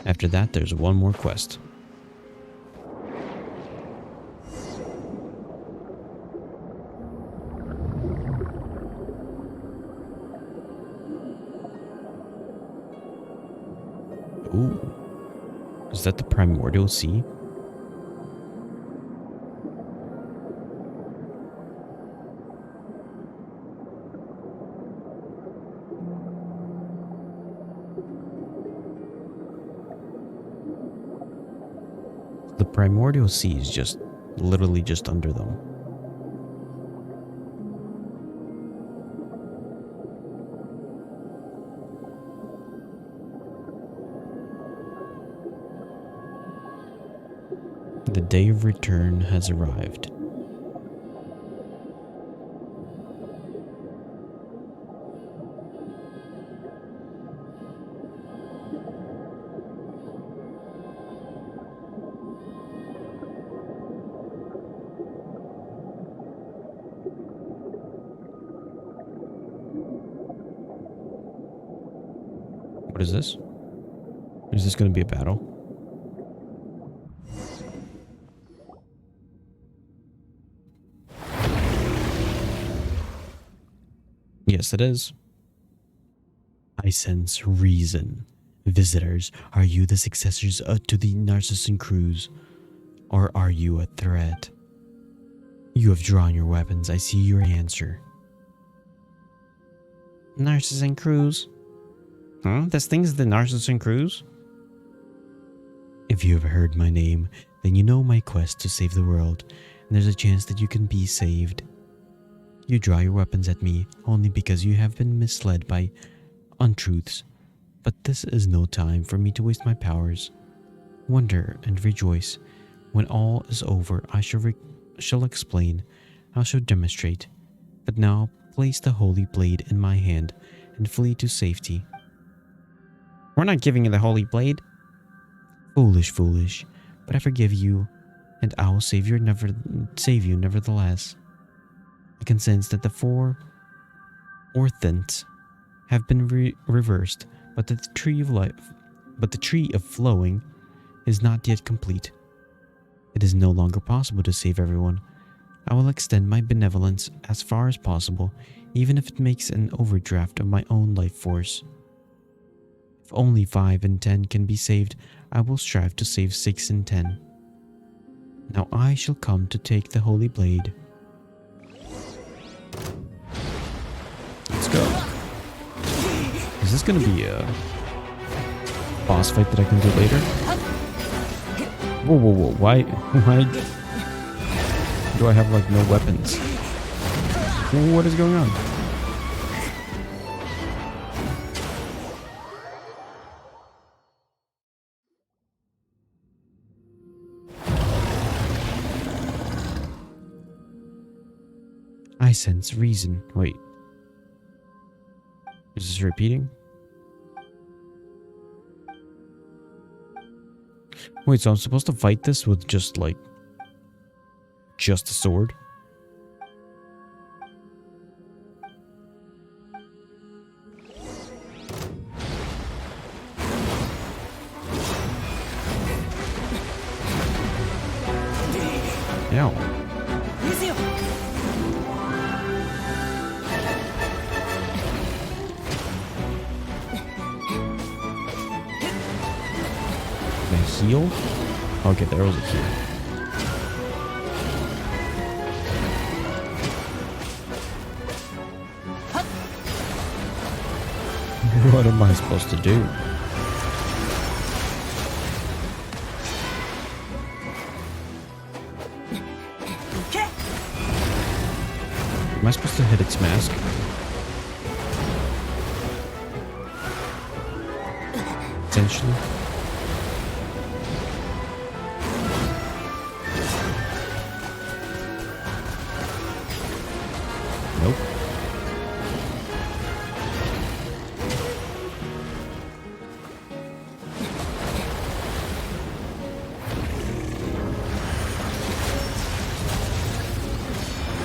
After that, there's one more quest. Ooh. Is that the Primordial Sea? The Primordial Sea is just literally just under them. The day of return has arrived. What is this? Is this going to be a battle? Yes, it is. I sense reason. Visitors, are you the successors to the Narcissan crews? Or are you a threat? You have drawn your weapons. I see your answer. Narcissan crews? Huh? This thing's the Narcissan crews? If you have heard my name, then you know my quest to save the world, and there's a chance that you can be saved. You draw your weapons at me only because you have been misled by untruths, but this is no time for me to waste my powers. Wonder and rejoice. When all is over, I shall explain. I shall demonstrate. But now, place the holy blade in my hand and flee to safety. We're not giving you the holy blade. Foolish, but I forgive you, and I will save you nevertheless. I can sense that the 4 orthents have been reversed, but the tree of flowing is not yet complete. It is no longer possible to save everyone. I will extend my benevolence as far as possible, even if it makes an overdraft of my own life force. If only 5 in 10 can be saved, I will strive to save 6 in 10. Now I shall come to take the holy blade. Let's go. Is this going to be a boss fight that I can do later? Whoa. Why do I have like no weapons? What is going on? I sense reason. Wait. Is this repeating? Wait, so I'm supposed to fight this with just a sword? Ow. 見せよ Can I heal? Okay, there was a heal. What am I supposed to do? Am I supposed to hit its mask? Potentially. Nope.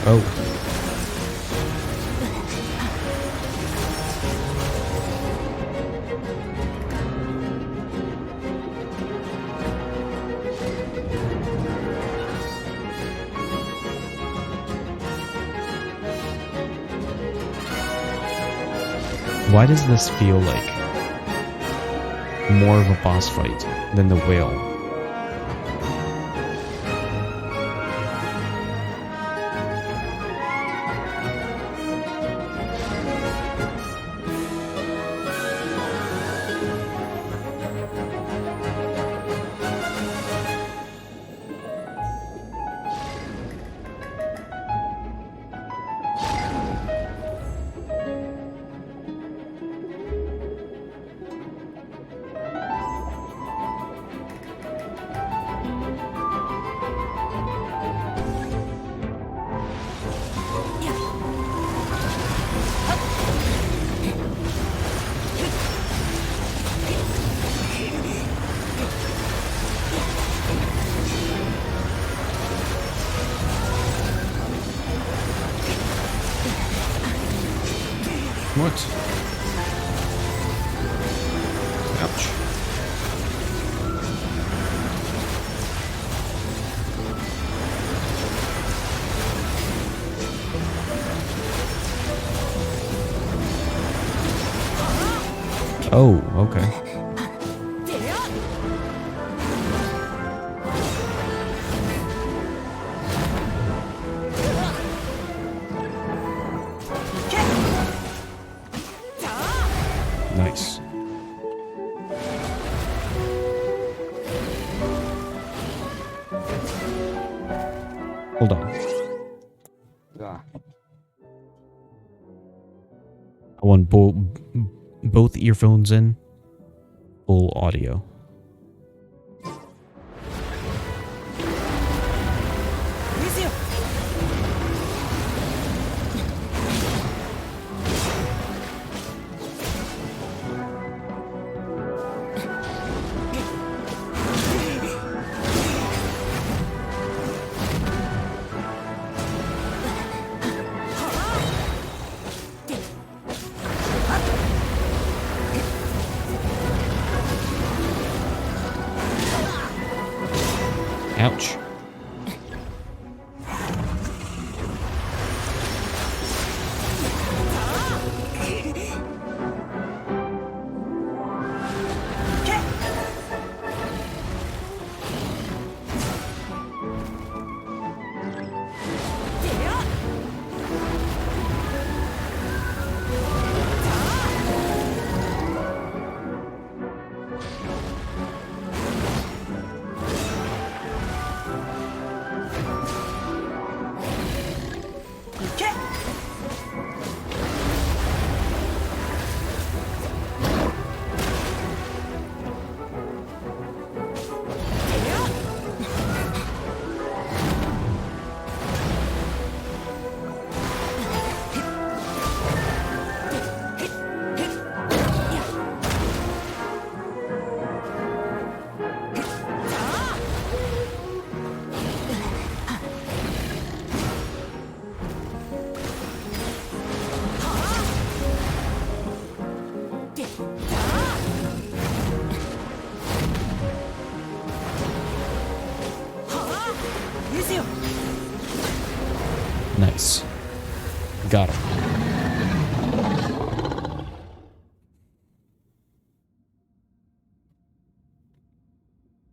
Oh. Why does this feel like more of a boss fight than the whale? What? Ouch. Oh, okay. Nice. Hold on. I want both earphones in. Full audio. Ouch. ですよ。 Nice. Got him.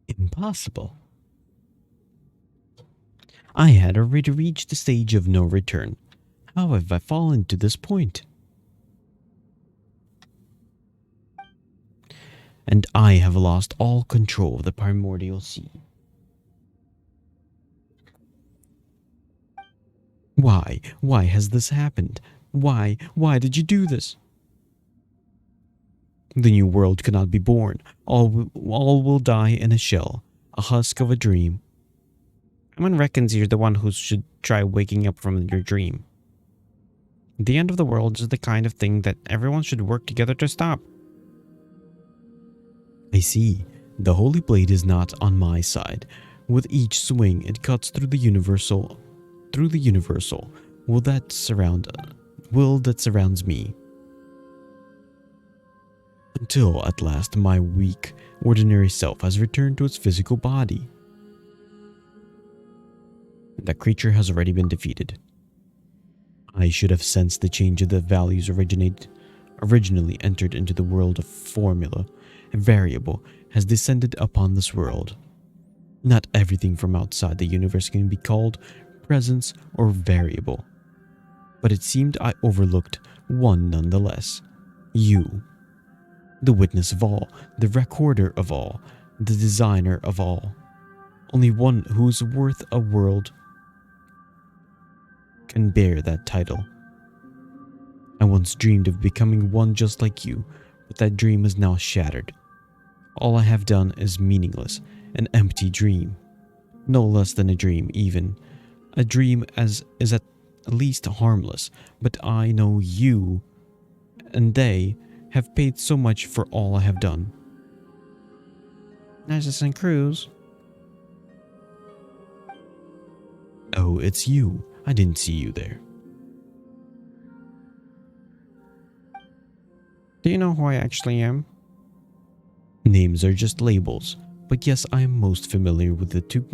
Impossible. I had already reached the stage of no return. How have I fallen to this point? And I have lost all control of the primordial sea. Why? Why has this happened? Why? Why did you do this? The new world cannot be born. All will die in a shell, a husk of a dream. Someone reckons you're the one who should try waking up from your dream. The end of the world is the kind of thing that everyone should work together to stop. I see. The holy blade is not on my side. With each swing, it cuts through the universal will that surrounds me. Until at last my weak, ordinary self has returned to its physical body. That creature has already been defeated. I should have sensed the change of the values originally entered into the world of formula. A variable has descended upon this world. Not everything from outside the universe can be called presence or variable. But it seemed I overlooked one nonetheless. You. The witness of all, the recorder of all, the designer of all. Only one who's worth a world can bear that title. I once dreamed of becoming one just like you, but that dream is now shattered. All I have done is meaningless, an empty dream. No less than a dream, even. A dream is at least harmless, but I know you and they have paid so much for all I have done. Narcissus and Cruz. Oh, it's you. I didn't see you there. Do you know who I actually am? Names are just labels, but yes, I am most familiar with the two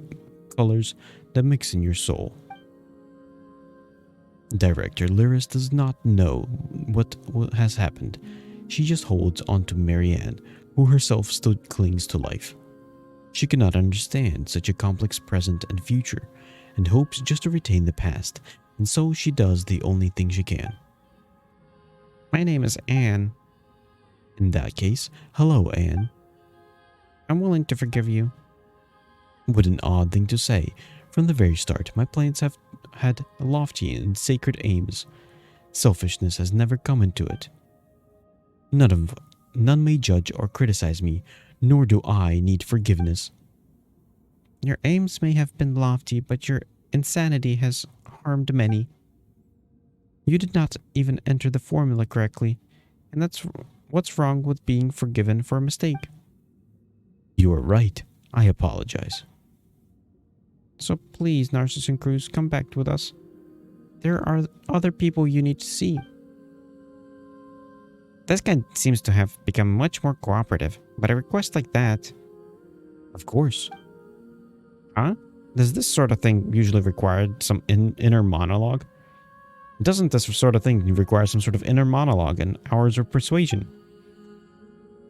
colors that mix in your soul. Director Lyris does not know what has happened. She just holds on to Marianne, who herself still clings to life. She cannot understand such a complex present and future, and hopes just to retain the past, and so she does the only thing she can. My name is Anne. In that case, hello, Anne. I'm willing to forgive you. What an odd thing to say. From the very start, my plans have had lofty and sacred aims. Selfishness has never come into it. None may judge or criticize me, nor do I need forgiveness. Your aims may have been lofty, but your insanity has harmed many. You did not even enter the formula correctly, and that's what's wrong with being forgiven for a mistake. You are right. I apologize. So please, Narcissus and Cruz, come back with us. There are other people you need to see. This guy seems to have become much more cooperative, but a request like that... Of course. Huh? Does this sort of thing usually require some inner monologue? Doesn't this sort of thing require some sort of inner monologue and hours of persuasion?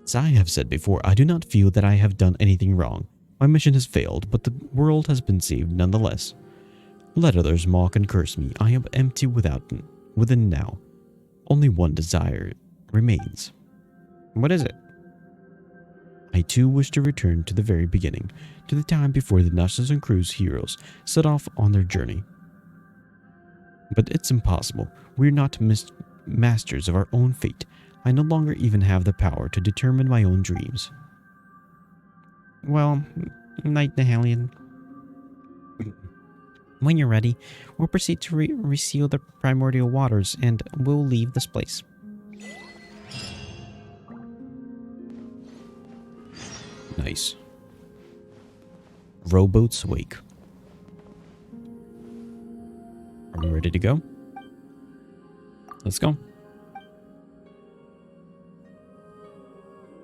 As I have said before, I do not feel that I have done anything wrong. My mission has failed, but the world has been saved nonetheless. Let others mock and curse me. I am empty within now. Only one desire remains. What is it? I too wish to return to the very beginning, to the time before the Narcissus and Cruz heroes set off on their journey. But it's impossible. We're not masters of our own fate. I no longer even have the power to determine my own dreams. Well, Knight Nihalion. When you're ready, we'll proceed to reseal the primordial waters and we'll leave this place. Nice. Rowboat's wake. Are we ready to go? Let's go.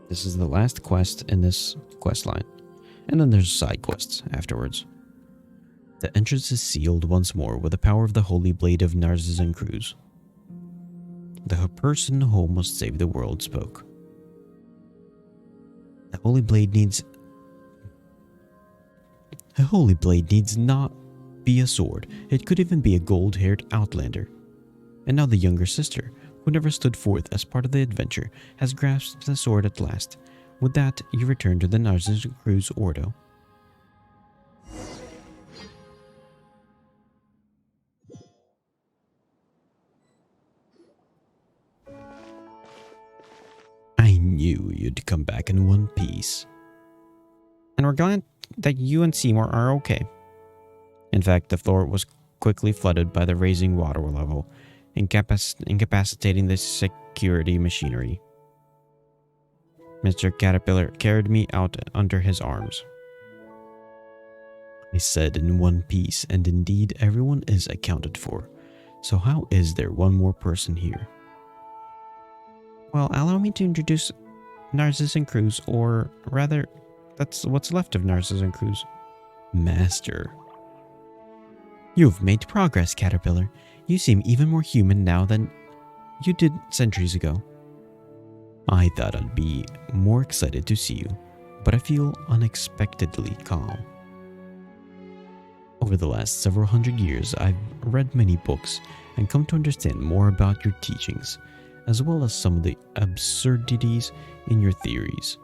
This is the last quest in this quest line. And then there's side quests afterwards. The entrance is sealed once more with the power of the holy blade of Narcissus and Cruz. The person who must save the world spoke. The holy blade needs not be a sword. It could even be a gold-haired outlander. And now the younger sister, who never stood forth as part of the adventure, has grasped the sword at last. With that, you return to the Narcissus and Cruz Ordo. I knew you'd come back in one piece. And we're glad that you and Seymour are okay. In fact, the floor was quickly flooded by the rising water level, incapacitating the security machinery. Mr. Caterpillar carried me out under his arms. I said in one piece, and indeed everyone is accounted for. So how is there one more person here? Well, allow me to introduce Narcissus and Cruz, or rather, that's what's left of Narcissus and Cruz. Master. You've made progress, Caterpillar. You seem even more human now than you did centuries ago. I thought I'd be more excited to see you, but I feel unexpectedly calm. Over the last several hundred years, I've read many books and come to understand more about your teachings, as well as some of the absurdities in your theories.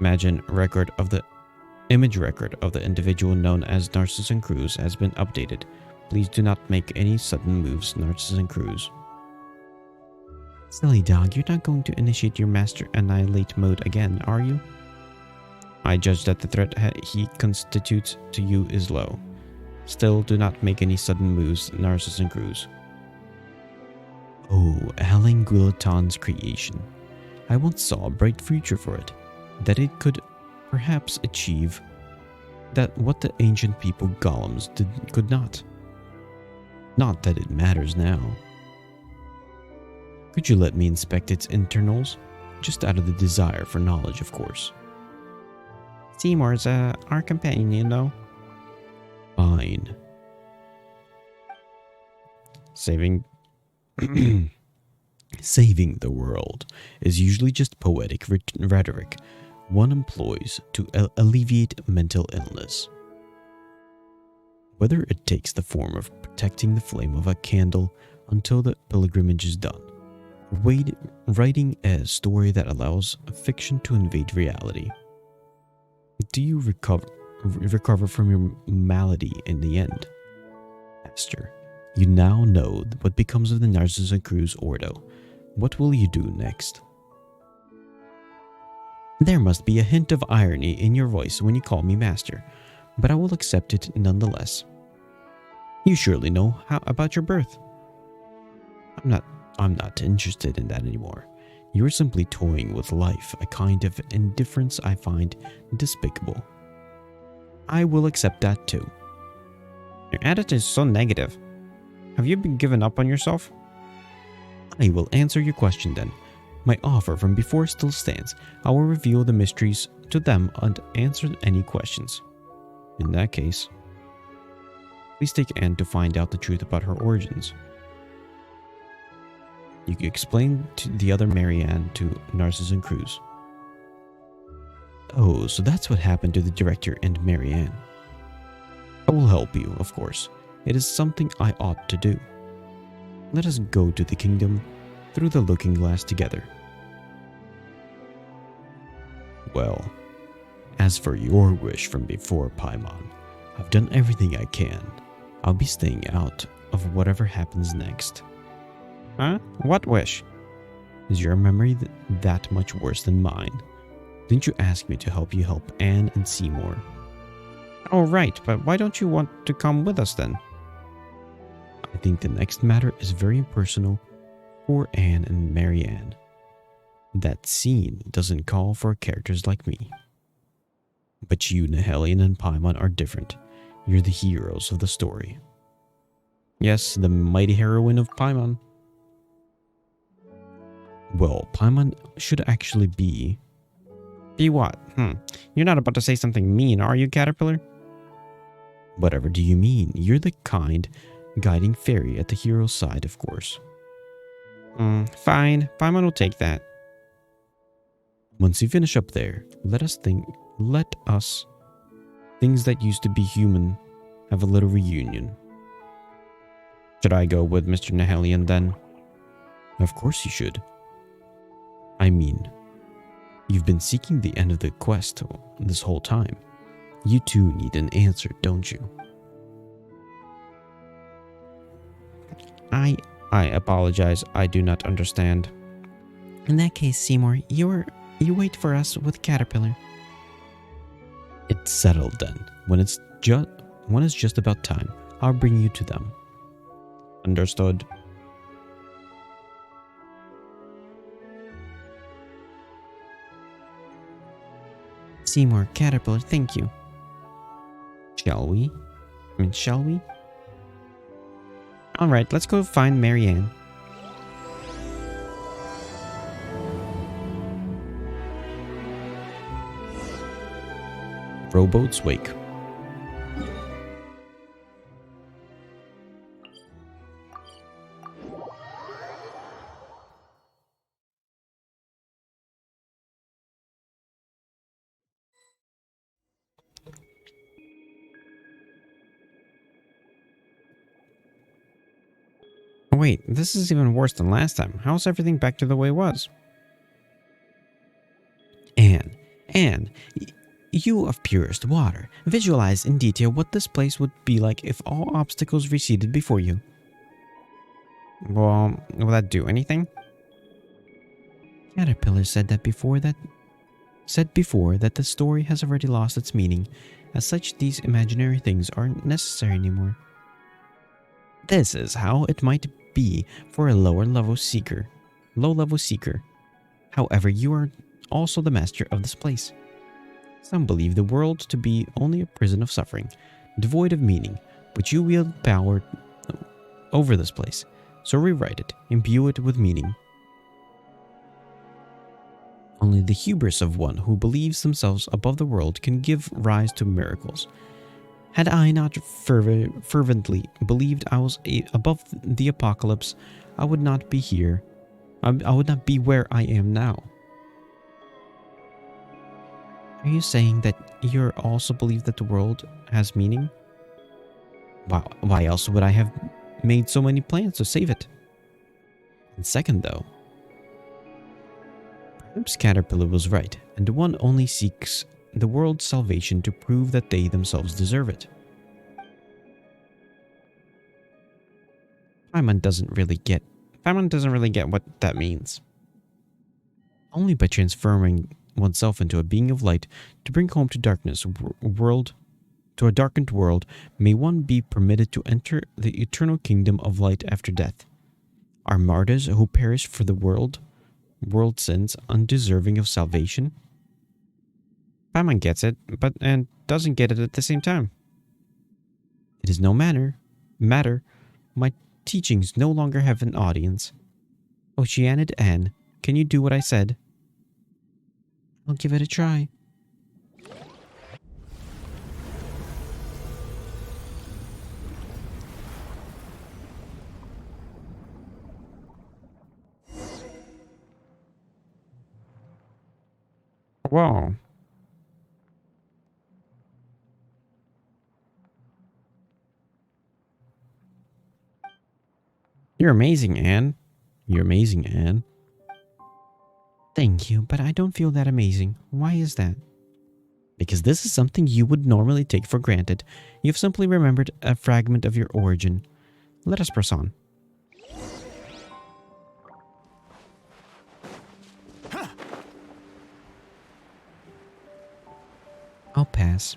Image record of the individual known as Narcissus and Cruz has been updated. Please do not make any sudden moves, Narcissus and Cruz. Silly dog, you're not going to initiate your Master Annihilate mode again, are you? I judge that the threat he constitutes to you is low. Still, do not make any sudden moves, Narcissus and Cruz. Oh, Alan Guillotin's creation. I once saw a bright future for it, that it could perhaps achieve that what the ancient people golems could not. Not that it matters now. Could you let me inspect its internals? Just out of the desire for knowledge, of course. Seymour's our companion, you know. Fine. Saving the world is usually just poetic rhetoric one employs to alleviate mental illness. Whether it takes the form of protecting the flame of a candle until the pilgrimage is done, or writing a story that allows fiction to invade reality. Do you recover from your malady in the end? Master, you now know what becomes of the Narcissus and Cruz Ordo. What will you do next? There must be a hint of irony in your voice when you call me Master, but I will accept it nonetheless. You surely know about your birth. I'm not interested in that anymore. You're simply toying with life, a kind of indifference I find despicable. I will accept that too. Your attitude is so negative. Have you been given up on yourself? I will answer your question then. My offer from before still stands. I will reveal the mysteries to them and answer any questions. In that case, please take Anne to find out the truth about her origins. You can explain to the other Marianne to Narcissus and Cruz. Oh, so that's what happened to the director and Marianne. I will help you, of course. It is something I ought to do. Let us go to the kingdom through the looking glass together. Well, as for your wish from before, Paimon, I've done everything I can. I'll be staying out of whatever happens next. Huh? What wish? Is your memory that much worse than mine? Didn't you ask me to help you help Anne and Seymour? Oh, right, but why don't you want to come with us then? I think the next matter is very impersonal for Anne and Marianne. That scene doesn't call for characters like me. But you, Nihelion and Paimon, are different. You're the heroes of the story. Yes, the mighty heroine of Paimon. Well, Paimon should actually be... Be what? You're not about to say something mean, are you, Caterpillar? Whatever do you mean? You're the kind, guiding fairy at the hero's side, of course. Fine. Paimon will take that. Once you finish up there, let us, things that used to be human, have a little reunion. Should I go with Mr. Nahelian then? Of course you should. I mean, you've been seeking the end of the quest this whole time. You too need an answer, don't you? I apologize. I do not understand. In that case, Seymour, you wait for us with Caterpillar. It's settled then. When it's just about time, I'll bring you to them. Understood. Seymour, Caterpillar, thank you. Shall we? Shall we? Alright, let's go find Marianne. Rowboat's wake. Wait, this is even worse than last time. How's everything back to the way it was? Anne, you of purest water, visualize in detail what this place would be like if all obstacles receded before you. Well, will that do anything? Caterpillar said before that the story has already lost its meaning. As such, these imaginary things aren't necessary anymore. This is how it might be for a low-level seeker. However, you are also the master of this place. Some believe the world to be only a prison of suffering, devoid of meaning, but you wield power over this place. So rewrite it, imbue it with meaning. Only the hubris of one who believes themselves above the world can give rise to miracles. Had I not fervently believed I was above the apocalypse, I would not be here. I would not be where I am now. Are you saying that you also believe that the world has meaning? Why else would I have made so many plans to save it? And second, though, perhaps Caterpillar was right, and one only seeks the world's salvation to prove that they themselves deserve it. Paimon doesn't really get what that means. Only by transforming oneself into a being of light to bring home to a darkened world, may one be permitted to enter the eternal kingdom of light after death. Are martyrs who perish for the world sins undeserving of salvation? Paimon gets it, and doesn't get it at the same time. It is no matter. My teachings no longer have an audience. Oceanid Anne, can you do what I said? I'll give it a try. Wow. You're amazing, Anne. You're amazing, Anne. Thank you, but I don't feel that amazing. Why is that? Because this is something you would normally take for granted. You've simply remembered a fragment of your origin. Let us press on. I'll pass.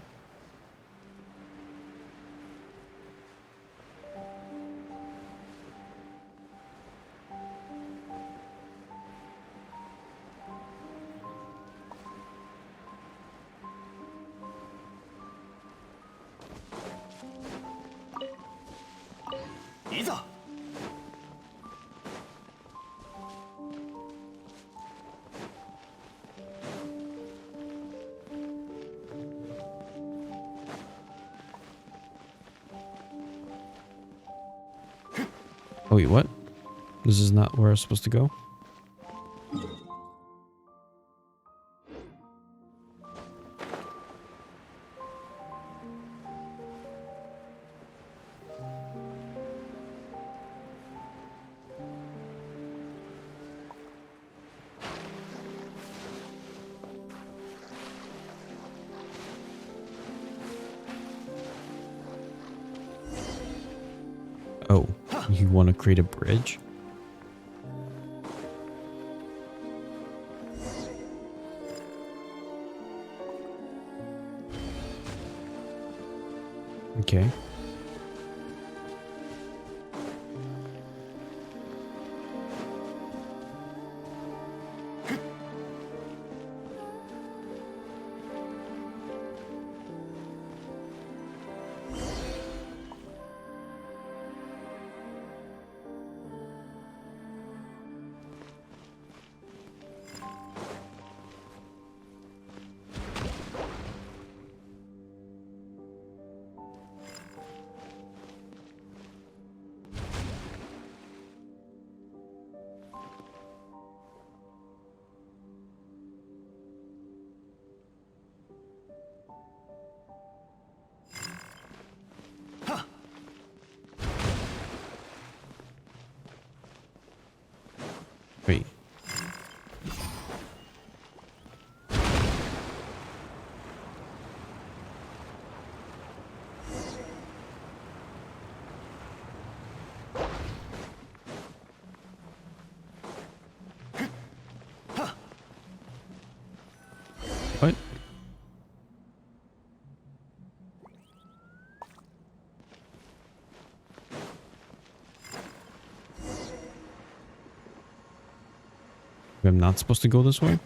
Oh wait, what? This is not where I'm supposed to go? Oh, you want to create a bridge? Okay. Wait. What? I'm not supposed to go this way?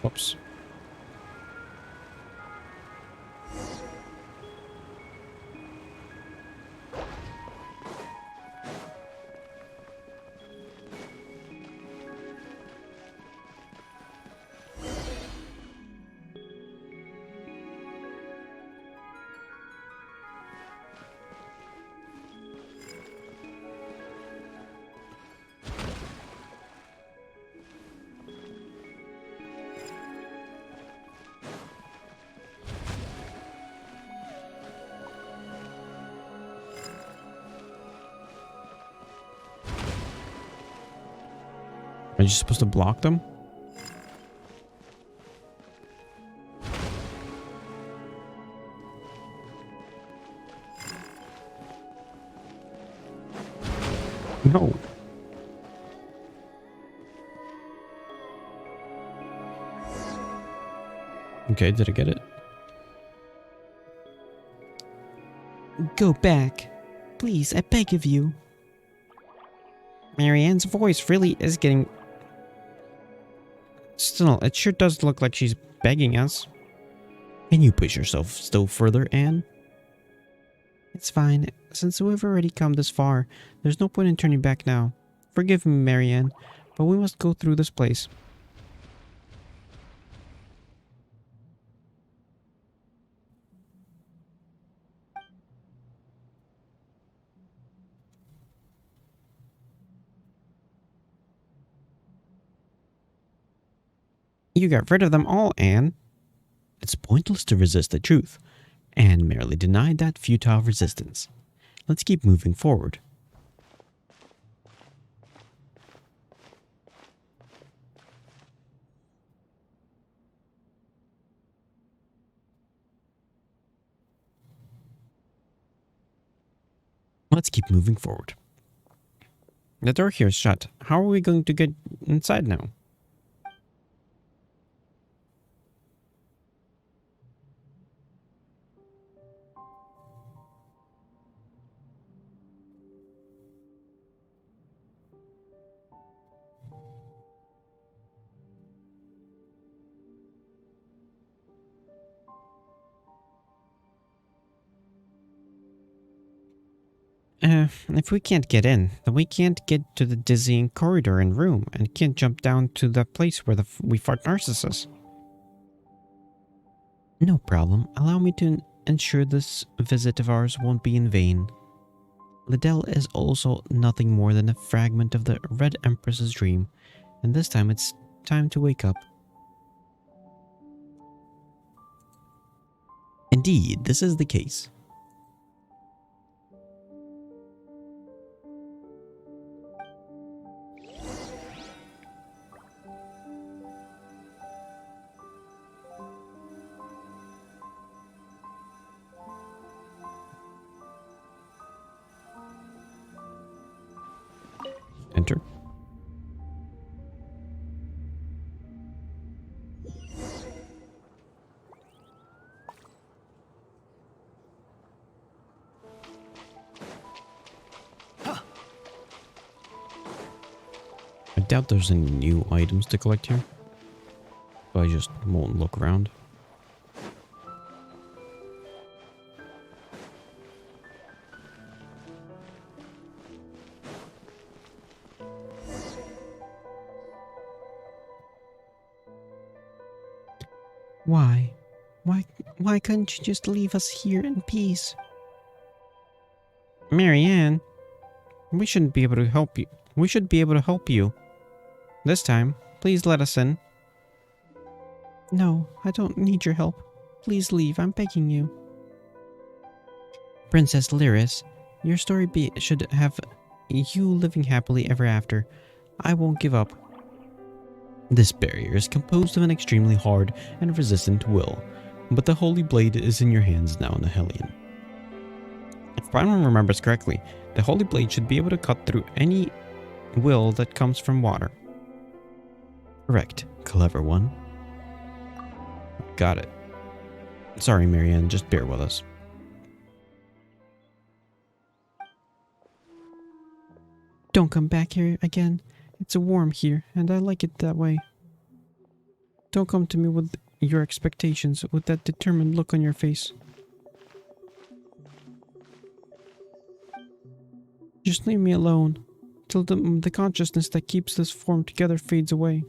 Whoops. Are you supposed to block them? No. Okay, did I get it? Go back. Please, I beg of you. Marianne's voice really is getting... Still, it sure does look like she's begging us. Can you push yourself still further, Anne? It's fine. Since we've already come this far, there's no point in turning back now. Forgive me, Marianne, but we must go through this place. You got rid of them all, Anne. It's pointless to resist the truth. Anne merely denied that futile resistance. Let's keep moving forward. Let's keep moving forward. The door here is shut. How are we going to get inside now? If we can't get in, then we can't get to the dizzying corridor and room, and can't jump down to the place where we fought Narcissus. No problem. Allow me to ensure this visit of ours won't be in vain. Liddell is also nothing more than a fragment of the Red Empress's dream, and this time it's time to wake up. Indeed, this is the case. Enter. I doubt there's any new items to collect here, so I just won't look around. Why couldn't you just leave us here in peace? Marianne, we shouldn't be able to help you. We should be able to help you. This time, please let us in. No, I don't need your help. Please leave, I'm begging you. Princess Lyris, your story should have you living happily ever after. I won't give up. This barrier is composed of an extremely hard and resistant will, but the Holy Blade is in your hands now, Nihelion. If Paimon remembers correctly, the Holy Blade should be able to cut through any will that comes from water. Correct, clever one. Got it. Sorry, Marianne, just bear with us. Don't come back here again. It's warm here, and I like it that way. Don't come to me with your expectations, with that determined look on your face. Just leave me alone, till the consciousness that keeps this form together fades away.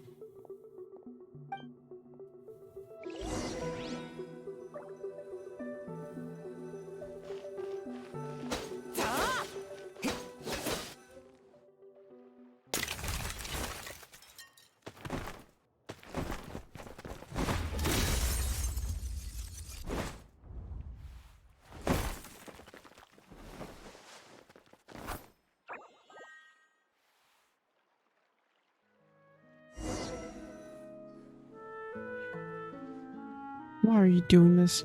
Why are you doing this?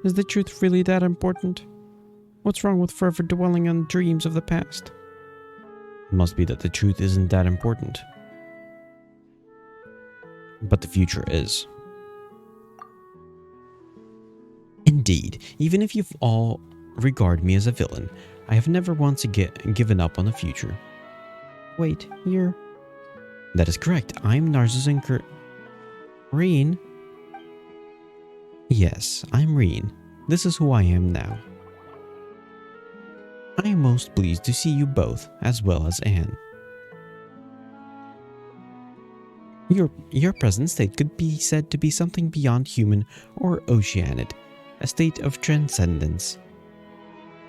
Is the truth really that important? What's wrong with forever dwelling on dreams of the past? It must be that the truth isn't that important. But the future is. Indeed, even if you've all regard me as a villain, I have never once given up on the future. Wait, you're... That is correct. I'm Narcissus Reen. Yes, I'm Reen. This is who I am now. I am most pleased to see you both, as well as Anne. Your present state could be said to be something beyond human or oceanic, a state of transcendence.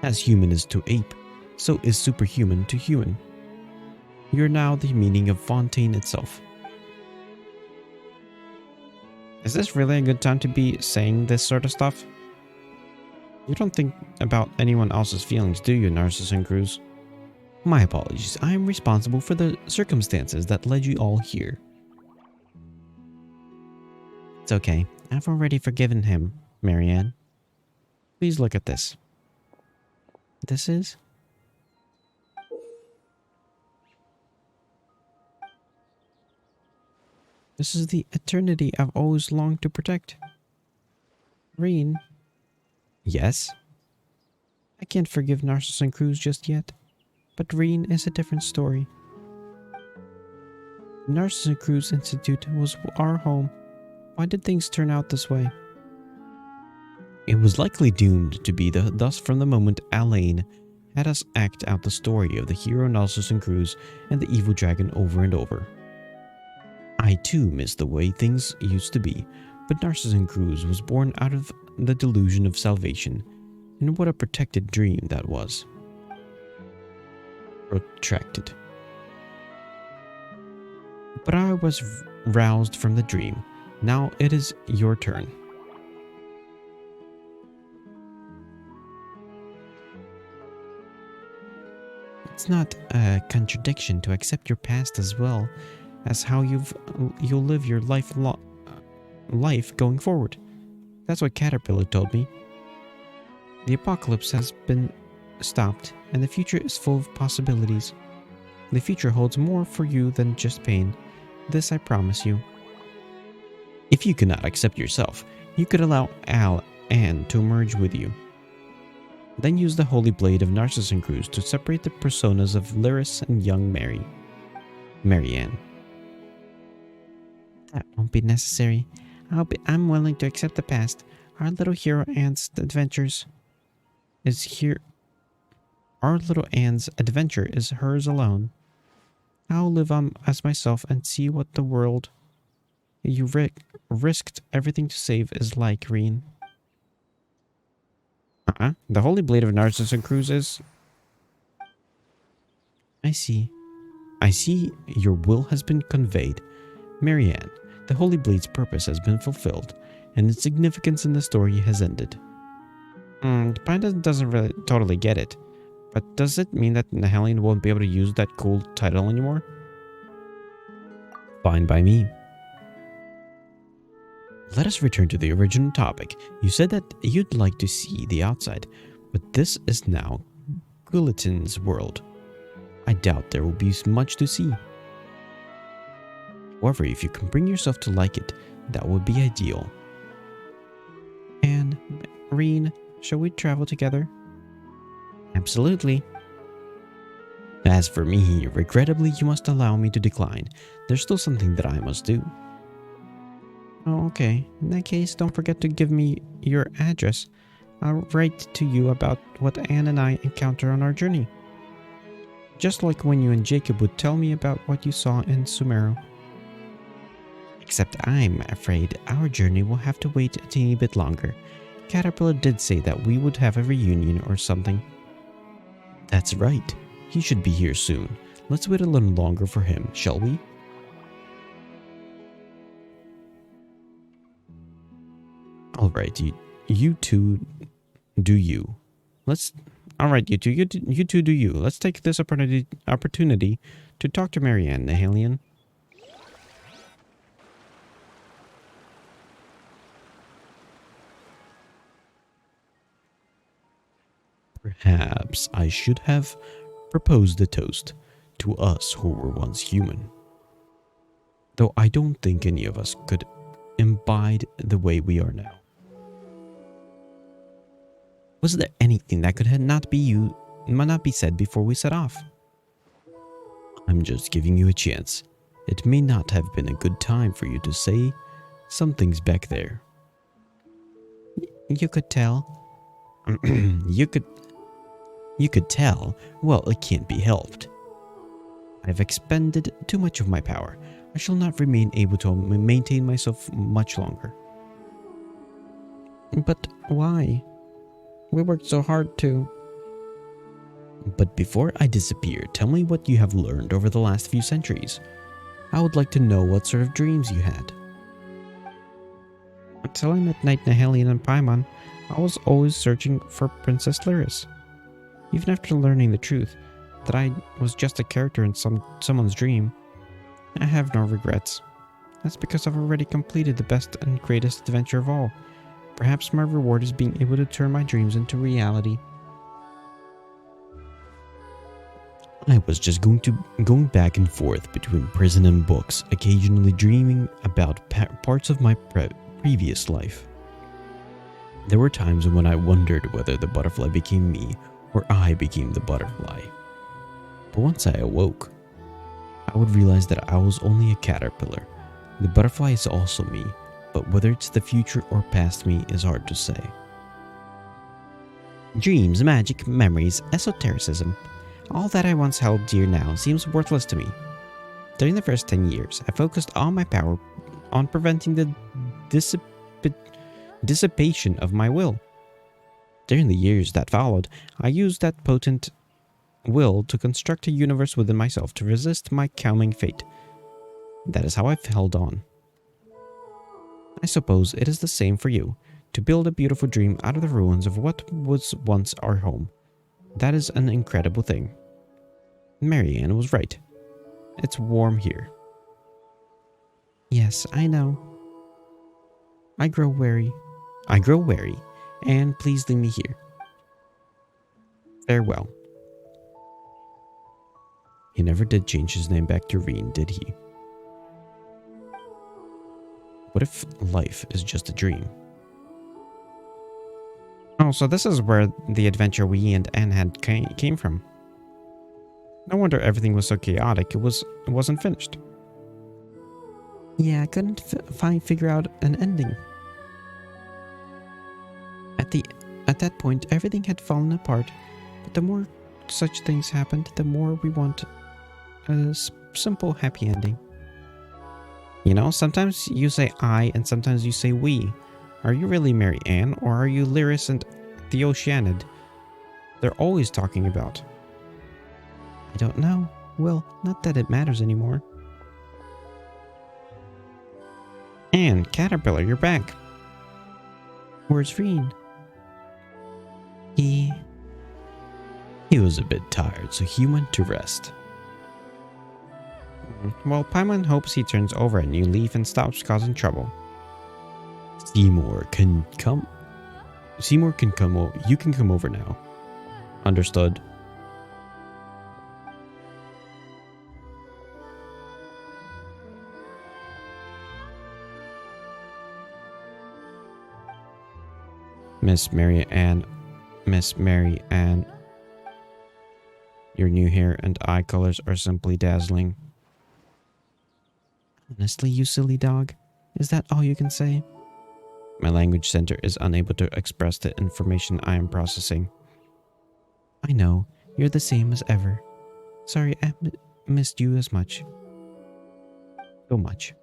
As human is to ape, so is superhuman to human. You're now the meaning of Fontaine itself. Is this really a good time to be saying this sort of stuff? You don't think about anyone else's feelings, do you, Narcissus and Cruz? My apologies. I am responsible for the circumstances that led you all here. It's okay. I've already forgiven him, Marianne. Please look at this. This is... This is the eternity I've always longed to protect. Reen. Yes? I can't forgive Narcissus and Cruz just yet, but Reen is a different story. The Narcissus and Cruz Institute was our home. Why did things turn out this way? It was likely doomed to be thus from the moment Alain had us act out the story of the hero Narcissus and Cruz and the evil dragon over and over. I too miss the way things used to be, but Narcissus and Cruz was born out of the delusion of salvation, and what a protected dream that was. Protracted. But I was roused from the dream. Now it is your turn. It's not a contradiction to accept your past as well as how you'll live your life going forward. That's what Caterpillar told me. The apocalypse has been stopped, and the future is full of possibilities. The future holds more for you than just pain. This I promise you. If you cannot accept yourself, you could allow Anne to merge with you. Then use the holy blade of Narcissus and Cruz to separate the personas of Lyris and young Marianne. That won't be necessary. I'm willing to accept the past. Our little hero Anne's adventures is here. Our little Anne's adventure is hers alone. I'll live on as myself and see what the world you risked everything to save is like, Reen. The holy blade of Narcissus and Cruz is... I see your will has been conveyed. Marianne, the holy blade's purpose has been fulfilled, and its significance in the story has ended. Pine doesn't really totally get it. But does it mean that Nahelian won't be able to use that cool title anymore? Fine by me. Let us return to the original topic. You said that you'd like to see the outside, but this is now Guillotin's world. I doubt there will be much to see. However, if you can bring yourself to like it, that would be ideal. And, Reen, shall we travel together? Absolutely. As for me, regrettably, you must allow me to decline. There's still something that I must do. Oh, okay. In that case, don't forget to give me your address. I'll write to you about what Anne and I encounter on our journey. Just like when you and Jacob would tell me about what you saw in Sumeru. Except I'm afraid our journey will have to wait a teeny bit longer. Caterpillar did say that we would have a reunion or something. That's right. He should be here soon. Let's wait a little longer for him, shall we? Alright, you two do you. Alright, you two do you. Let's take this opportunity to talk to Marianne, Nahelian. Perhaps I should have proposed a toast to us who were once human. Though I don't think any of us could imbibe the way we are now. Was there anything that could not be said before we set off? I'm just giving you a chance. It may not have been a good time for you to say something's back there. You could tell. You could tell. Well, it can't be helped. I've expended too much of my power. I shall not remain able to maintain myself much longer. But why? We worked so hard to... But before I disappear, tell me what you have learned over the last few centuries. I would like to know what sort of dreams you had. Until I met Knight Nahelian and Paimon, I was always searching for Princess Lyris. Even after learning the truth, that I was just a character in someone's dream, I have no regrets. That's because I've already completed the best and greatest adventure of all. Perhaps my reward is being able to turn my dreams into reality. I was just going back and forth between prison and books, occasionally dreaming about parts of my previous life. There were times when I wondered whether the butterfly became me or I became the butterfly. But once I awoke, I would realize that I was only a caterpillar. The butterfly is also me, but whether it's the future or past me is hard to say. Dreams, magic, memories, esotericism. All that I once held dear now seems worthless to me. During the first 10 years, I focused all my power on preventing the dissipation of my will. During the years that followed, I used that potent will to construct a universe within myself to resist my coming fate. That is how I've held on. I suppose it is the same for you, to build a beautiful dream out of the ruins of what was once our home. That is an incredible thing. Marianne was right. It's warm here. Yes, I know. I grow wary, and please leave me here. Farewell. He never did change his name back to Reen, did he? What if life is just a dream? Oh, so this is where the adventure we and Anne had came from. No wonder everything was so chaotic. It wasn't finished. Yeah, I couldn't figure out an ending. At that point, everything had fallen apart. But the more such things happened, the more we want a simple, happy ending. You know, sometimes you say I and sometimes you say we. Are you really Mary Ann or are you Lyris and the Oceanid they're always talking about? I don't know. Well, not that it matters anymore. Anne, Caterpillar, you're back. Where's Reen? He was a bit tired, so he went to rest. Well, Paimon hopes he turns over a new leaf and stops causing trouble. Seymour can come. You can come over now. Understood. Miss Mary Ann, your new hair and eye colors are simply dazzling. Honestly, you silly dog, is that all you can say? My language center is unable to express the information I am processing. I know, you're the same as ever. Sorry, I missed you as much. So much.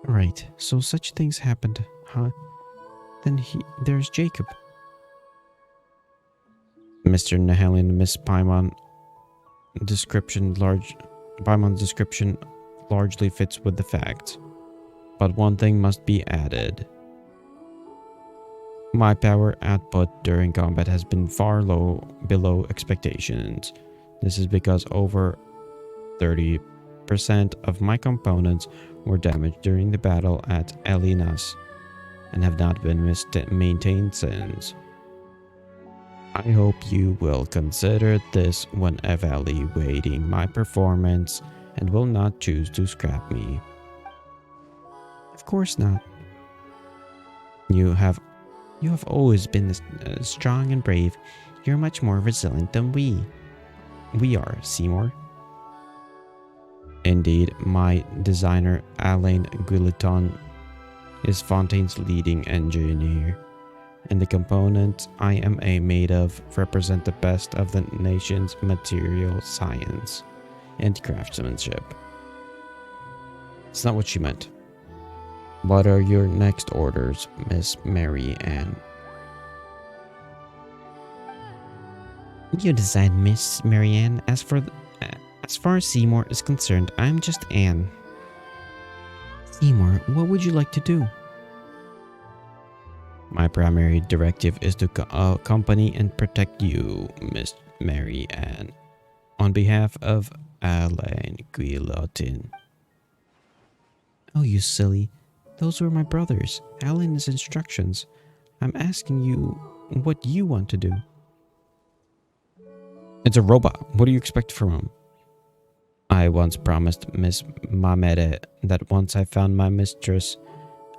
Right, so such things happened, huh? Then there's Jacob. Mr. Nahelian, Miss Paimon's description largely fits with the facts. But one thing must be added. My power output during combat has been far below expectations. This is because over 30% of my components were damaged during the battle at Elinas and have not been maintained since. I hope you will consider this when evaluating my performance and will not choose to scrap me. Of course not. You have always been strong and brave. You're much more resilient than we are, Seymour. Indeed, my designer, Alain Guilleton, is Fontaine's leading engineer, and the components I am made of represent the best of the nation's material science and craftsmanship. It's not what she meant. What are your next orders, Miss Mary Ann? You decide, Miss Mary Ann. As far as Seymour is concerned, I'm just Anne. Seymour, what would you like to do? My primary directive is to accompany and protect you, Miss Mary Ann, on behalf of Alain Guillotin. Oh, you silly. Those were my brothers. Alain's instructions. I'm asking you what you want to do. It's a robot. What do you expect from him? I once promised Miss Mamere that once I found my mistress,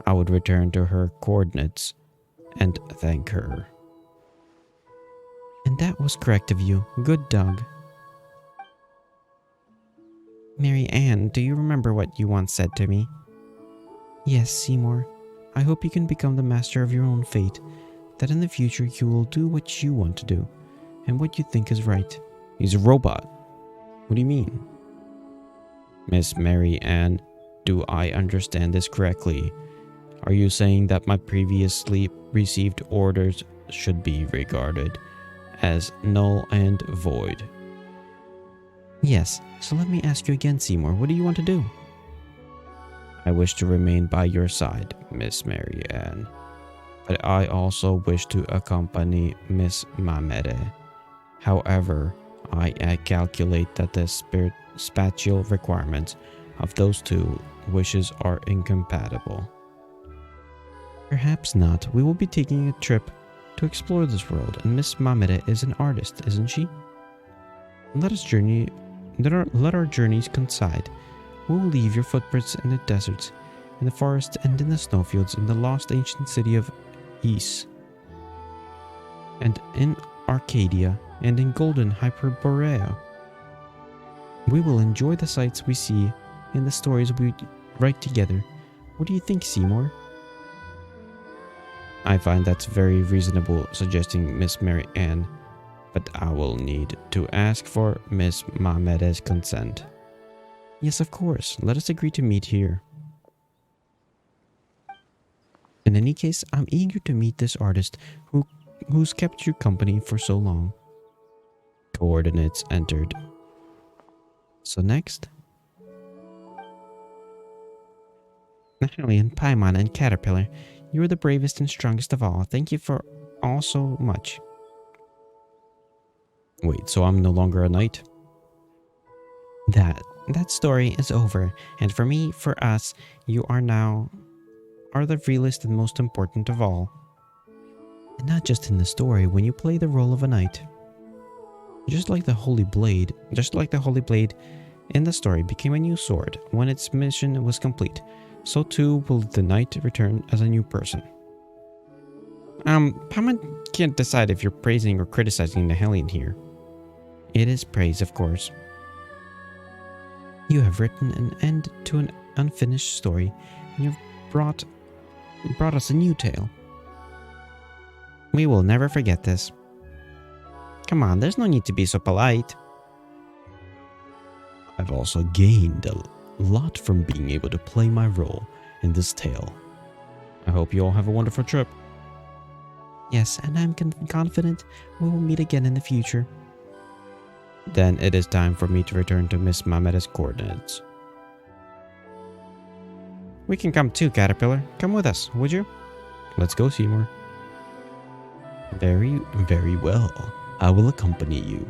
I would return to her coordinates and thank her. And that was correct of you. Good dog. Mary Ann, do you remember what you once said to me? Yes, Seymour. I hope you can become the master of your own fate, that in the future you will do what you want to do, and what you think is right. He's a robot. What do you mean? Miss Mary Ann, do I understand this correctly? Are you saying that my previously received orders should be regarded as null and void? Yes, so let me ask you again, Seymour, what do you want to do? I wish to remain by your side, Miss Mary Ann, but I also wish to accompany Miss Mamere. However, I calculate that the spatial requirements of those two wishes are incompatible. Perhaps not. We will be taking a trip to explore this world, and Miss Mamere is an artist, isn't she? Let our journeys coincide. We will leave your footprints in the deserts, in the forests, and in the snowfields, in the lost ancient city of Ys, and in Arcadia, and in golden Hyperborea. We will enjoy the sights we see and the stories we write together. What do you think, Seymour? I find that's very reasonable, suggesting Miss Mary Ann, but I will need to ask for Miss Mamere's consent. Yes, of course. Let us agree to meet here. In any case, I'm eager to meet this artist who's kept you company for so long. Coordinates entered. So next? Nathaniel, Paimon, and Caterpillar, you are the bravest and strongest of all. Thank you for all so much. Wait, so I'm no longer a knight? That story is over, and for me, for us, you are the realest and most important of all. And not just in the story, when you play the role of a knight. Just like the Holy Blade in the story became a new sword when its mission was complete, so too will the knight return as a new person. Paimon can't decide if you're praising or criticizing the Hellion here. It is praise, of course. You have written an end to an unfinished story, and you've brought us a new tale. We will never forget this. Come on, there's no need to be so polite. I've also gained a lot from being able to play my role in this tale. I hope you all have a wonderful trip. Yes, and I'm confident we will meet again in the future. Then it is time for me to return to Miss Mamere's coordinates. We can come too, Caterpillar. Come with us, would you? Let's go, Seymour. Very, very well. I will accompany you.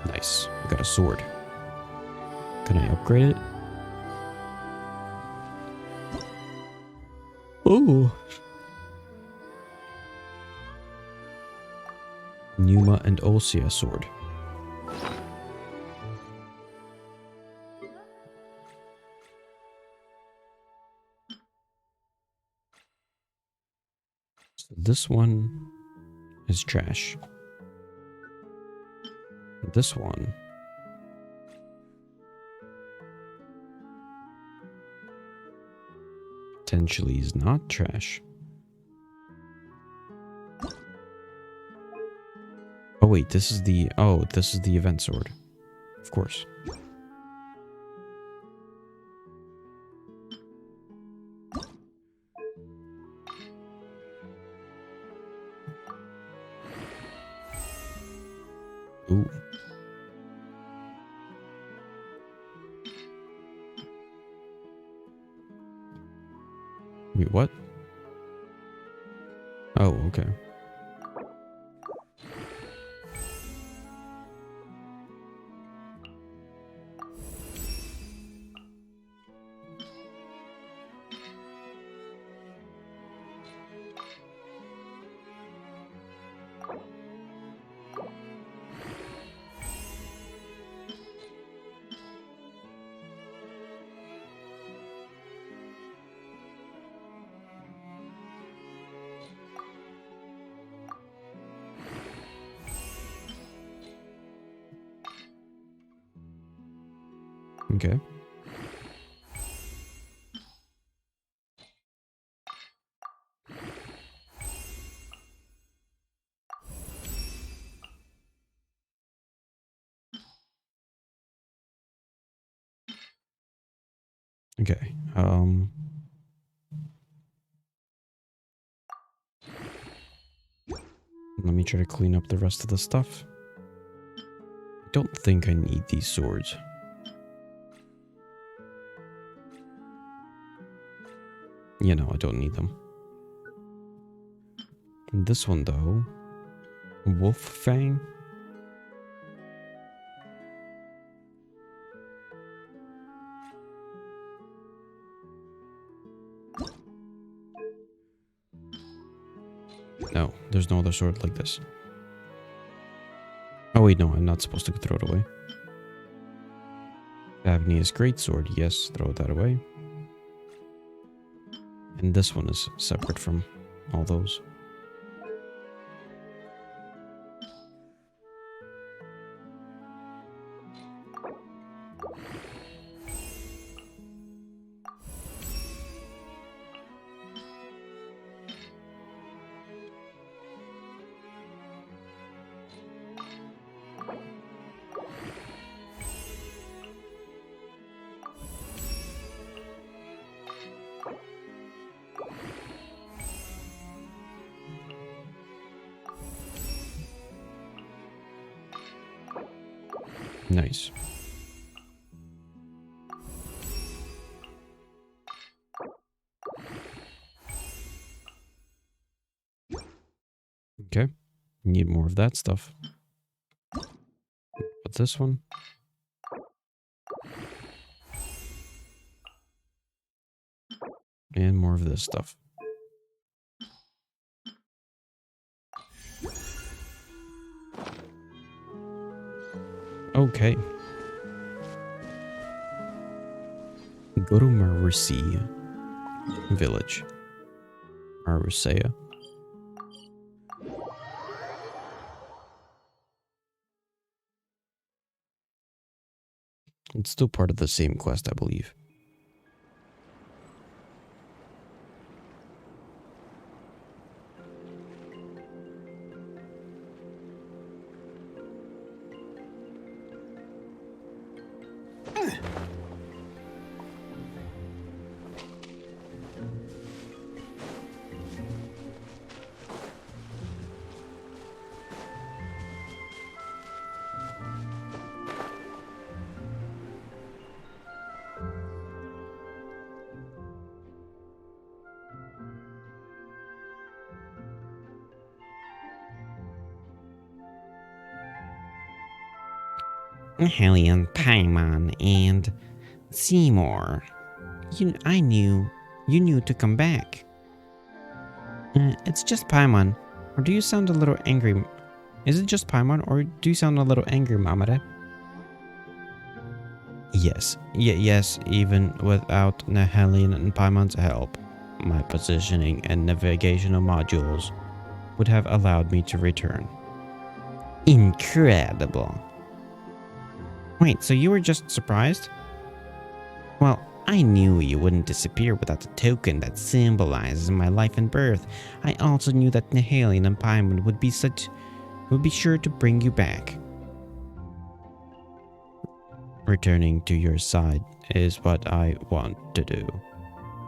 Nice. I got a sword. Can I upgrade it? Oh. Numa and Olsia sword. So this one is trash. This one potentially is not trash. Oh wait, this is the event sword. Of course. Ooh. Wait, what? Oh, okay. Okay. Okay. Let me try to clean up the rest of the stuff. I don't think I need these swords. You know, I don't need them. And this one, though. Wolf Fang? No, there's no other sword like this. Oh wait, no, I'm not supposed to throw it away. Agni's greatsword, yes, throw that away. And this one is separate from all those. Nice. Okay. Need more of that stuff. What's this one? And more of this stuff. Okay. Go to Marusea village. Marusea. It's still part of the same quest, I believe. Hellion, Paimon, and Seymour. You knew to come back. It's just Paimon. Or do you sound a little angry? Is it just Paimon, or do you sound a little angry, Mamada? Yes. Yes, even without Nahelion and Paimon's help, my positioning and navigational modules would have allowed me to return. Incredible. Wait, so you were just surprised? Well, I knew you wouldn't disappear without the token that symbolizes my life and birth. I also knew that Nahelion and Paimon would be sure to bring you back. Returning to your side is what I want to do.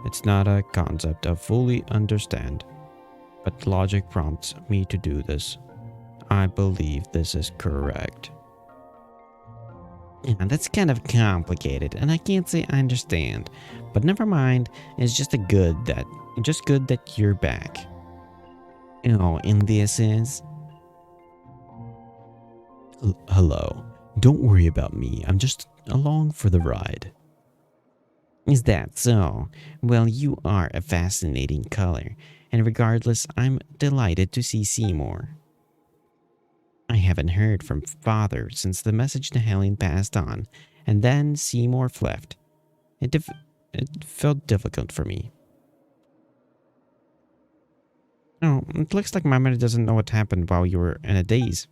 It's not a concept I fully understand, but logic prompts me to do this. I believe this is correct. Yeah, that's kind of complicated, and I can't say I understand. But never mind, it's just good that you're back. Oh, and this is... Hello. Don't worry about me. I'm just along for the ride. Is that so? Well, you are a fascinating color, and regardless, I'm delighted to see Seymour. I haven't heard from Father since the message Nahelion passed on, and then Seymour left. It felt difficult for me. Oh, it looks like my mother doesn't know what happened while you were in a daze.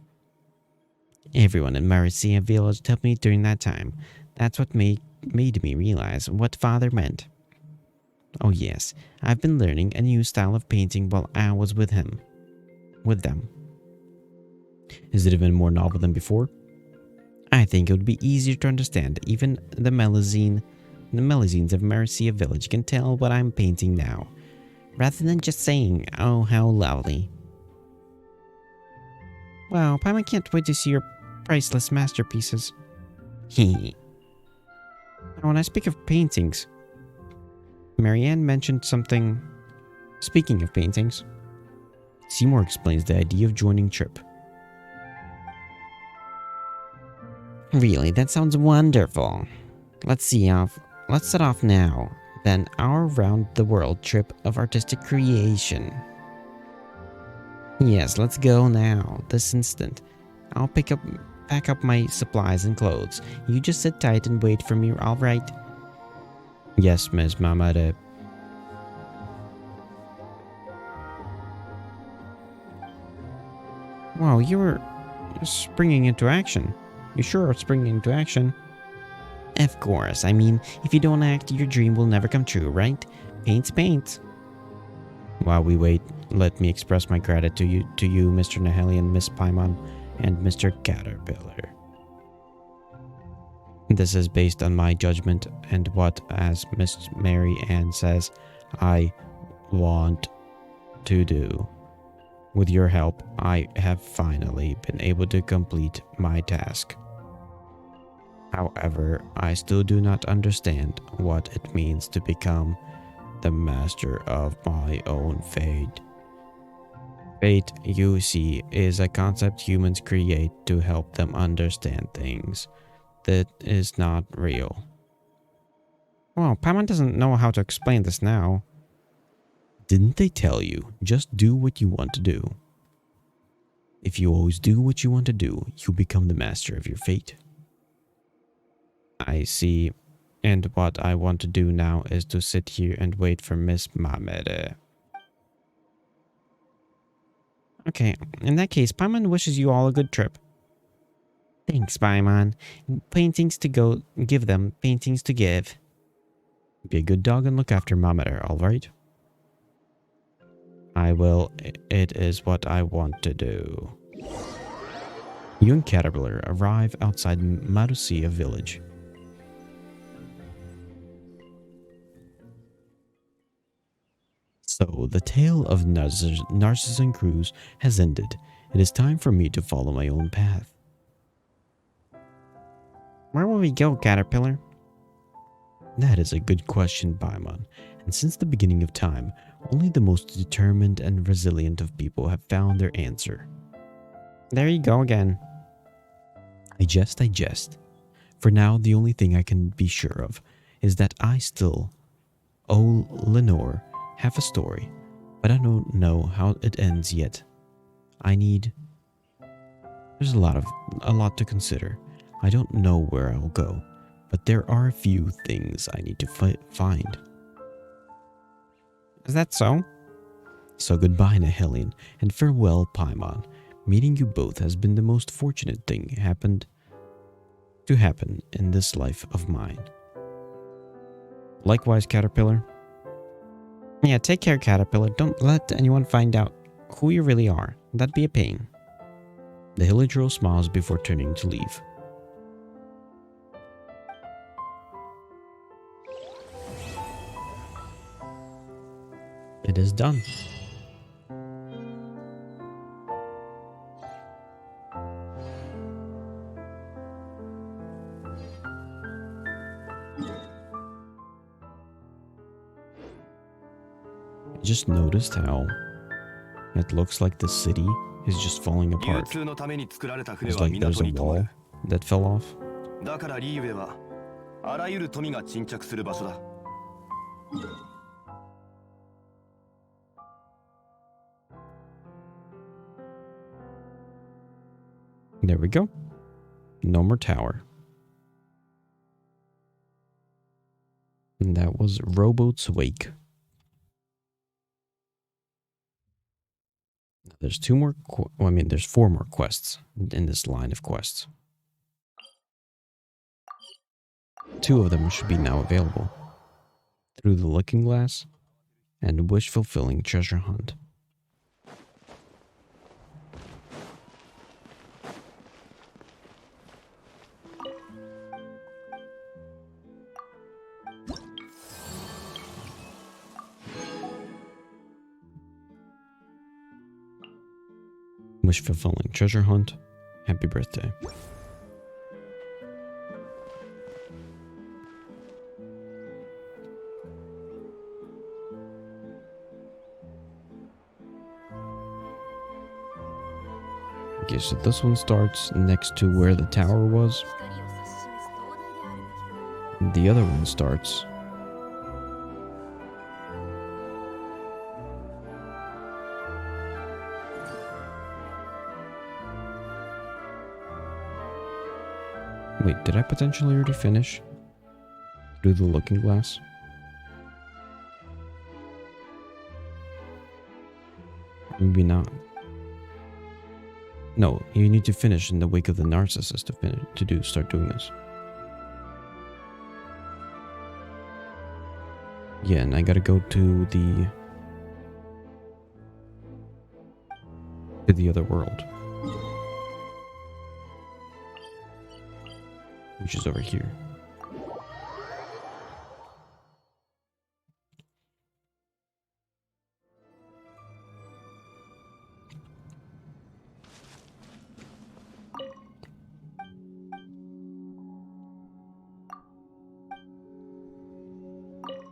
Everyone in Marusea village told me during that time. That's what made me realize what Father meant. Oh yes, I've been learning a new style of painting while I was with them. Is it even more novel than before? I think it would be easier to understand even the Melusine The Melusines of Marcia Village can tell what I'm painting now, rather than just saying, "Oh, how lovely." Wow, Paimon can't wait to see your priceless masterpieces. Hee. When I speak of paintings, Marianne mentioned something. Speaking of paintings, Seymour explains the idea of joining Trip. Really, that sounds wonderful. Let's set off now. Then our round the world trip of artistic creation. Yes, let's go now, this instant. I'll pack up my supplies and clothes. You just sit tight and wait for me, all right? Yes, Miss Mamada. Wow, you're springing into action. You sure are springing into action. Of course. I mean, if you don't act, your dream will never come true, right? Paint's paint. While we wait, let me express my gratitude to you, Mr. Nahelian, Miss Paimon, and Mr. Caterpillar. This is based on my judgment and what, as Miss Mary Ann says, I want to do. With your help, I have finally been able to complete my task. However, I still do not understand what it means to become the master of my own fate. Fate, you see, is a concept humans create to help them understand things that is not real. Well, Paimon doesn't know how to explain this now. Didn't they tell you, just do what you want to do? If you always do what you want to do, you become the master of your fate. I see. And what I want to do now is to sit here and wait for Miss Mamede. Okay, in that case, Paimon wishes you all a good trip. Thanks, Paimon. Paintings to go, give them, paintings to give. Be a good dog and look after Mamede, alright? I will. It is what I want to do. You and Caterpillar arrive outside Marusia village. So, the tale of Narcissus and Cruz has ended. It is time for me to follow my own path. Where will we go, Caterpillar? That is a good question, Paimon. And since the beginning of time, only the most determined and resilient of people have found their answer. There you go again. I jest. For now, the only thing I can be sure of is that I still owe Lenore half a story, but I don't know how it ends yet. There's a lot to consider. I don't know where I'll go, but there are a few things I need to find. Is that so? So goodbye, Nahelian, and farewell, Paimon. Meeting you both has been the most fortunate thing to happen in this life of mine. Likewise, Caterpillar. Yeah, take care, Caterpillar. Don't let anyone find out who you really are. That'd be a pain. The Hillydrill smiles before turning to leave. It is done. I just noticed how it looks like the city is just falling apart. It's like there's a wall that fell off. だからリーウェはあらゆる富が沈着する場所だ。There we go. No more tower. And that was Rowboat's Wake. There's there's 4 more quests in this line of quests. 2 of them should be now available. Through the Looking Glass and Wish Fulfilling Treasure Hunt. wish fulfilling treasure hunt. Happy birthday. Okay, so this one starts next to where the tower was. The other one starts wait, did I potentially already finish? Through the looking glass? Maybe not. No, you need to finish in the wake of the narcissist to start doing this. Yeah, and I gotta go to the other world, which is over here.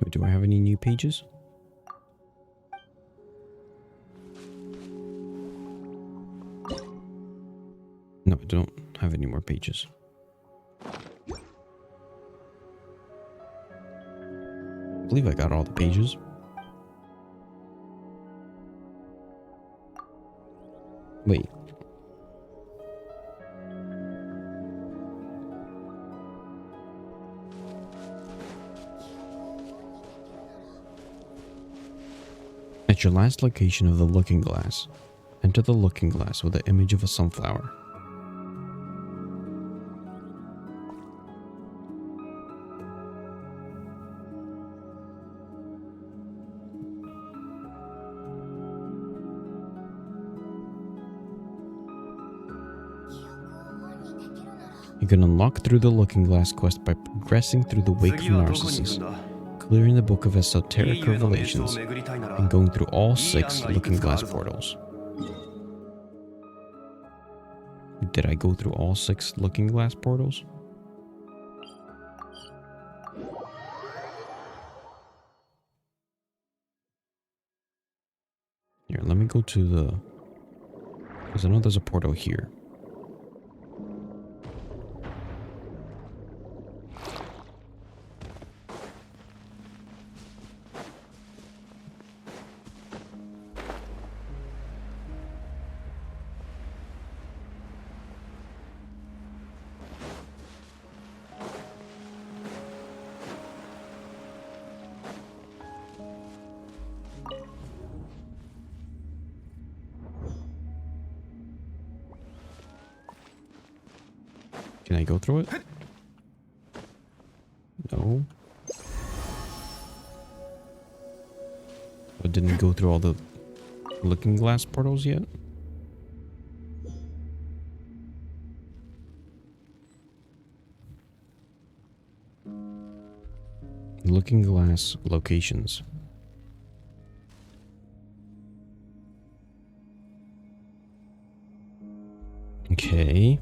Wait, do I have any new pages? No, I don't have any more pages. I believe I got all the pages. Wait. At your last location of the looking glass, enter the looking glass with the image of a sunflower. You can unlock through the looking glass quest by progressing through the wake of Narcissus, clearing the book of esoteric revelations, and going through all 6 looking glass portals. Did I go through all 6 looking glass portals? Here, let me go to the... because I know there's a portal here. Can I go through it? No. I didn't go through all the looking glass portals yet. Looking glass locations. Okay.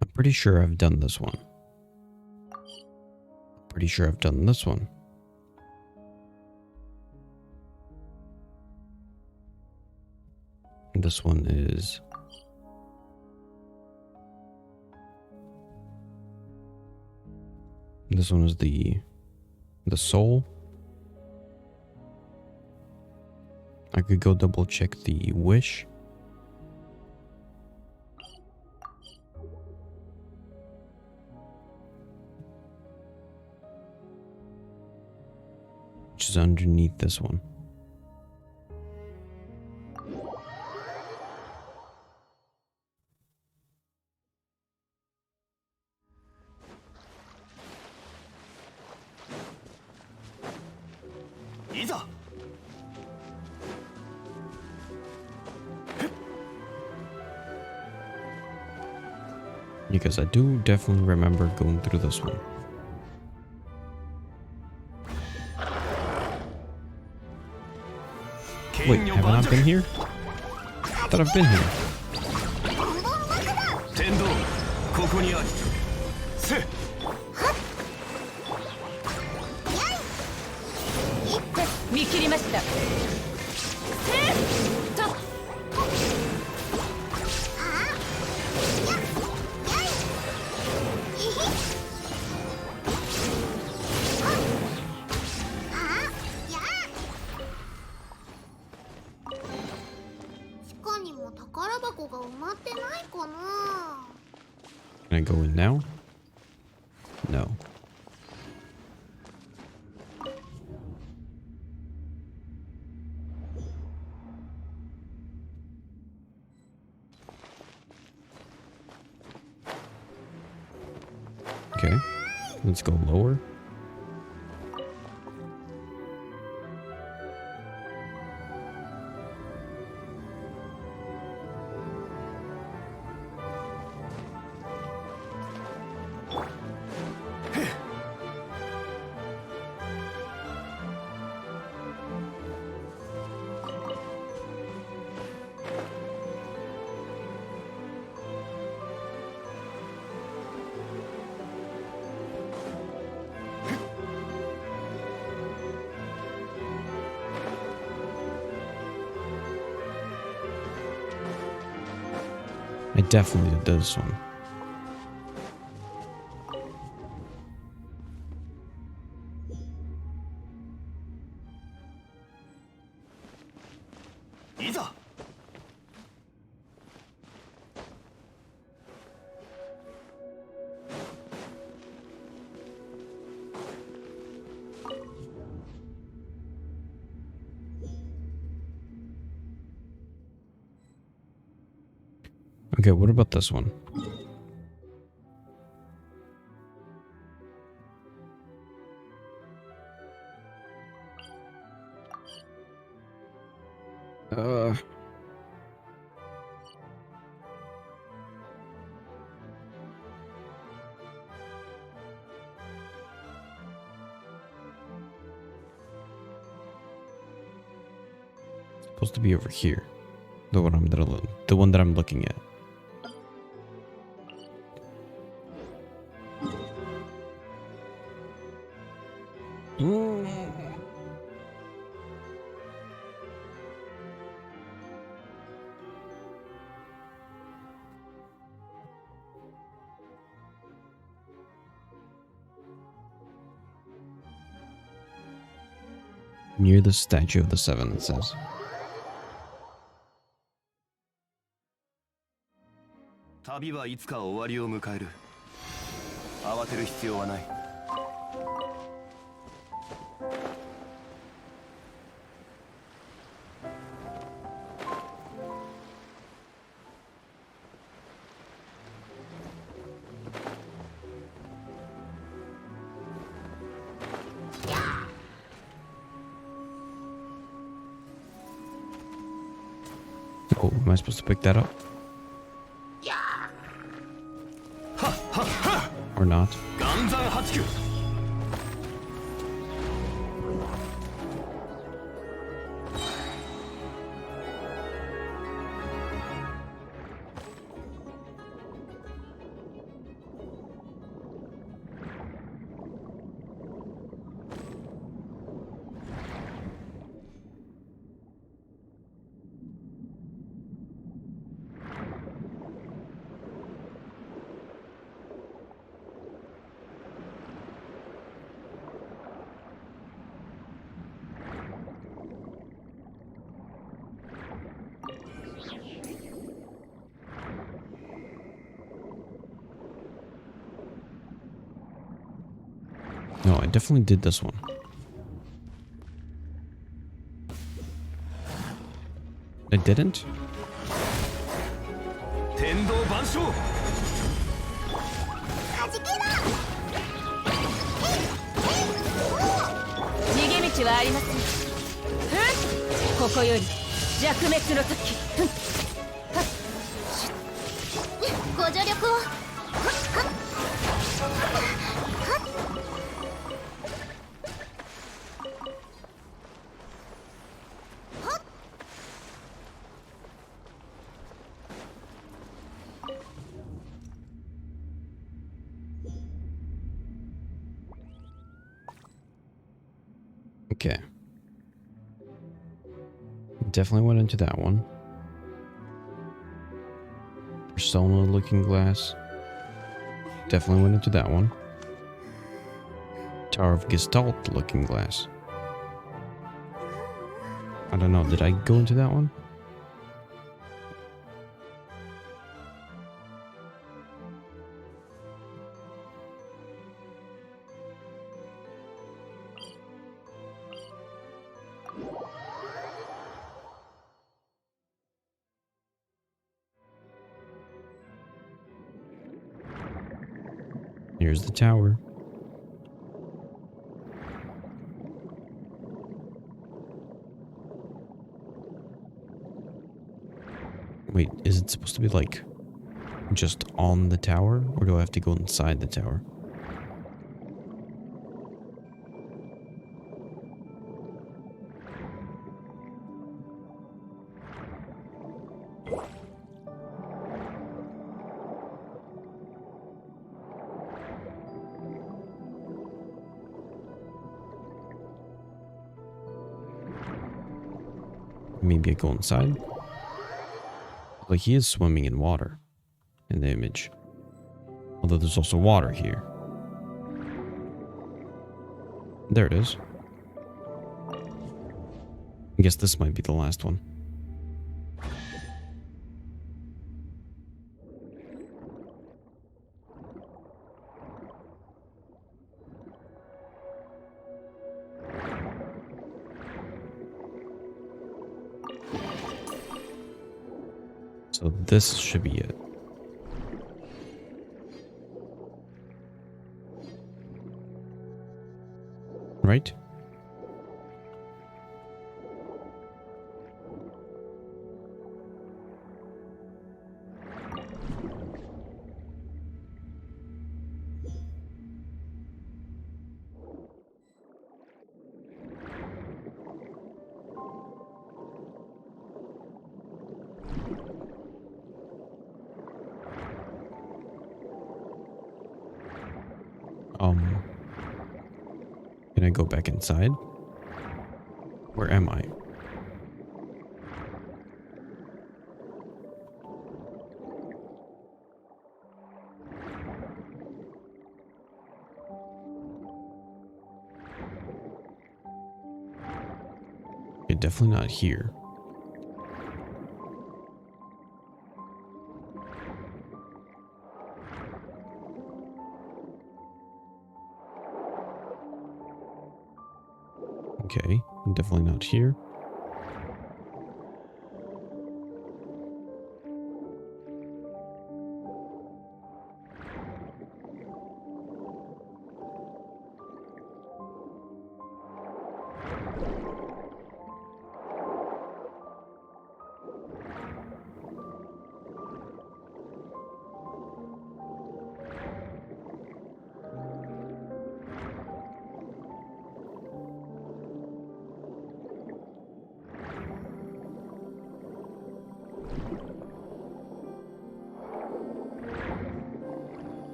I'm pretty sure I've done this one. Pretty sure I've done this one. This one is... this one is the soul. I could go double check the wish. Which is underneath this one. Because I do definitely remember going through this one. Wait, have I not been here? I thought I've been here. 天道ここにありせ見切りました。地下にも宝箱が埋まってないかな。 Can I go in now? No. Okay, let's go lower. I definitely did this one. Okay, what about this one? Supposed to be over here. The one that I'm looking at. Near the statue of the seven, it says. Tabi wa itsuka owari o mukaeru. Awateru hitsuyou wa nai. Oh, am I supposed to pick that up? Or not? No, I definitely did this one. I didn't? Okay. Definitely went into that one. Persona looking glass. Definitely went into that one. Tower of Gestalt looking glass. I don't know, did I go into that one? Here's the tower. Wait, is it supposed to be like just on the tower? Or do I have to go inside the tower? Maybe I go inside? Like he is swimming in water in the image. Although there's also water here. There it is. I guess this might be the last one. So this should be it. Right? Can I go back inside? Where am I? Okay, definitely not here. Okay, definitely not here.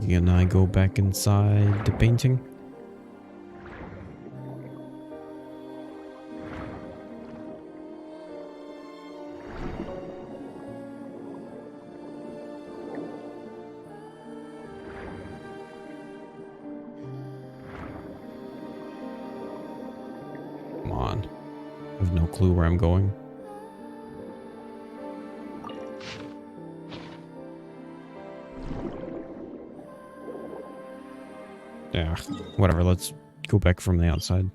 Can I go back inside the painting? Come on. I have no clue where I'm going. Yeah, whatever, let's go back from the outside.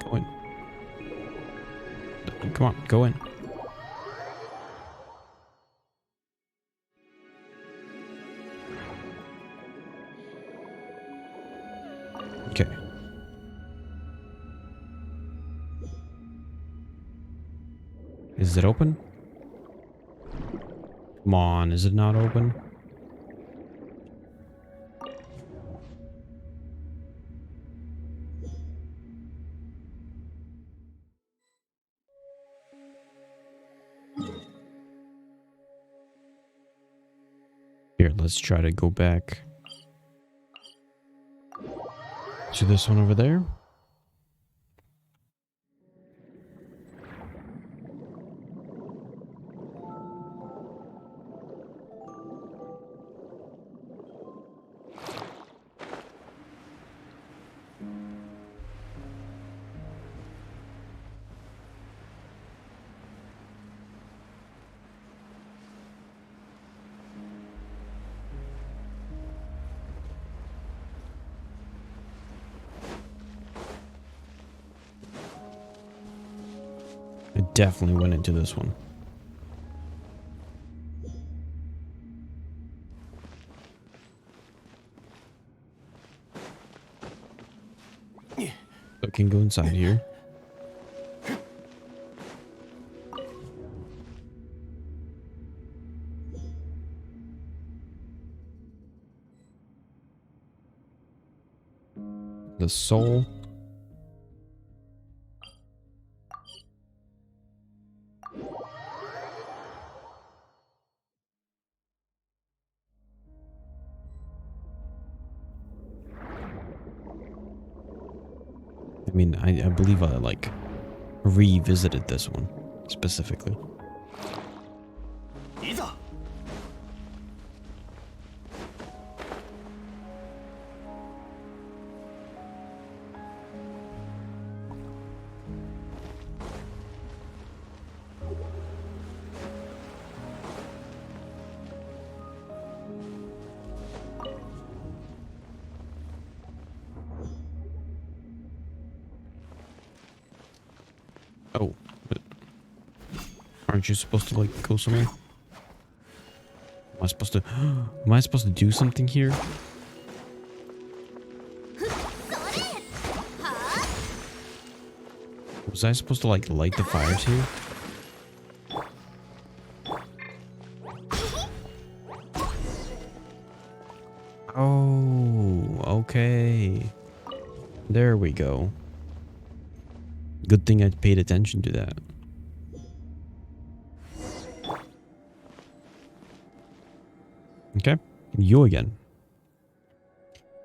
Go in. Come on, go in. Okay. Is it open? Come on, is it not open? Here, let's try to go back to this one over there. I definitely went into this one. So I can go inside here. The soul. I mean, I believe I like revisited this one specifically. いざ Oh, but aren't you supposed to like go somewhere? Am I supposed to? Am I supposed to do something here? Was I supposed to like light the fires here? Oh, okay. There we go. Good thing I paid attention to that. Okay, you again.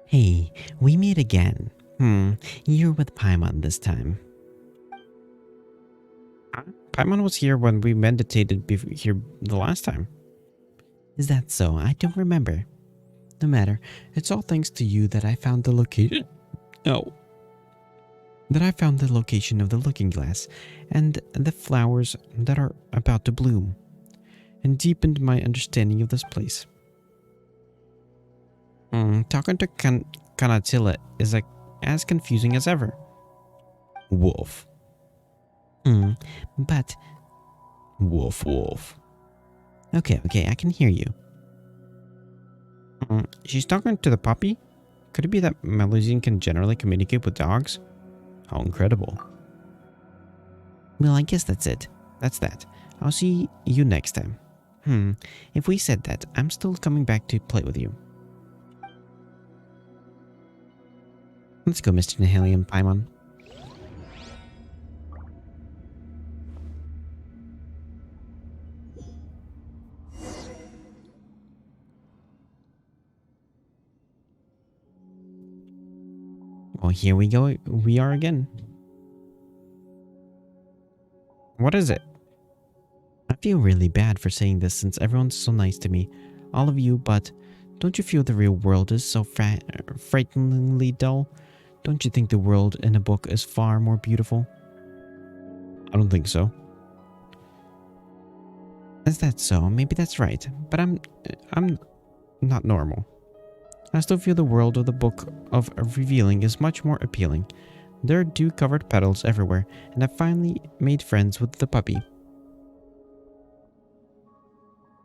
Hey, we meet again. You're with Paimon this time. Paimon was here when we meditated here the last time. Is that so? I don't remember. No matter. It's all thanks to you that I found the location. Oh. That I found the location of the looking glass and the flowers that are about to bloom, and deepened my understanding of this place. Talking to Kanatilla is like as confusing as ever. Wolf. But... Wolf, wolf. Okay, I can hear you. She's talking to the puppy? Could it be that Melusine can generally communicate with dogs? How incredible. Well, I guess that's it. That's that. I'll see you next time. If we said that, I'm still coming back to play with you. Let's go, Mr. Nihilium Paimon. Well, here we go. We are again. What is it? I feel really bad for saying this since everyone's so nice to me. All of you, but don't you feel the real world is so frighteningly dull? Don't you think the world in a book is far more beautiful? I don't think so. Is that so? Maybe that's right. But I'm Not normal. I still feel the world of the book of revealing is much more appealing. There are dew-covered petals everywhere, and I finally made friends with the puppy.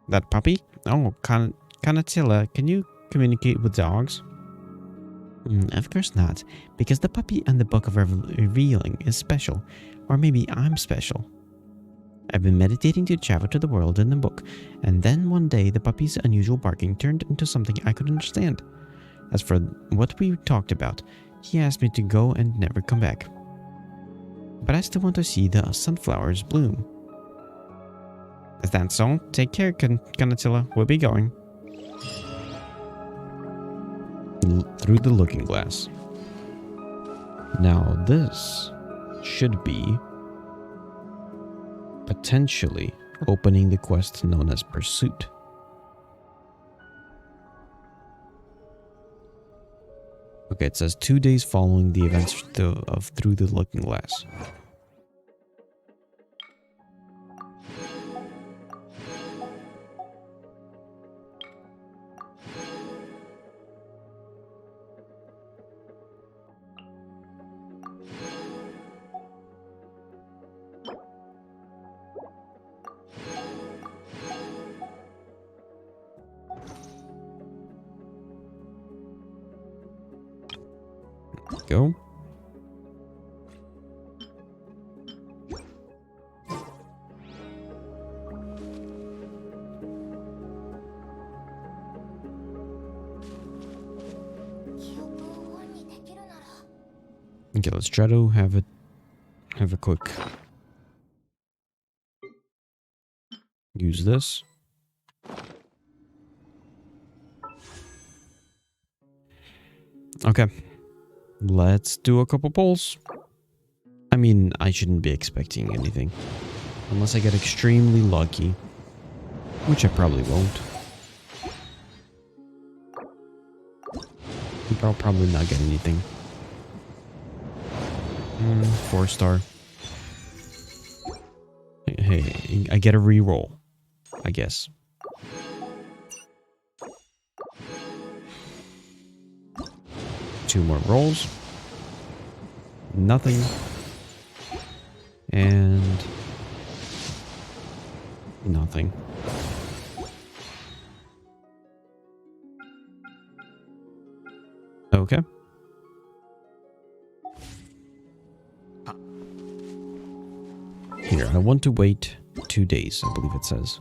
That puppy? Oh, Kanatilla, can you communicate with dogs? Of course not, because the puppy and the Book of Revealing is special. Or maybe I'm special. I've been meditating to travel to the world in the book, and then one day the puppy's unusual barking turned into something I could understand. As for what we talked about, he asked me to go and never come back. But I still want to see the sunflowers bloom. Is that so? Take care, Kanatilla. We'll be going. Through the looking glass. Now this should be potentially opening the quest known as Pursuit. Okay, it says 2 days following the events of Through the Looking Glass. Go. Okay, let's try to have a quick use this. Okay. Let's do a couple polls. I mean, I shouldn't be expecting anything. Unless I get extremely lucky. Which I probably won't. I'll probably not get anything. 4-star. Hey, I get a reroll, I guess. Two more rolls. Nothing. And nothing. Okay. Here, I want to wait 2 days, I believe it says.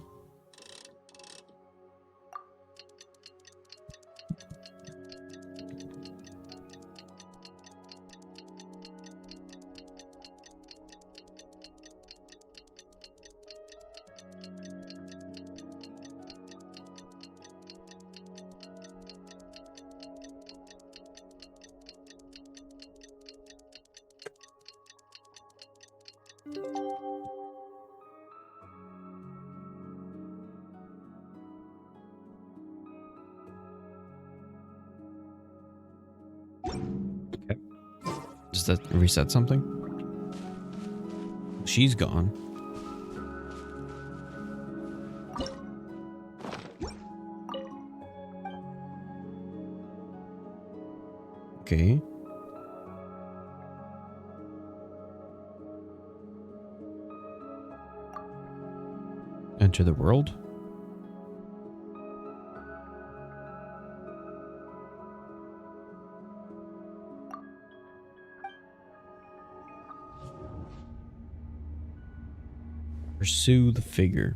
Does that reset something? She's gone. Okay. Enter the world. Pursue the figure.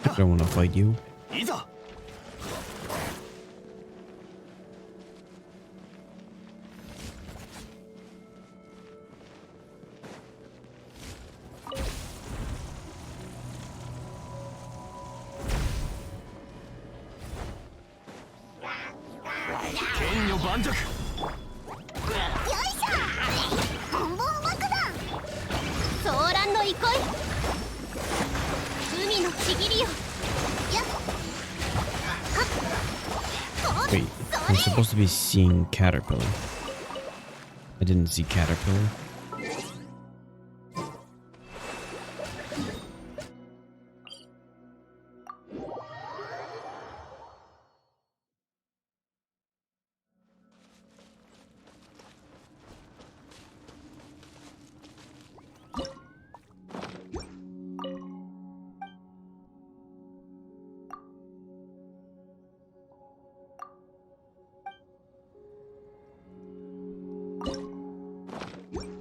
I don't want to fight you. いざ 剣女盤石 よいしょボンボン爆弾ソーランの憩いちぎりよ。やっはっ。 Wait, I'm supposed to be seeing Caterpillar. I didn't see Caterpillar.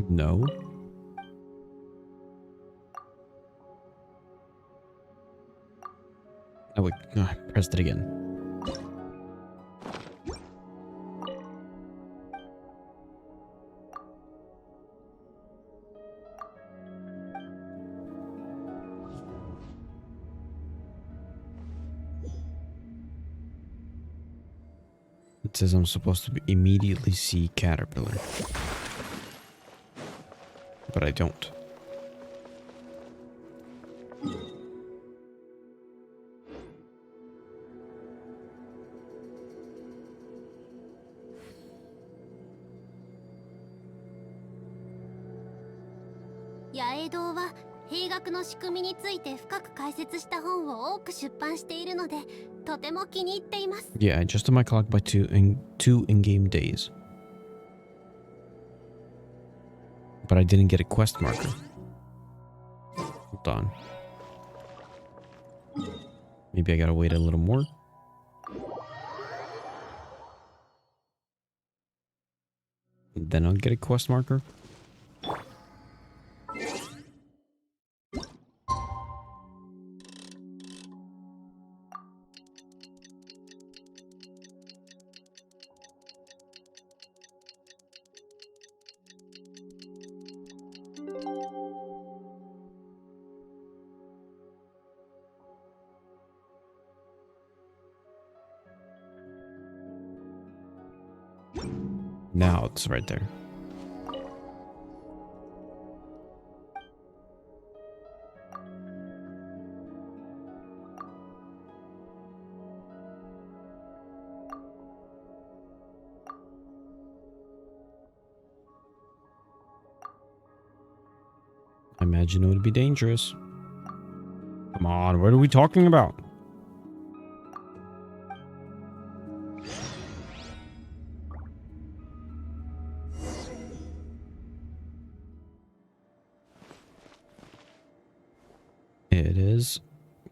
No. Oh wait, I pressed it again. It says I'm supposed to immediately see Caterpillar. But I don't. "八重堂は兵学の仕組みについて深く解説した本を多く出版しているので、とても気に入っています。 Yeah, I adjusted my clock by two in-game days. But I didn't get a quest marker. Hold on. Maybe I gotta wait a little more. Then I'll get a quest marker. Now it's right there. I imagine it would be dangerous. Come on, what are we talking about? It is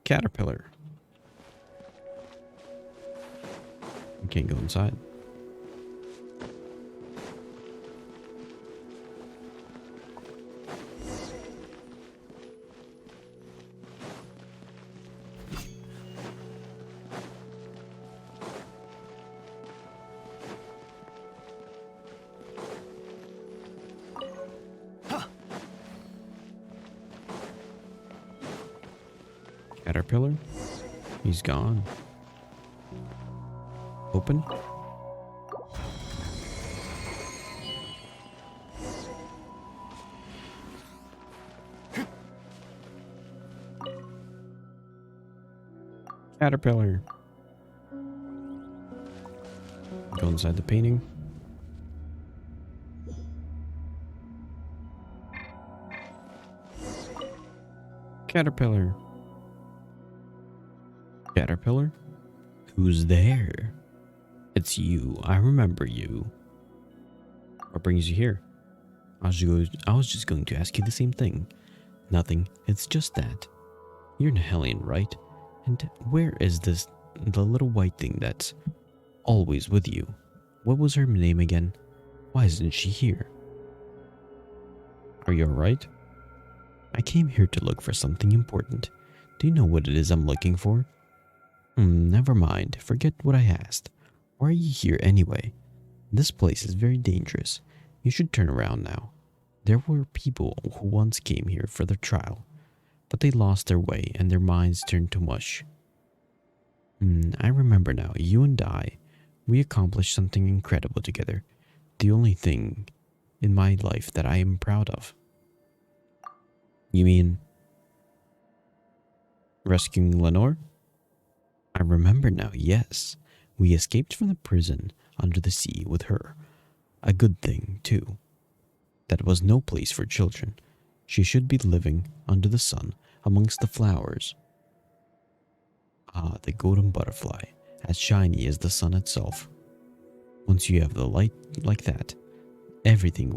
Caterpillar. You can't go inside. Caterpillar? He's gone. Open? Caterpillar. Go inside the painting. Caterpillar. Caterpillar? Who's there? It's you. I remember you. What brings you here? I was just going to ask you the same thing. Nothing. It's just that. You're an Hellion, right? And where is the little white thing that's always with you? What was her name again? Why isn't she here? Are you alright? I came here to look for something important. Do you know what it is I'm looking for? Never mind. Forget what I asked. Why are you here anyway? This place is very dangerous. You should turn around now. There were people who once came here for their trial, but they lost their way and their minds turned to mush. I remember now. You and I, we accomplished something incredible together. The only thing in my life that I am proud of. You mean... Rescuing Lenore? I remember now, yes. We escaped from the prison under the sea with her. A good thing, too. That was no place for children. She should be living under the sun, amongst the flowers. Ah, the golden butterfly, as shiny as the sun itself. Once you have the light like that, everything.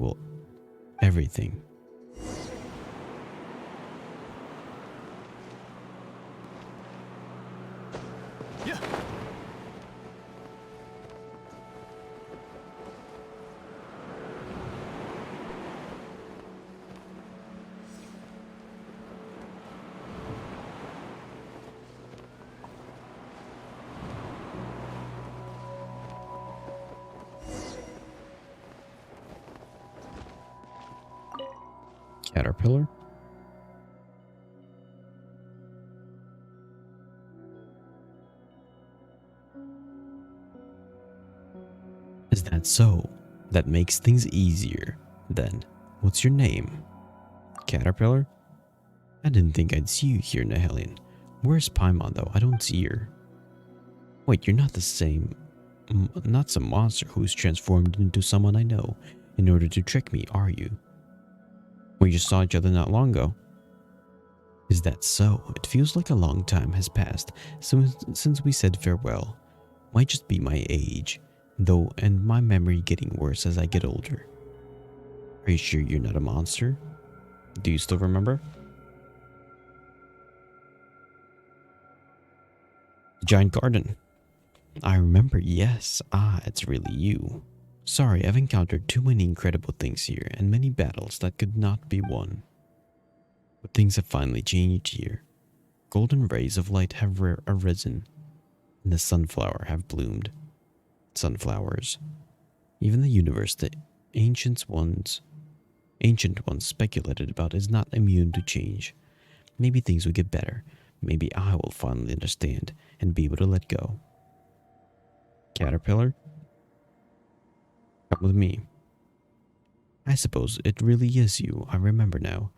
Yeah. Caterpillar? Is that so? That makes things easier. Then, what's your name? Caterpillar? I didn't think I'd see you here, Nihelion. Where's Paimon, though? I don't see her. Wait, you're not the same... not some monster who's transformed into someone I know in order to trick me, are you? We just saw each other not long ago. Is that so? It feels like a long time has passed since we said farewell. Might just be my age, though, and my memory getting worse as I get older. Are you sure you're not a monster? Do you still remember? The giant garden. I remember, yes. Ah, it's really you. Sorry, I've encountered too many incredible things here and many battles that could not be won. But things have finally changed here. Golden rays of light have arisen, and the sunflower have bloomed. Sunflowers. Even the universe the ancient ones speculated about is not immune to change. Maybe things will get better. Maybe I will finally understand and be able to let go. Caterpillar? Come with me. I suppose it really is you. I remember now.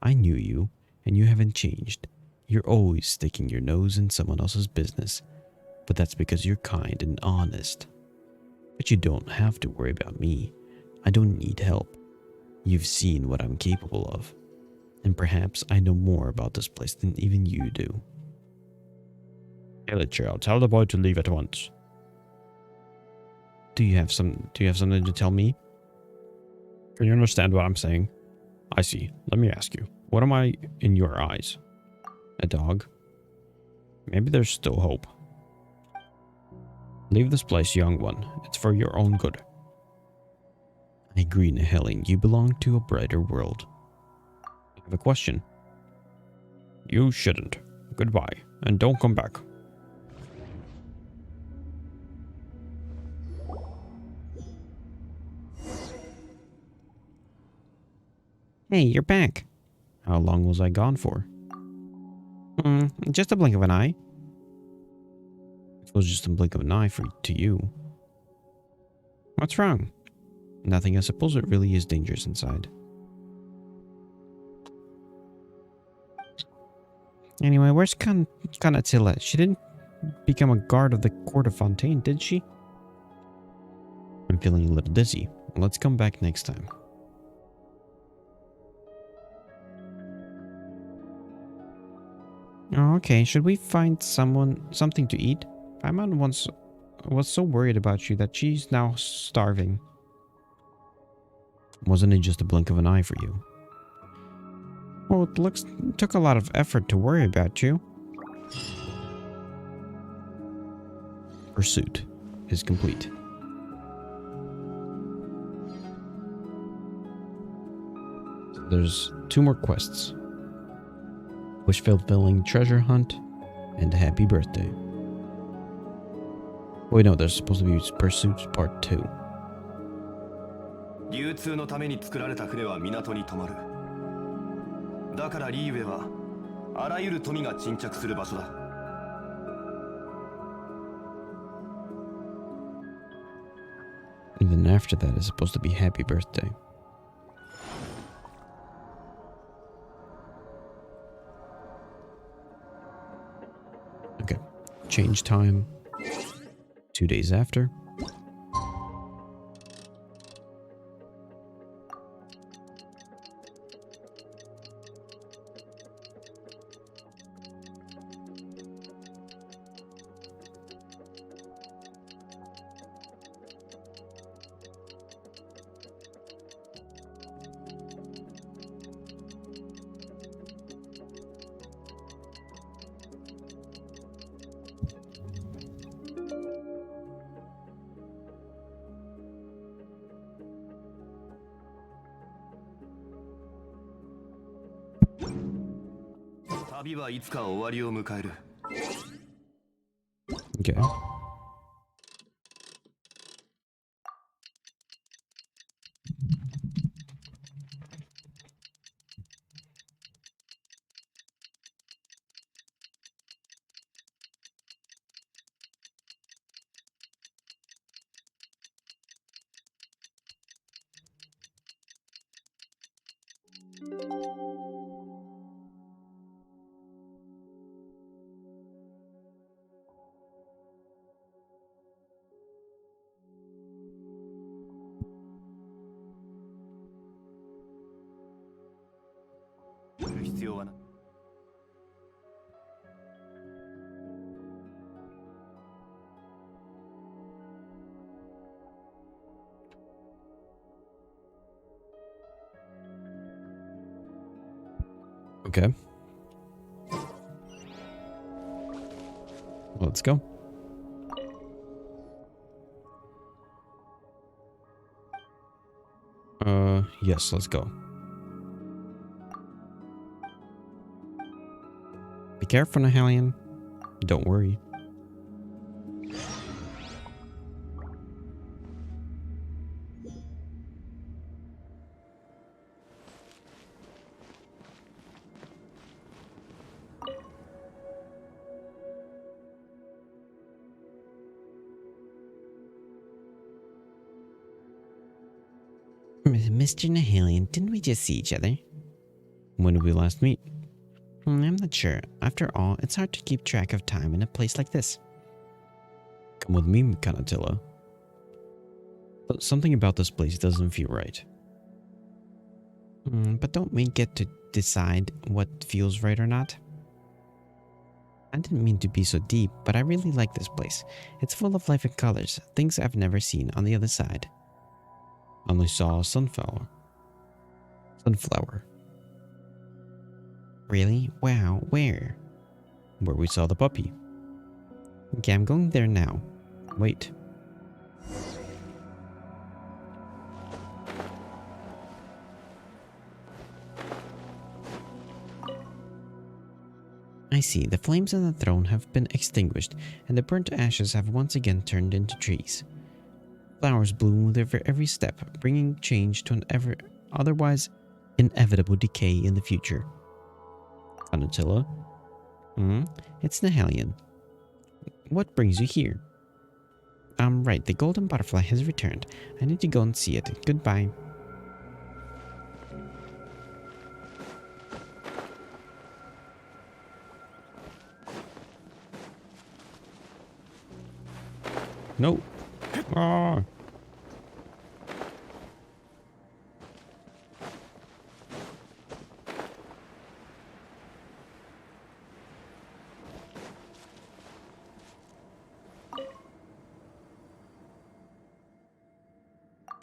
I knew you, and you haven't changed. You're always sticking your nose in someone else's business, but that's because you're kind and honest. But you don't have to worry about me. I don't need help. You've seen what I'm capable of, and perhaps I know more about this place than even you do. Hey, child, tell the boy to leave at once. Do you have something to tell me? Can you understand what I'm saying? I see. Let me ask you. What am I in your eyes? A dog? Maybe there's still hope. Leave this place, young one. It's for your own good. I agree, Nihelion. You belong to a brighter world. I have a question. You shouldn't. Goodbye, and don't come back. Hey, you're back. How long was I gone for? Just a blink of an eye. It was just a blink of an eye to you. What's wrong? Nothing. I suppose it really is dangerous inside. Anyway, where's Kanatilla? She didn't become a guard of the court of Fontaine, did she? I'm feeling a little dizzy. Let's come back next time. Oh, okay. Should we find something to eat? Paimon once was so worried about you that she's now starving. Wasn't it just a blink of an eye for you? Well, it took a lot of effort to worry about you. Pursuit is complete. There's 2 more quests. Wish fulfilling treasure hunt and happy birthday. Wait, no, there's supposed to be pursuit part 2. 流通のために作られた船は港に止まる。だからリーウェはあらゆる富が沈着する場所だ。And then after that is supposed to be happy birthday. Okay. Change time. 2 days after.「旅はいつか終わりを迎える」 Okay.「必要はない」 Okay. Let's go. Yes, let's go. Be careful, Nahalian. Don't worry. Mr. Nahalian, didn't we just see each other? When did we last meet? I'm not sure. After all, it's hard to keep track of time in a place like this. Come with me, Kanatilla. But something about this place doesn't feel right. But don't we get to decide what feels right or not? I didn't mean to be so deep, but I really like this place. It's full of life and colors, things I've never seen on the other side. Only saw a sunflower. Sunflower. Really? Wow, where? Where we saw the puppy. Okay, I'm going there now. Wait. I see, the flames on the throne have been extinguished, and the burnt ashes have once again turned into trees. Flowers bloom with every step, bringing change to an otherwise inevitable decay in the future. Kanatilla? It's Nahalian. What brings you here? Right, the golden butterfly has returned. I need to go and see it. Goodbye. No. Ah.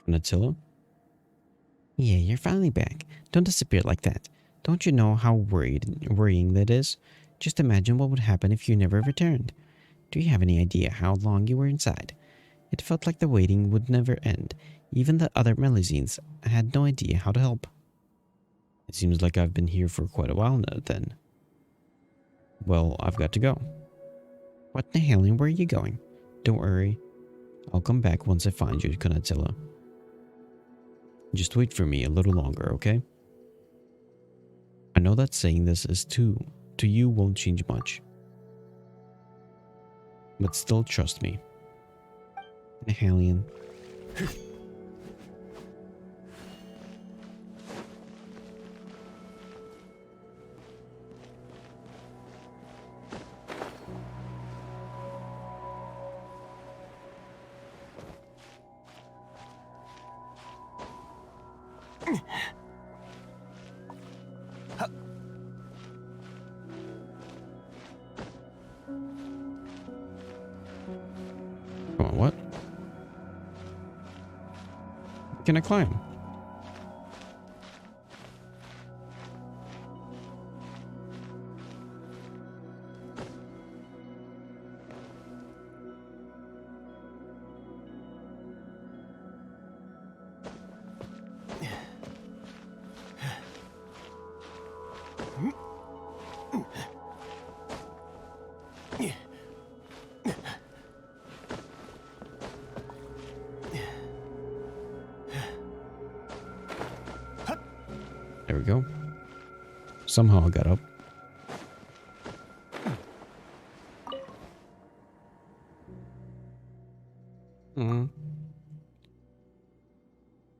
Kanatilla? Yeah, you're finally back. Don't disappear like that. Don't you know how worrying that is? Just imagine what would happen if you never returned. Do you have any idea how long you were inside? It felt like the waiting would never end. Even the other Melusines had no idea how to help. It seems like I've been here for quite a while now then. Well, I've got to go. What the hell, and where are you going? Don't worry. I'll come back once I find you, Kanatilla. Just wait for me a little longer, okay? I know that saying this is to you won't change much. But still trust me. Nahalian. can I climb? There we go. Somehow I got up.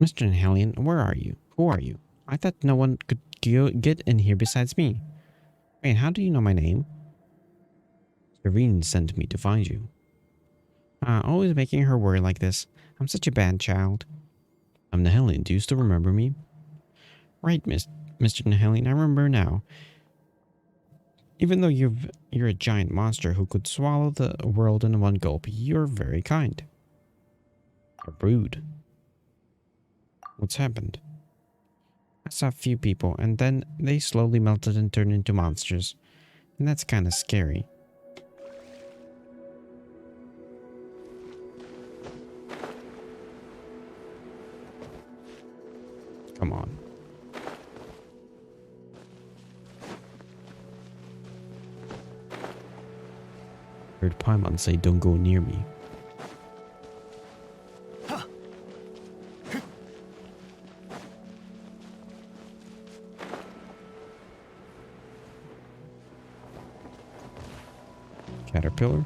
Mr. Hellion, where are you? Who are you? I thought no one could get in here besides me. Wait, how do you know my name? Serene sent me to find you. Always making her worry like this. I'm such a bad child. I'm Nihelion. Do you still remember me? Right, Mr. Nihelion, I remember now. Even though you're a giant monster who could swallow the world in one gulp, you're very kind. Rude. What's happened? I saw a few people, and then they slowly melted and turned into monsters. And that's kind of scary. Come on. Heard Paimon say don't go near me. Caterpillar.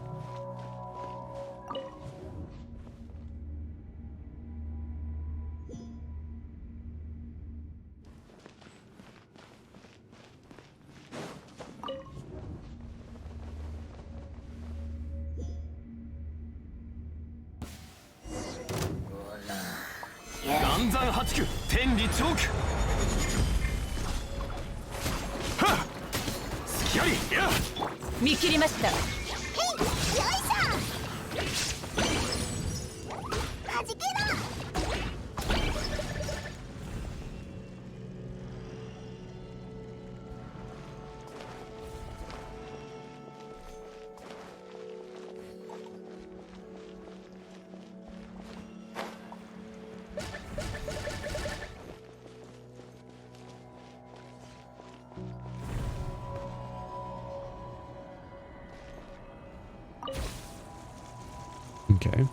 Okay.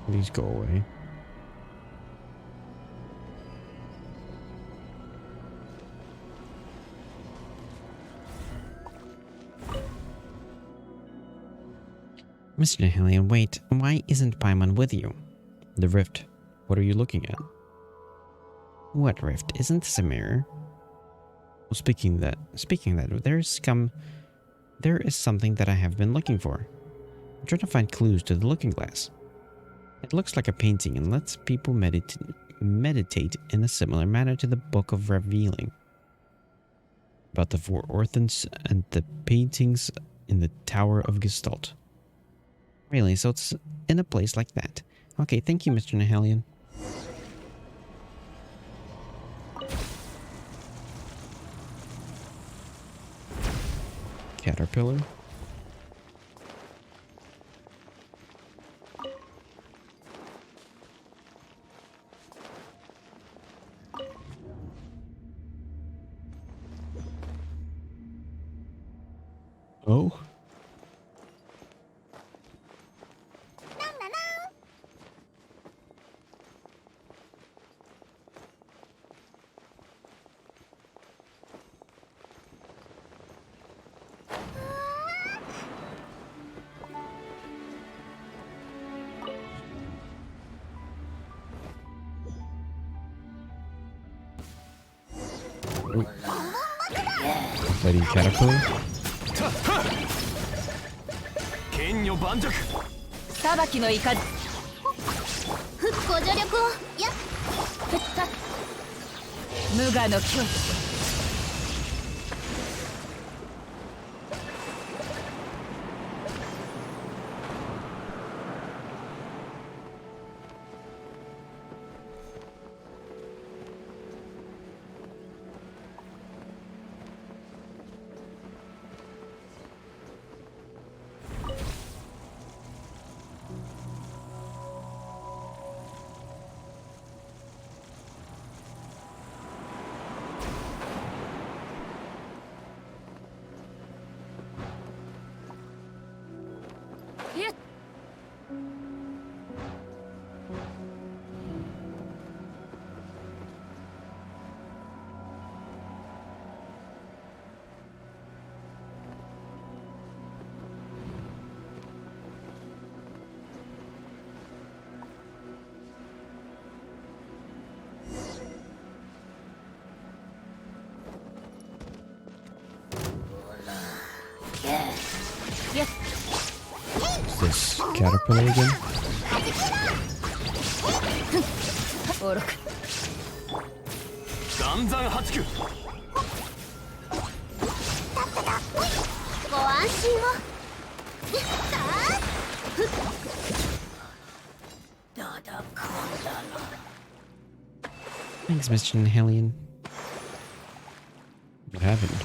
Please go away. Mr. Hellion, wait. Why isn't Paimon with you? The rift. What are you looking at? What rift? Isn't this a mirror? Well, speaking that, there is something that I have been looking for. I'm trying to find clues to the looking glass. It looks like a painting and lets people meditate in a similar manner to the Book of Revealing. About the four orphans and the paintings in the Tower of Gestalt. Really, so it's in a place like that. Okay, thank you, Mr. Nihelion. Caterpillar. Oh. Lady Caterpillar. 剣女盤石。裁きの雷。ご助力をやっ無我の境地。Is this caterpillar again? 愚か。岩山八九。ご安心を。 Thanks, Mr. Hellion. What happened?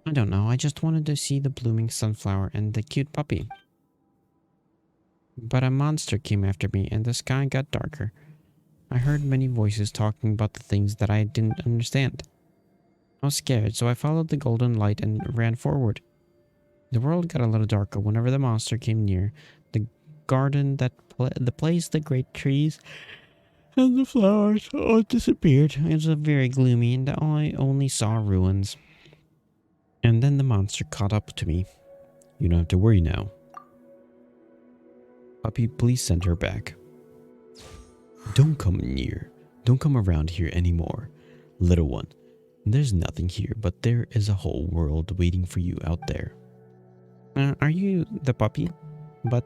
I don't know, I just wanted to see the blooming sunflower and the cute puppy. But a monster came after me and the sky got darker. I heard many voices talking about the things that I didn't understand. I was scared, so I followed the golden light and ran forward. The world got a little darker whenever the monster came near. The garden, the place, the great trees, and the flowers all disappeared. It was very gloomy and I only saw ruins. And then the monster caught up to me. You don't have to worry now. Puppy, please send her back. Don't come near. Don't come around here anymore. Little one, there's nothing here, but there is a whole world waiting for you out there. Are you the puppy? But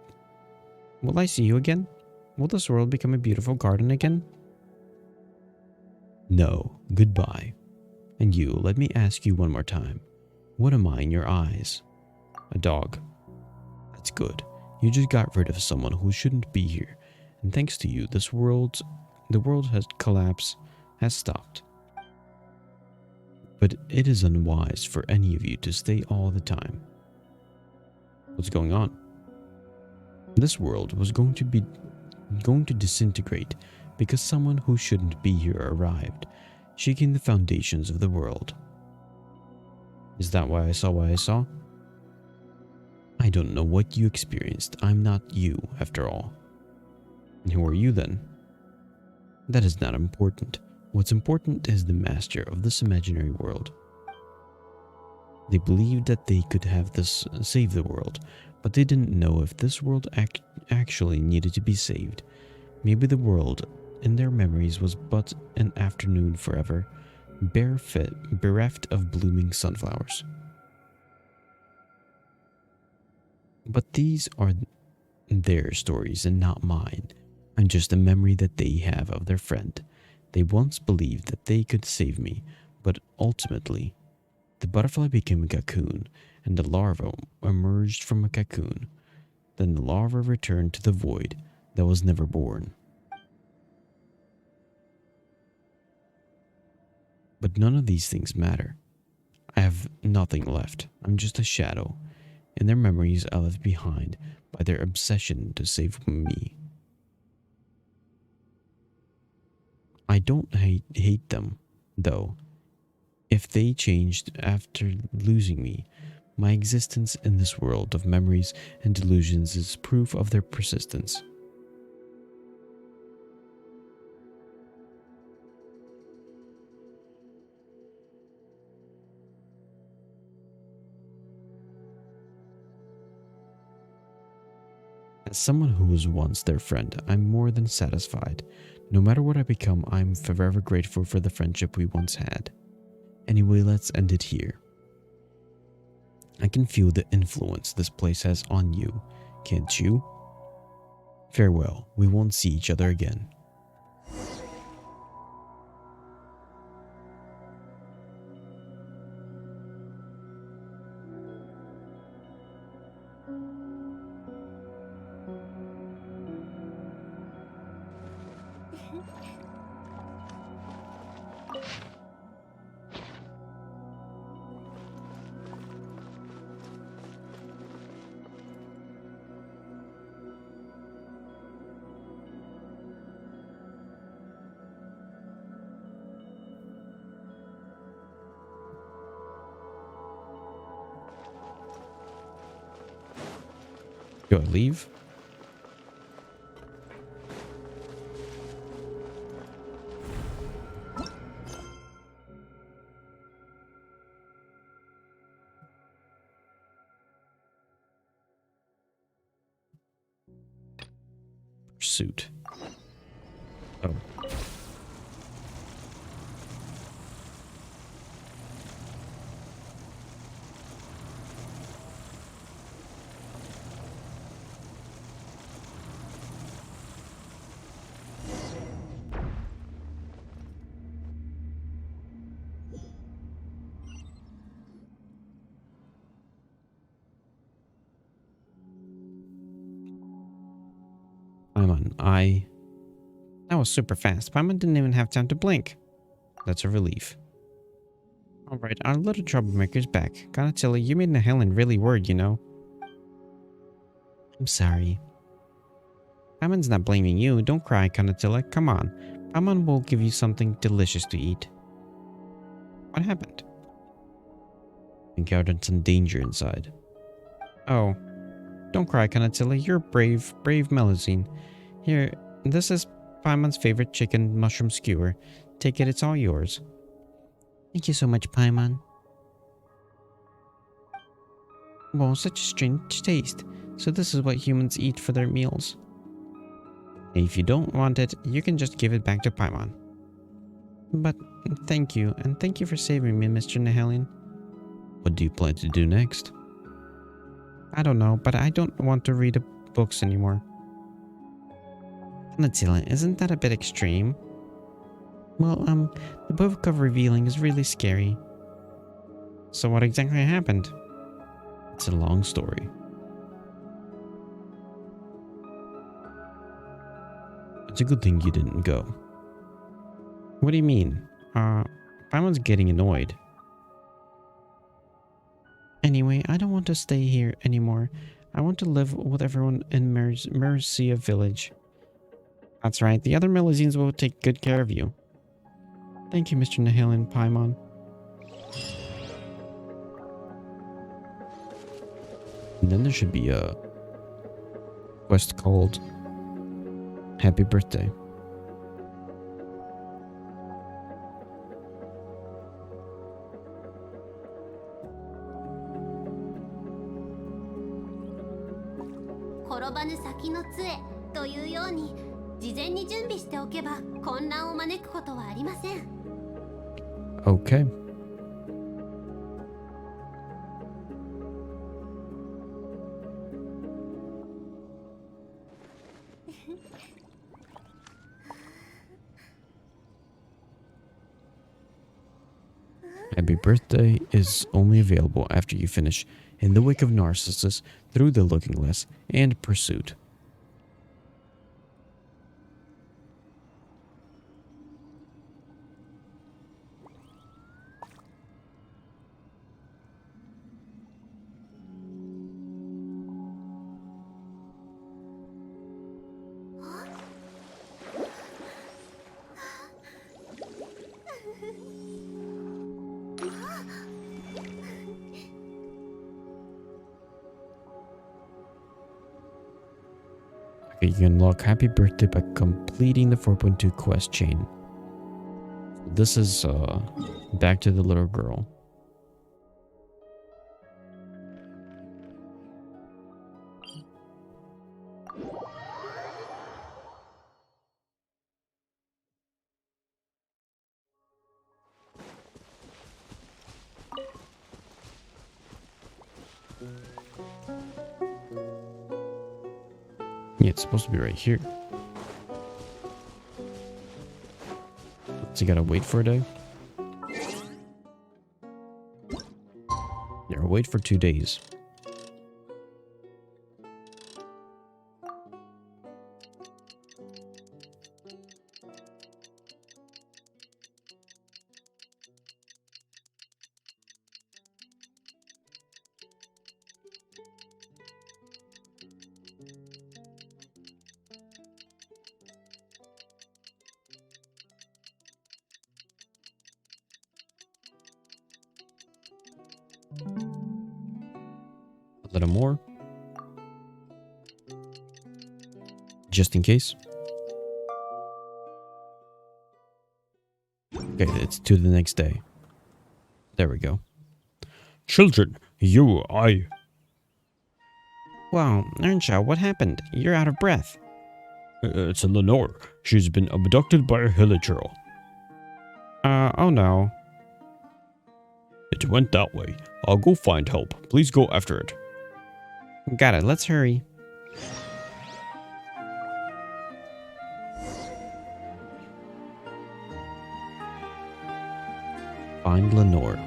will I see you again? Will this world become a beautiful garden again? No, goodbye. And you, let me ask you one more time. What am I in your eyes? A dog. That's good. You just got rid of someone who shouldn't be here. And thanks to you, the world has collapsed, has stopped. But it is unwise for any of you to stay all the time. What's going on? This world was going to disintegrate because someone who shouldn't be here arrived, shaking the foundations of the world. Is that why I saw what I saw? I don't know what you experienced. I'm not you, after all. And who are you then? That is not important. What's important is the master of this imaginary world. They believed that they could have this save the world, but they didn't know if this world actually needed to be saved. Maybe the world, in their memories, was but an afternoon forever, bereft of blooming sunflowers. But these are their stories and not mine. I'm just a memory that they have of their friend. They once believed that they could save me, but ultimately, the butterfly became a cocoon, and the larva emerged from a cocoon. Then the larva returned to the void that was never born. But none of these things matter. I have nothing left. I'm just a shadow, and their memories are left behind by their obsession to save me. I don't hate them, though. If they changed after losing me, my existence in this world of memories and delusions is proof of their persistence. As someone who was once their friend, I'm more than satisfied. No matter what I become, I'm forever grateful for the friendship we once had. Anyway, let's end it here. I can feel the influence this place has on you, can't you? Farewell. We won't see each other again. Do I leave? Pursuit. Oh. Paimon, That was super fast. Paimon didn't even have time to blink. That's a relief. Alright, our little troublemaker's back. Gotta tell you, you made Helen really worried, you know. I'm sorry. Paimon's not blaming you. Don't cry, Kanatilla. Come on. Paimon will give you something delicious to eat. What happened? Encountered some danger inside. Oh. Don't cry, Kanatilla. You're a brave Melusine. Here, this is Paimon's favorite chicken mushroom skewer. Take it, it's all yours. Thank you so much, Paimon. Wow, such a strange taste. So this is what humans eat for their meals. If you don't want it, you can just give it back to Paimon. But thank you, and thank you for saving me, Mr. Nehellian. What do you plan to do next? I don't know, but I don't want to read books anymore. Kanatilla, isn't that a bit extreme? Well, the book of revealing is really scary. So what exactly happened? It's a long story. It's a good thing you didn't go. What do you mean? Paimon's getting annoyed. Anyway, I don't want to stay here anymore. I want to live with everyone in Mercia village. That's right, the other Melusines will take good care of you. Thank you, Mr. Nehellian Paimon. And then there should be a quest called Happy Birthday. Okay. Happy Birthday is only available after you finish In the Wake of Narcissus, Through the Looking Glass, and Pursuit. You can unlock Happy Birthday by completing the 4.2 quest chain. This is back to the little girl. Yeah, it's supposed to be right here. So you gotta wait for a day? Yeah, wait for 2 days. A little more. Just in case. Okay, it's to the next day. There we go. Children, Wow, Earnshaw, what happened? You're out of breath. It's Lenore. She's been abducted by a villager. Oh no. It went that way. I'll go find help. Please go after it. Got it, let's hurry. Find Lenore.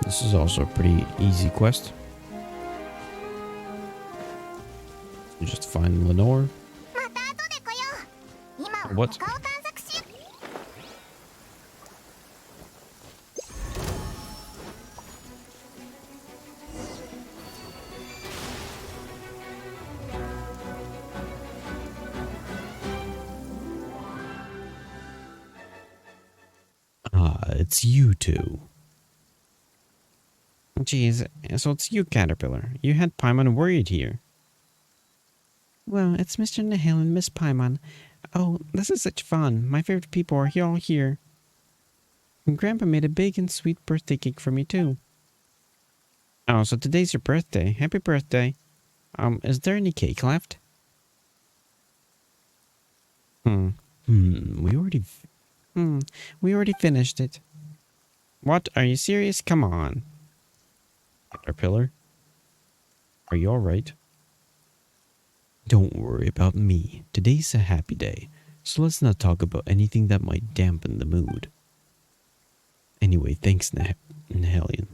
This is also a pretty easy quest. You just find Lenore. また後で来よう。今は What? 他を探索しよう。 Ah, it's you two. Jeez, so it's you, Caterpillar. You had Paimon worried here. Well, it's Mr. Nihil and Miss Paimon. Oh, this is such fun. My favorite people are all here. And Grandpa made a big and sweet birthday cake for me, too. Oh, so today's your birthday. Happy birthday. Is there any cake left? We already... We already finished it. What? Are you serious? Come on. Caterpillar? Are you alright? Don't worry about me. Today's a happy day, so let's not talk about anything that might dampen the mood. Anyway, thanks, Nihelion.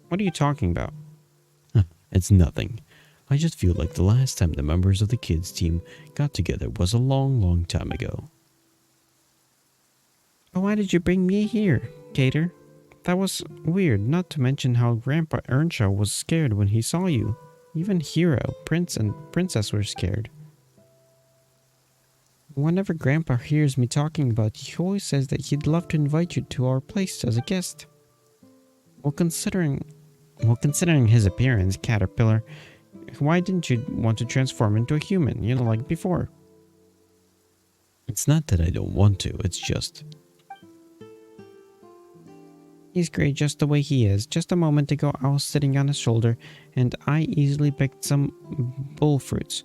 What are you talking about? It's nothing. I just feel like the last time the members of the kids team got together was a long, long time ago. Oh, why did you bring me here, Cater? That was weird, not to mention how Grandpa Earnshaw was scared when he saw you. Even Hero, Prince, and Princess were scared. Whenever Grandpa hears me talking about you, he always says that he'd love to invite you to our place as a guest. Well, considering his appearance, Caterpillar, why didn't you want to transform into a human, like before? It's not that I don't want to, it's just... He's great just the way he is. Just a moment ago, I was sitting on his shoulder, and I easily picked some bull fruits.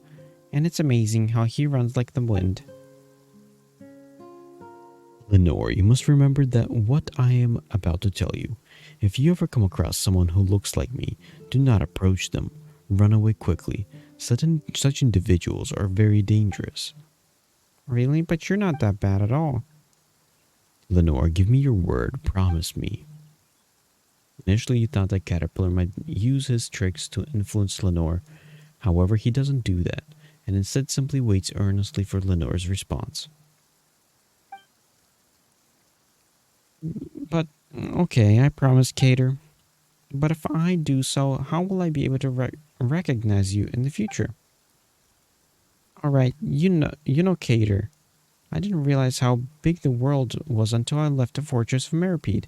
And it's amazing how he runs like the wind. Lenore, you must remember that what I am about to tell you. If you ever come across someone who looks like me, do not approach them. Run away quickly. Such individuals are very dangerous. Really? But you're not that bad at all. Lenore, give me your word. Promise me. Initially, you thought that Caterpillar might use his tricks to influence Lenore. However, he doesn't do that, and instead simply waits earnestly for Lenore's response. But, okay, I promise, Cater. But if I do so, how will I be able to recognize you in the future? Alright, you know, Cater. I didn't realize how big the world was until I left the fortress of Meripede.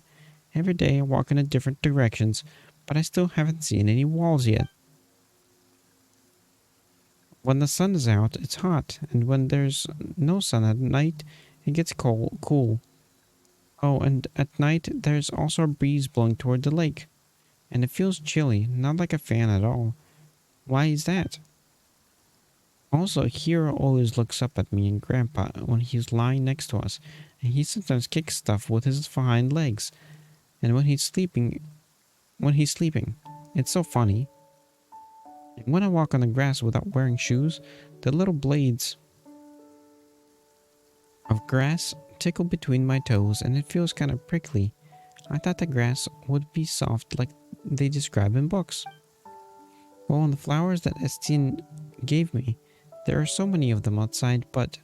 Every day I walk in different directions, but I still haven't seen any walls yet. When the sun is out, it's hot, and when there's no sun at night, it gets cool. Oh, and at night, there's also a breeze blowing toward the lake, and it feels chilly, not like a fan at all. Why is that? Also, Hero always looks up at me and Grandpa when he's lying next to us, and he sometimes kicks stuff with his hind legs. And when he's sleeping, it's so funny. When I walk on the grass without wearing shoes, the little blades of grass tickle between my toes and it feels kind of prickly. I thought the grass would be soft like they describe in books. Well, on the flowers that Estienne gave me, there are so many of them outside, but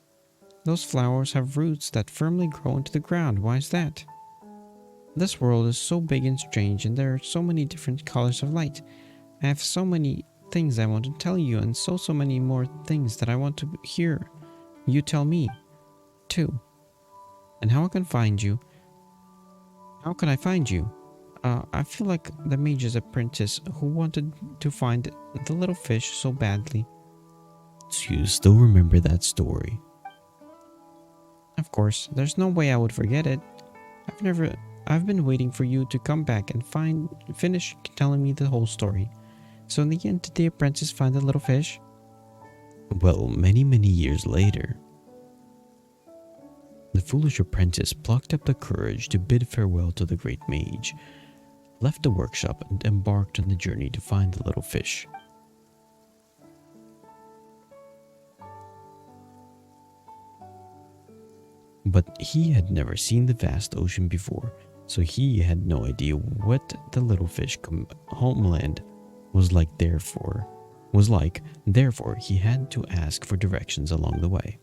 those flowers have roots that firmly grow into the ground. Why is that? This world is so big and strange, and there are so many different colors of light. I have so many things I want to tell you, and so many more things that I want to hear you tell me, too. And how I can find you? How can I find you? I feel like the mage's apprentice who wanted to find the little fish so badly. So you still remember that story? Of course, there's no way I would forget it. I've been waiting for you to come back and finish telling me the whole story. So in the end, did the apprentice find the little fish? Well, many years later, the foolish apprentice plucked up the courage to bid farewell to the great mage, left the workshop and embarked on the journey to find the little fish. But he had never seen the vast ocean before, so he had no idea what the little fish homeland was like. Therefore, he had to ask for directions along the way.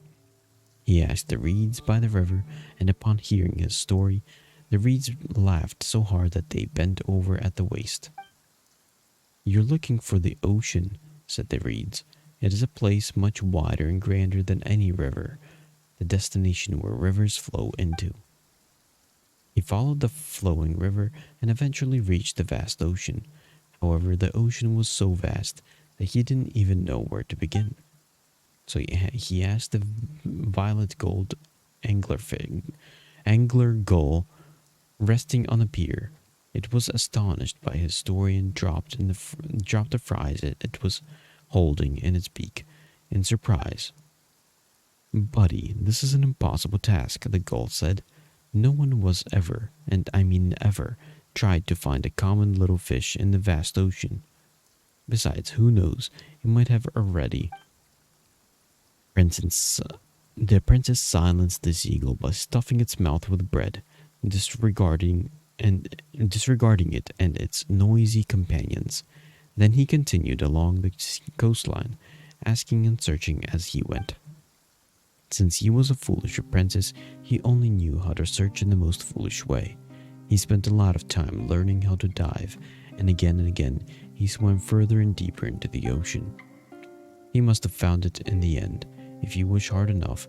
He asked the reeds by the river, and upon hearing his story, the reeds laughed so hard that they bent over at the waist. "You're looking for the ocean," said the reeds. "It is a place much wider and grander than any river, the destination where rivers flow into." He followed the flowing river and eventually reached the vast ocean. However, the ocean was so vast that he didn't even know where to begin. So he asked the violet gold angler gull resting on a pier. It was astonished by his story and dropped the fries it was holding in its beak in surprise. "Buddy, this is an impossible task," the gull said. "No one was ever, and I mean ever, tried to find a common little fish in the vast ocean. Besides, who knows, it might have already." The apprentice silenced the seagull by stuffing its mouth with bread, disregarding it and its noisy companions. Then he continued along the coastline, asking and searching as he went. Since he was a foolish apprentice, he only knew how to search in the most foolish way. He spent a lot of time learning how to dive, and again he swam further and deeper into the ocean. He must have found it in the end. If you wish hard enough,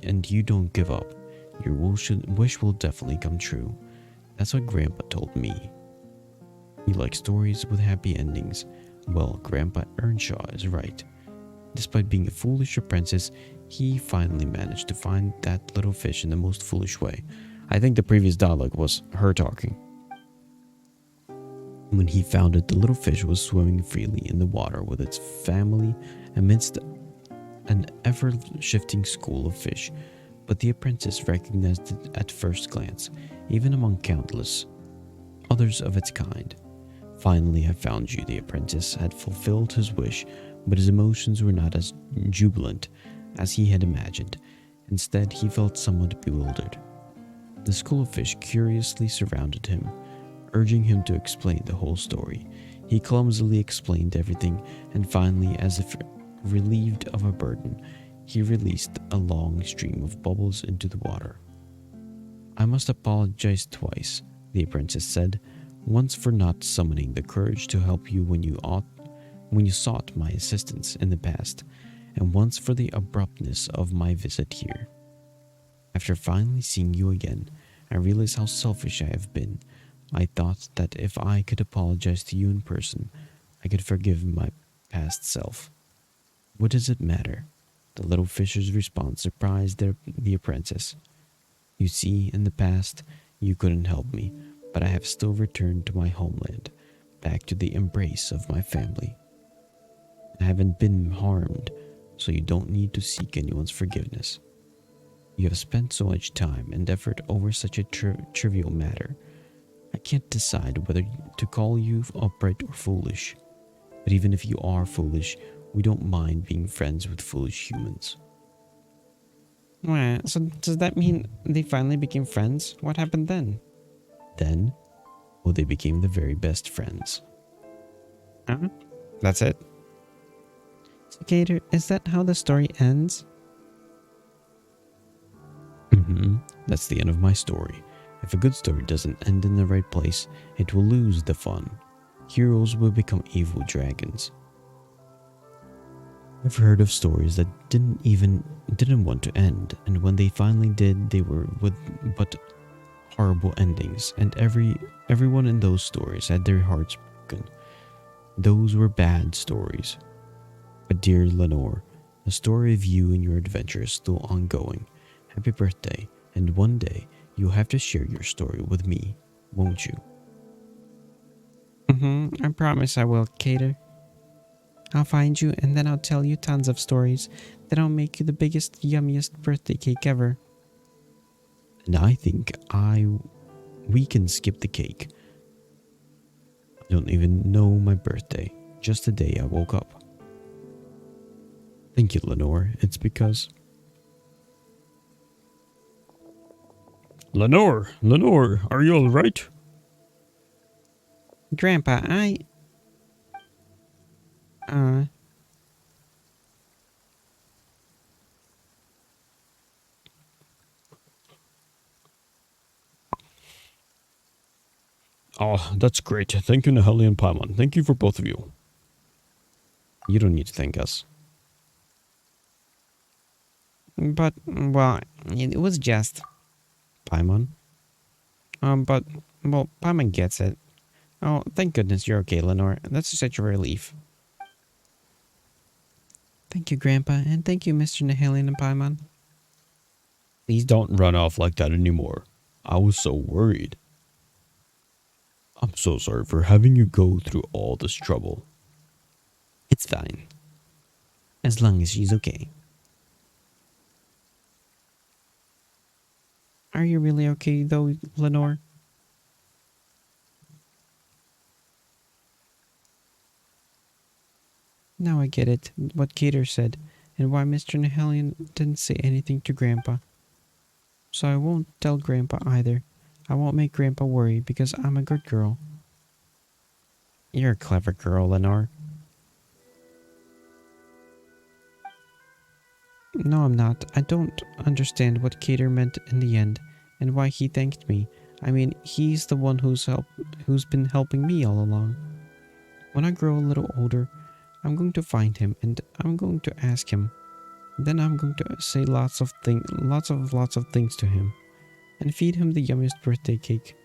and you don't give up, your wish will definitely come true. That's what Grandpa told me. You like stories with happy endings. Well, Grandpa Earnshaw is right. Despite being a foolish apprentice, he finally managed to find that little fish in the most foolish way. I think the previous dialogue was her talking. When he found it, the little fish was swimming freely in the water with its family amidst an ever-shifting school of fish, but the apprentice recognized it at first glance, even among countless others of its kind. "Finally, I found you," the apprentice had fulfilled his wish, but his emotions were not as jubilant as he had imagined. Instead, he felt somewhat bewildered. The school of fish curiously surrounded him, urging him to explain the whole story. He clumsily explained everything, and finally, as if relieved of a burden, he released a long stream of bubbles into the water. "I must apologize twice," the apprentice said. "Once for not summoning the courage to help you when you sought my assistance in the past, and once for the abruptness of my visit here. After finally seeing you again, I realize how selfish I have been. I thought that if I could apologize to you in person, I could forgive my past self." What does it matter? The little fisher's response surprised the apprentice. You see, in the past, you couldn't help me, but I have still returned to my homeland, back to the embrace of my family. I haven't been harmed, so you don't need to seek anyone's forgiveness. You have spent so much time and effort over such a trivial matter. I can't decide whether to call you upright or foolish. But even if you are foolish, we don't mind being friends with foolish humans. Wow, so does that mean they finally became friends? What happened then? Then, well, they became the very best friends. Huh? That's it? So, Gator, is that how the story ends? That's the end of my story. If a good story doesn't end in the right place, it will lose the fun. Heroes will become evil dragons. I've heard of stories that didn't want to end, and when they finally did, they were with but horrible endings, and everyone in those stories had their hearts broken. Those were bad stories. But dear Lenore, the story of you and your adventure is still ongoing. Happy birthday, and one day you'll have to share your story with me, won't you? I promise I will, Gator. I'll find you and then I'll tell you tons of stories. Then I'll make you the biggest, yummiest birthday cake ever. And I think we can skip the cake. I don't even know my birthday, just the day I woke up. Thank you, Lenore. It's because... Lenore, are you all right? Grandpa, Oh, that's great. Thank you, Naheli and Paimon. Thank you for both of you. You don't need to thank us. But, well, it was just... Paimon? Well, Paimon gets it. Oh, thank goodness you're okay, Lenore. That's such a relief. Thank you, Grandpa, and thank you, Mr. Nahelian and Paimon. Please don't run off like that anymore. I was so worried. I'm so sorry for having you go through all this trouble. It's fine. As long as she's okay. Are you really okay, though, Lenore? Now I get it, what Gator said, and why Mr. Nahelian didn't say anything to Grandpa. So I won't tell Grandpa either. I won't make Grandpa worry because I'm a good girl. You're a clever girl, Lenore. No, I'm not. I don't understand what Gator meant in the end, and why he thanked me. I mean, he's the one who's been helping me all along. When I grow a little older, I'm going to find him and I'm going to ask him. Then I'm going to say lots of things to him, and feed him the yummiest birthday cake.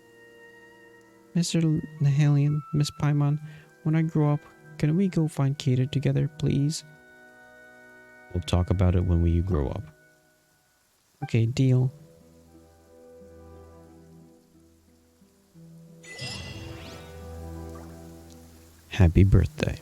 Mr. Nahelian, Miss Paimon, when I grow up, can we go find Gator together, please? We'll talk about it when we grow up. Okay, deal. Happy birthday.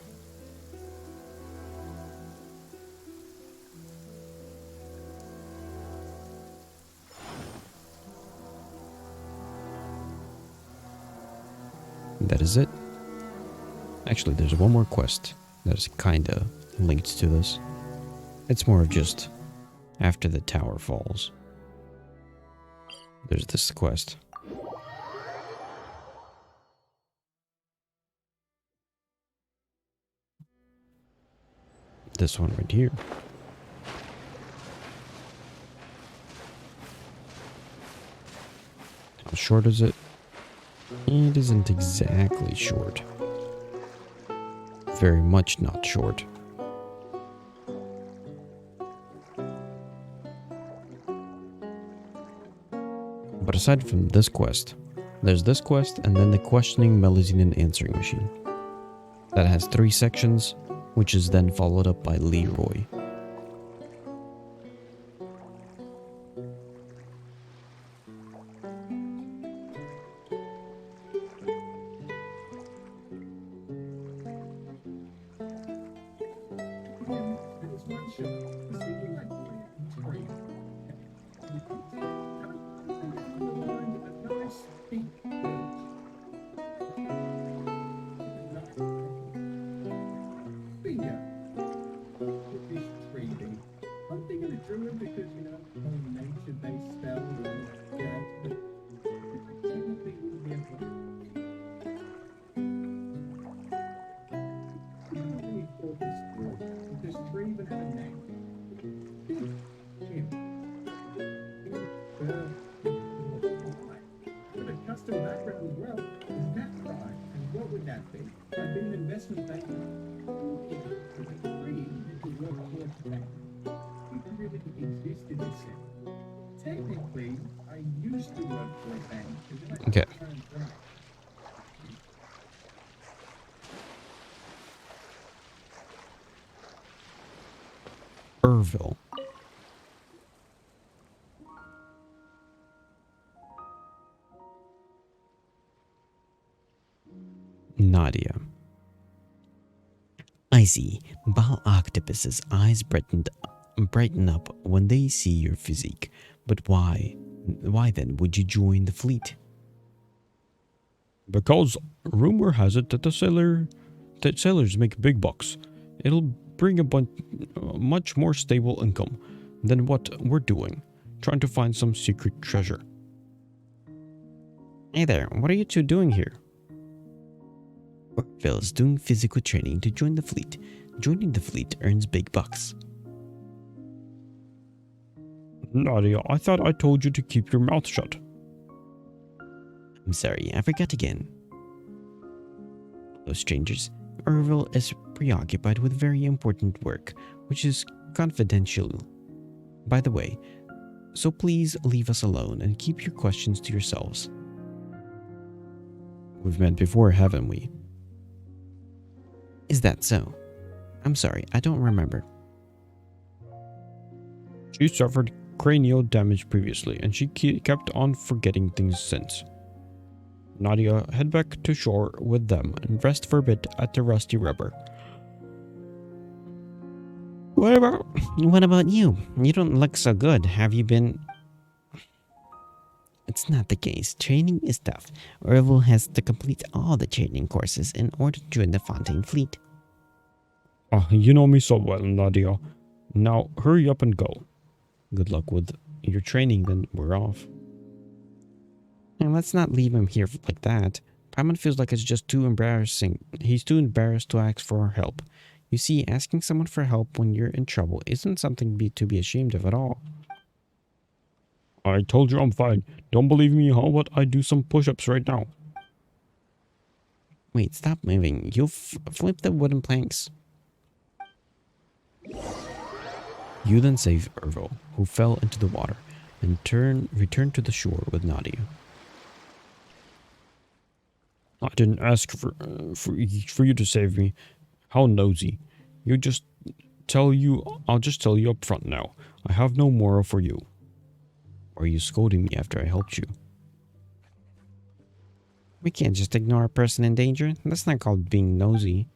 That is it. Actually, there's one more quest that is kinda linked to this. It's more of just after the tower falls. There's this quest. This one right here. How short is it? It isn't exactly short. Very much not short. But aside from this quest, there's this quest and then the questioning Melusine and answering machine. That has 3 sections which is then followed up by Leroy. Okay. Irville. Nadia. I see. Ball octopus's eyes brighten up when they see your physique. But why? Why then would you join the fleet? Because rumor has it that sailors make big bucks. It'll bring a much more stable income than what we're doing, trying to find some secret treasure. Hey there, what are you two doing here? Orville is doing physical training to join the fleet. Joining the fleet earns big bucks. Nadia, I thought I told you to keep your mouth shut. I'm sorry, I forgot again. Hello, strangers. Orville is preoccupied with very important work, which is confidential. By the way, so please leave us alone and keep your questions to yourselves. We've met before, haven't we? Is that so? I'm sorry, I don't remember. She suffered cranial damage previously, and she kept on forgetting things since. Nadia, head back to shore with them and rest for a bit at the Rusty Rubber. What about you? You don't look so good. Have you been... It's not the case. Training is tough. Orville has to complete all the training courses in order to join the Fontaine fleet. You know me so well, Nadia. Now, hurry up and go. Good luck with your training, then we're off. And let's not leave him here like that. Paimon feels like it's just too embarrassing. He's too embarrassed to ask for help. You see, asking someone for help when you're in trouble isn't something to be ashamed of at all. I told you I'm fine. Don't believe me? How about I do some push-ups right now? Wait, stop moving. You'll flip the wooden planks. You then save Irvo, who fell into the water, and return to the shore with Nadia. I didn't ask for you to save me. How nosy. I'll just tell you up front now. I have no moral for you. Or are you scolding me after I helped you? We can't just ignore a person in danger. That's not called being nosy.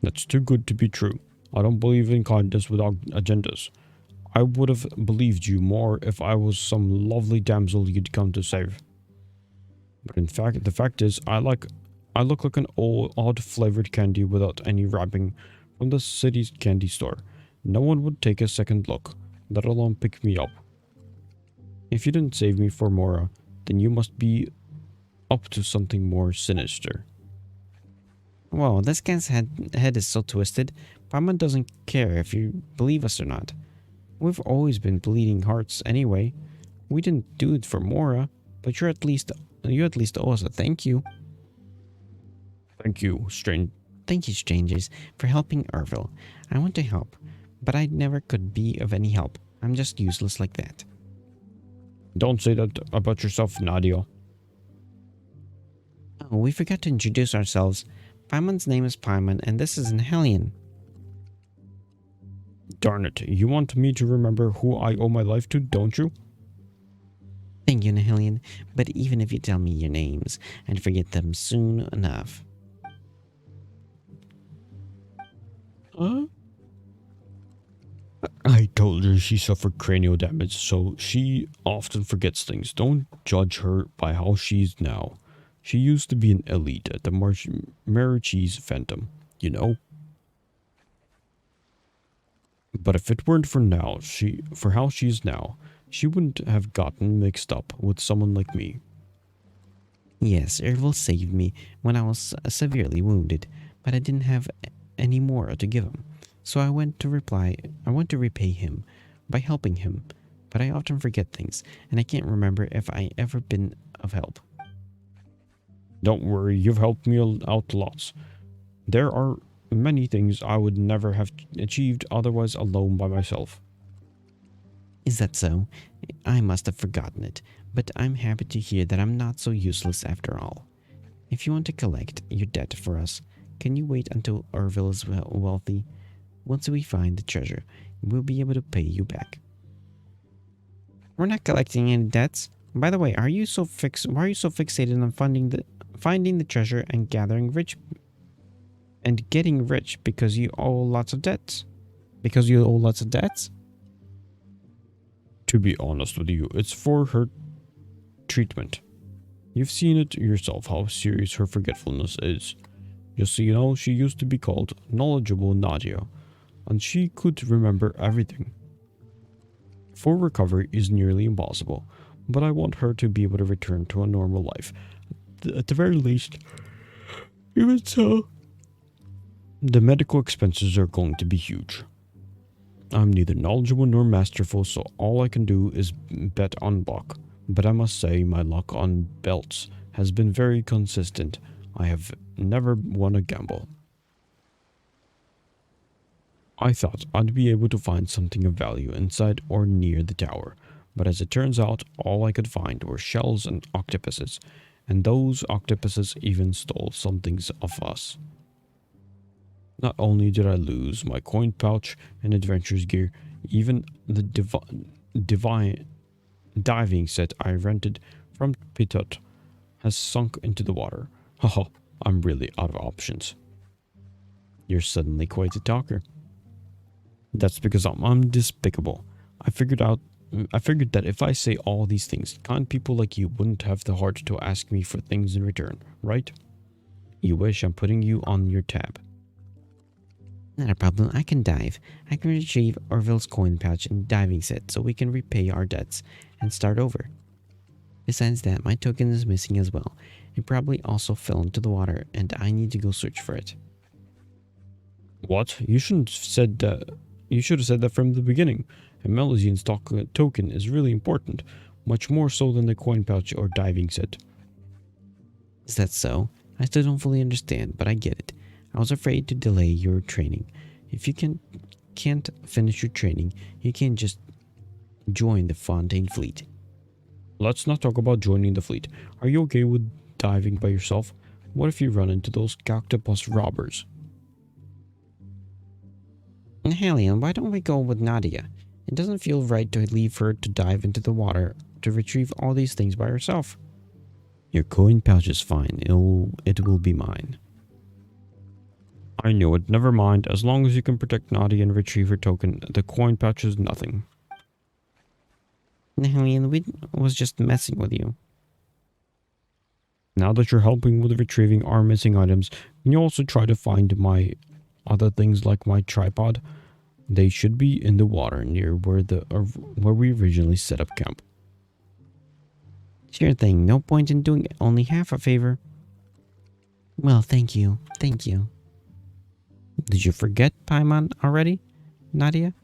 That's too good to be true. I don't believe in kindness without agendas. I would have believed you more if I was some lovely damsel you'd come to save. But in fact, the fact is, I look like an odd flavored candy without any wrapping from the city's candy store. No one would take a second look, let alone pick me up. If you didn't save me for Mora, then you must be up to something more sinister. Whoa, this guy's head is so twisted. Paimon doesn't care if you believe us or not. We've always been bleeding hearts anyway. We didn't do it for Mora, but you at least owe us a thank you. Thank you, strangers, for helping Irville. I want to help, but I never could be of any help. I'm just useless like that. Don't say that about yourself, Nadia. Oh, we forgot to introduce ourselves. Paimon's name is Paimon, and this is an Hellion. Darn it, you want me to remember who I owe my life to, don't you? Thank you, Nihilian, but even if you tell me your names, I'd forget them soon enough. Huh? I told her she suffered cranial damage, so she often forgets things. Don't judge her by how she's now. She used to be an elite at the Marichi's Phantom, you know? But if it weren't for how she is now, she wouldn't have gotten mixed up with someone like me. Yes, Ervil saved me when I was severely wounded, but I didn't have any more to give him. So I went to repay him by helping him, but I often forget things, and I can't remember if I ever been of help. Don't worry, you've helped me out lots. There are many things I would never have achieved otherwise alone by myself. Is that so? I must have forgotten it, but I'm happy to hear that I'm not so useless after all. If you want to collect your debt for us, can you wait until Ervil is wealthy? Once we find the treasure, we'll be able to pay you back. We're not collecting any debts. By the way, why are you so fixated on finding the treasure and getting rich because you owe lots of debts? Because you owe lots of debts? To be honest with you, it's for her treatment. You've seen it yourself how serious her forgetfulness is. Just so you know, she used to be called Knowledgeable Nadia, and she could remember everything. Full recovery is nearly impossible, but I want her to be able to return to a normal life. At the very least, even so, the medical expenses are going to be huge. I'm neither knowledgeable nor masterful, so all I can do is bet on luck. But I must say my luck on belts has been very consistent. I have never won a gamble. I thought I'd be able to find something of value inside or near the tower, but as it turns out, all I could find were shells and octopuses, and those octopuses even stole some things of us. Not only did I lose my coin pouch and adventurer's gear, even the diving set I rented from Pitot has sunk into the water. Haha, I'm really out of options. You're suddenly quite a talker. That's because I'm despicable. I figured that if I say all these things, kind people like you wouldn't have the heart to ask me for things in return, right? You wish I'm putting you on your tab. Not a problem, I can dive. I can retrieve Orville's coin pouch and diving set so we can repay our debts and start over. Besides that, my token is missing as well. It probably also fell into the water and I need to go search for it. What? You shouldn't have said that. You should have said that from the beginning. A Melusian's token is really important, much more so than the coin pouch or diving set. Is that so? I still don't fully understand, but I get it. I was afraid to delay your training. If you can't finish your training, you can just join the Fontaine fleet. Let's not talk about joining the fleet. Are you okay with diving by yourself? What if you run into those octopus robbers? Helion, why don't we go with Nadia? It doesn't feel right to leave her to dive into the water to retrieve all these things by herself. Your coin pouch is fine. It will be mine. I knew it. Never mind. As long as you can protect Nadia and retrieve her token, the coin pouch is nothing. Helion, we was just messing with you. Now that you're helping with retrieving our missing items, can you also try to find my other things like my tripod? They should be in the water near where we originally set up camp. Sure thing. No point in doing only half a favor. Well, thank you. Thank you. Did you forget Paimon already, Nadia?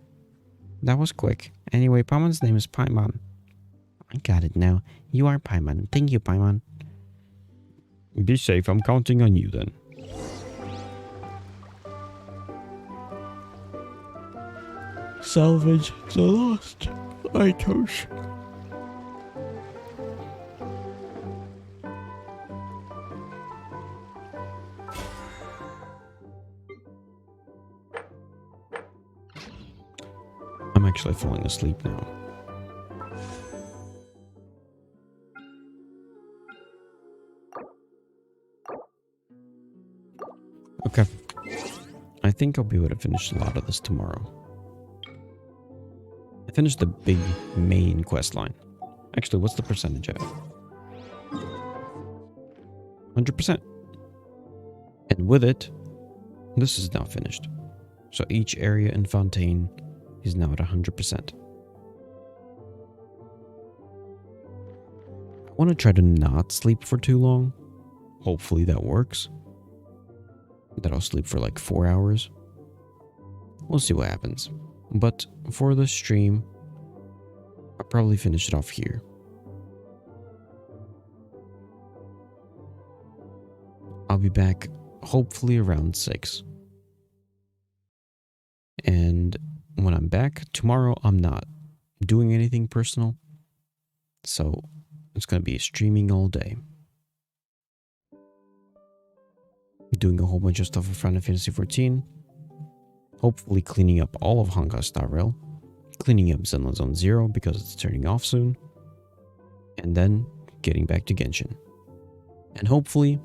That was quick. Anyway, Paimon's name is Paimon. I got it now. You are Paimon. Thank you, Paimon. Be safe. I'm counting on you then. Salvage the lost items. actually falling asleep now. Okay. I think I'll be able to finish a lot of this tomorrow. I finished the big main quest line. Actually, what's the percentage at? 100%. And with it, this is now finished. So each area in Fontaine is now at 100%. I want to try to not sleep for too long. Hopefully that works. That I'll sleep for like 4 hours. We'll see what happens. But for the stream, I'll probably finish it off here. I'll be back hopefully around 6. And when I'm back, tomorrow I'm not doing anything personal. So it's going to be streaming all day. Doing a whole bunch of stuff for Final Fantasy XIV. Hopefully cleaning up all of Honkai Star Rail. Cleaning up Zenless Zone 0 because it's turning off soon. And then getting back to Genshin. And hopefully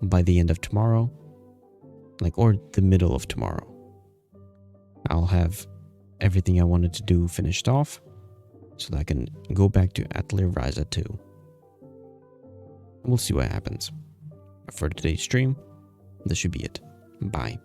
by the end of tomorrow, or the middle of tomorrow, I'll have everything I wanted to do finished off so that I can go back to Atelier Ryza 2. We'll see what happens. For today's stream, this should be it. Bye.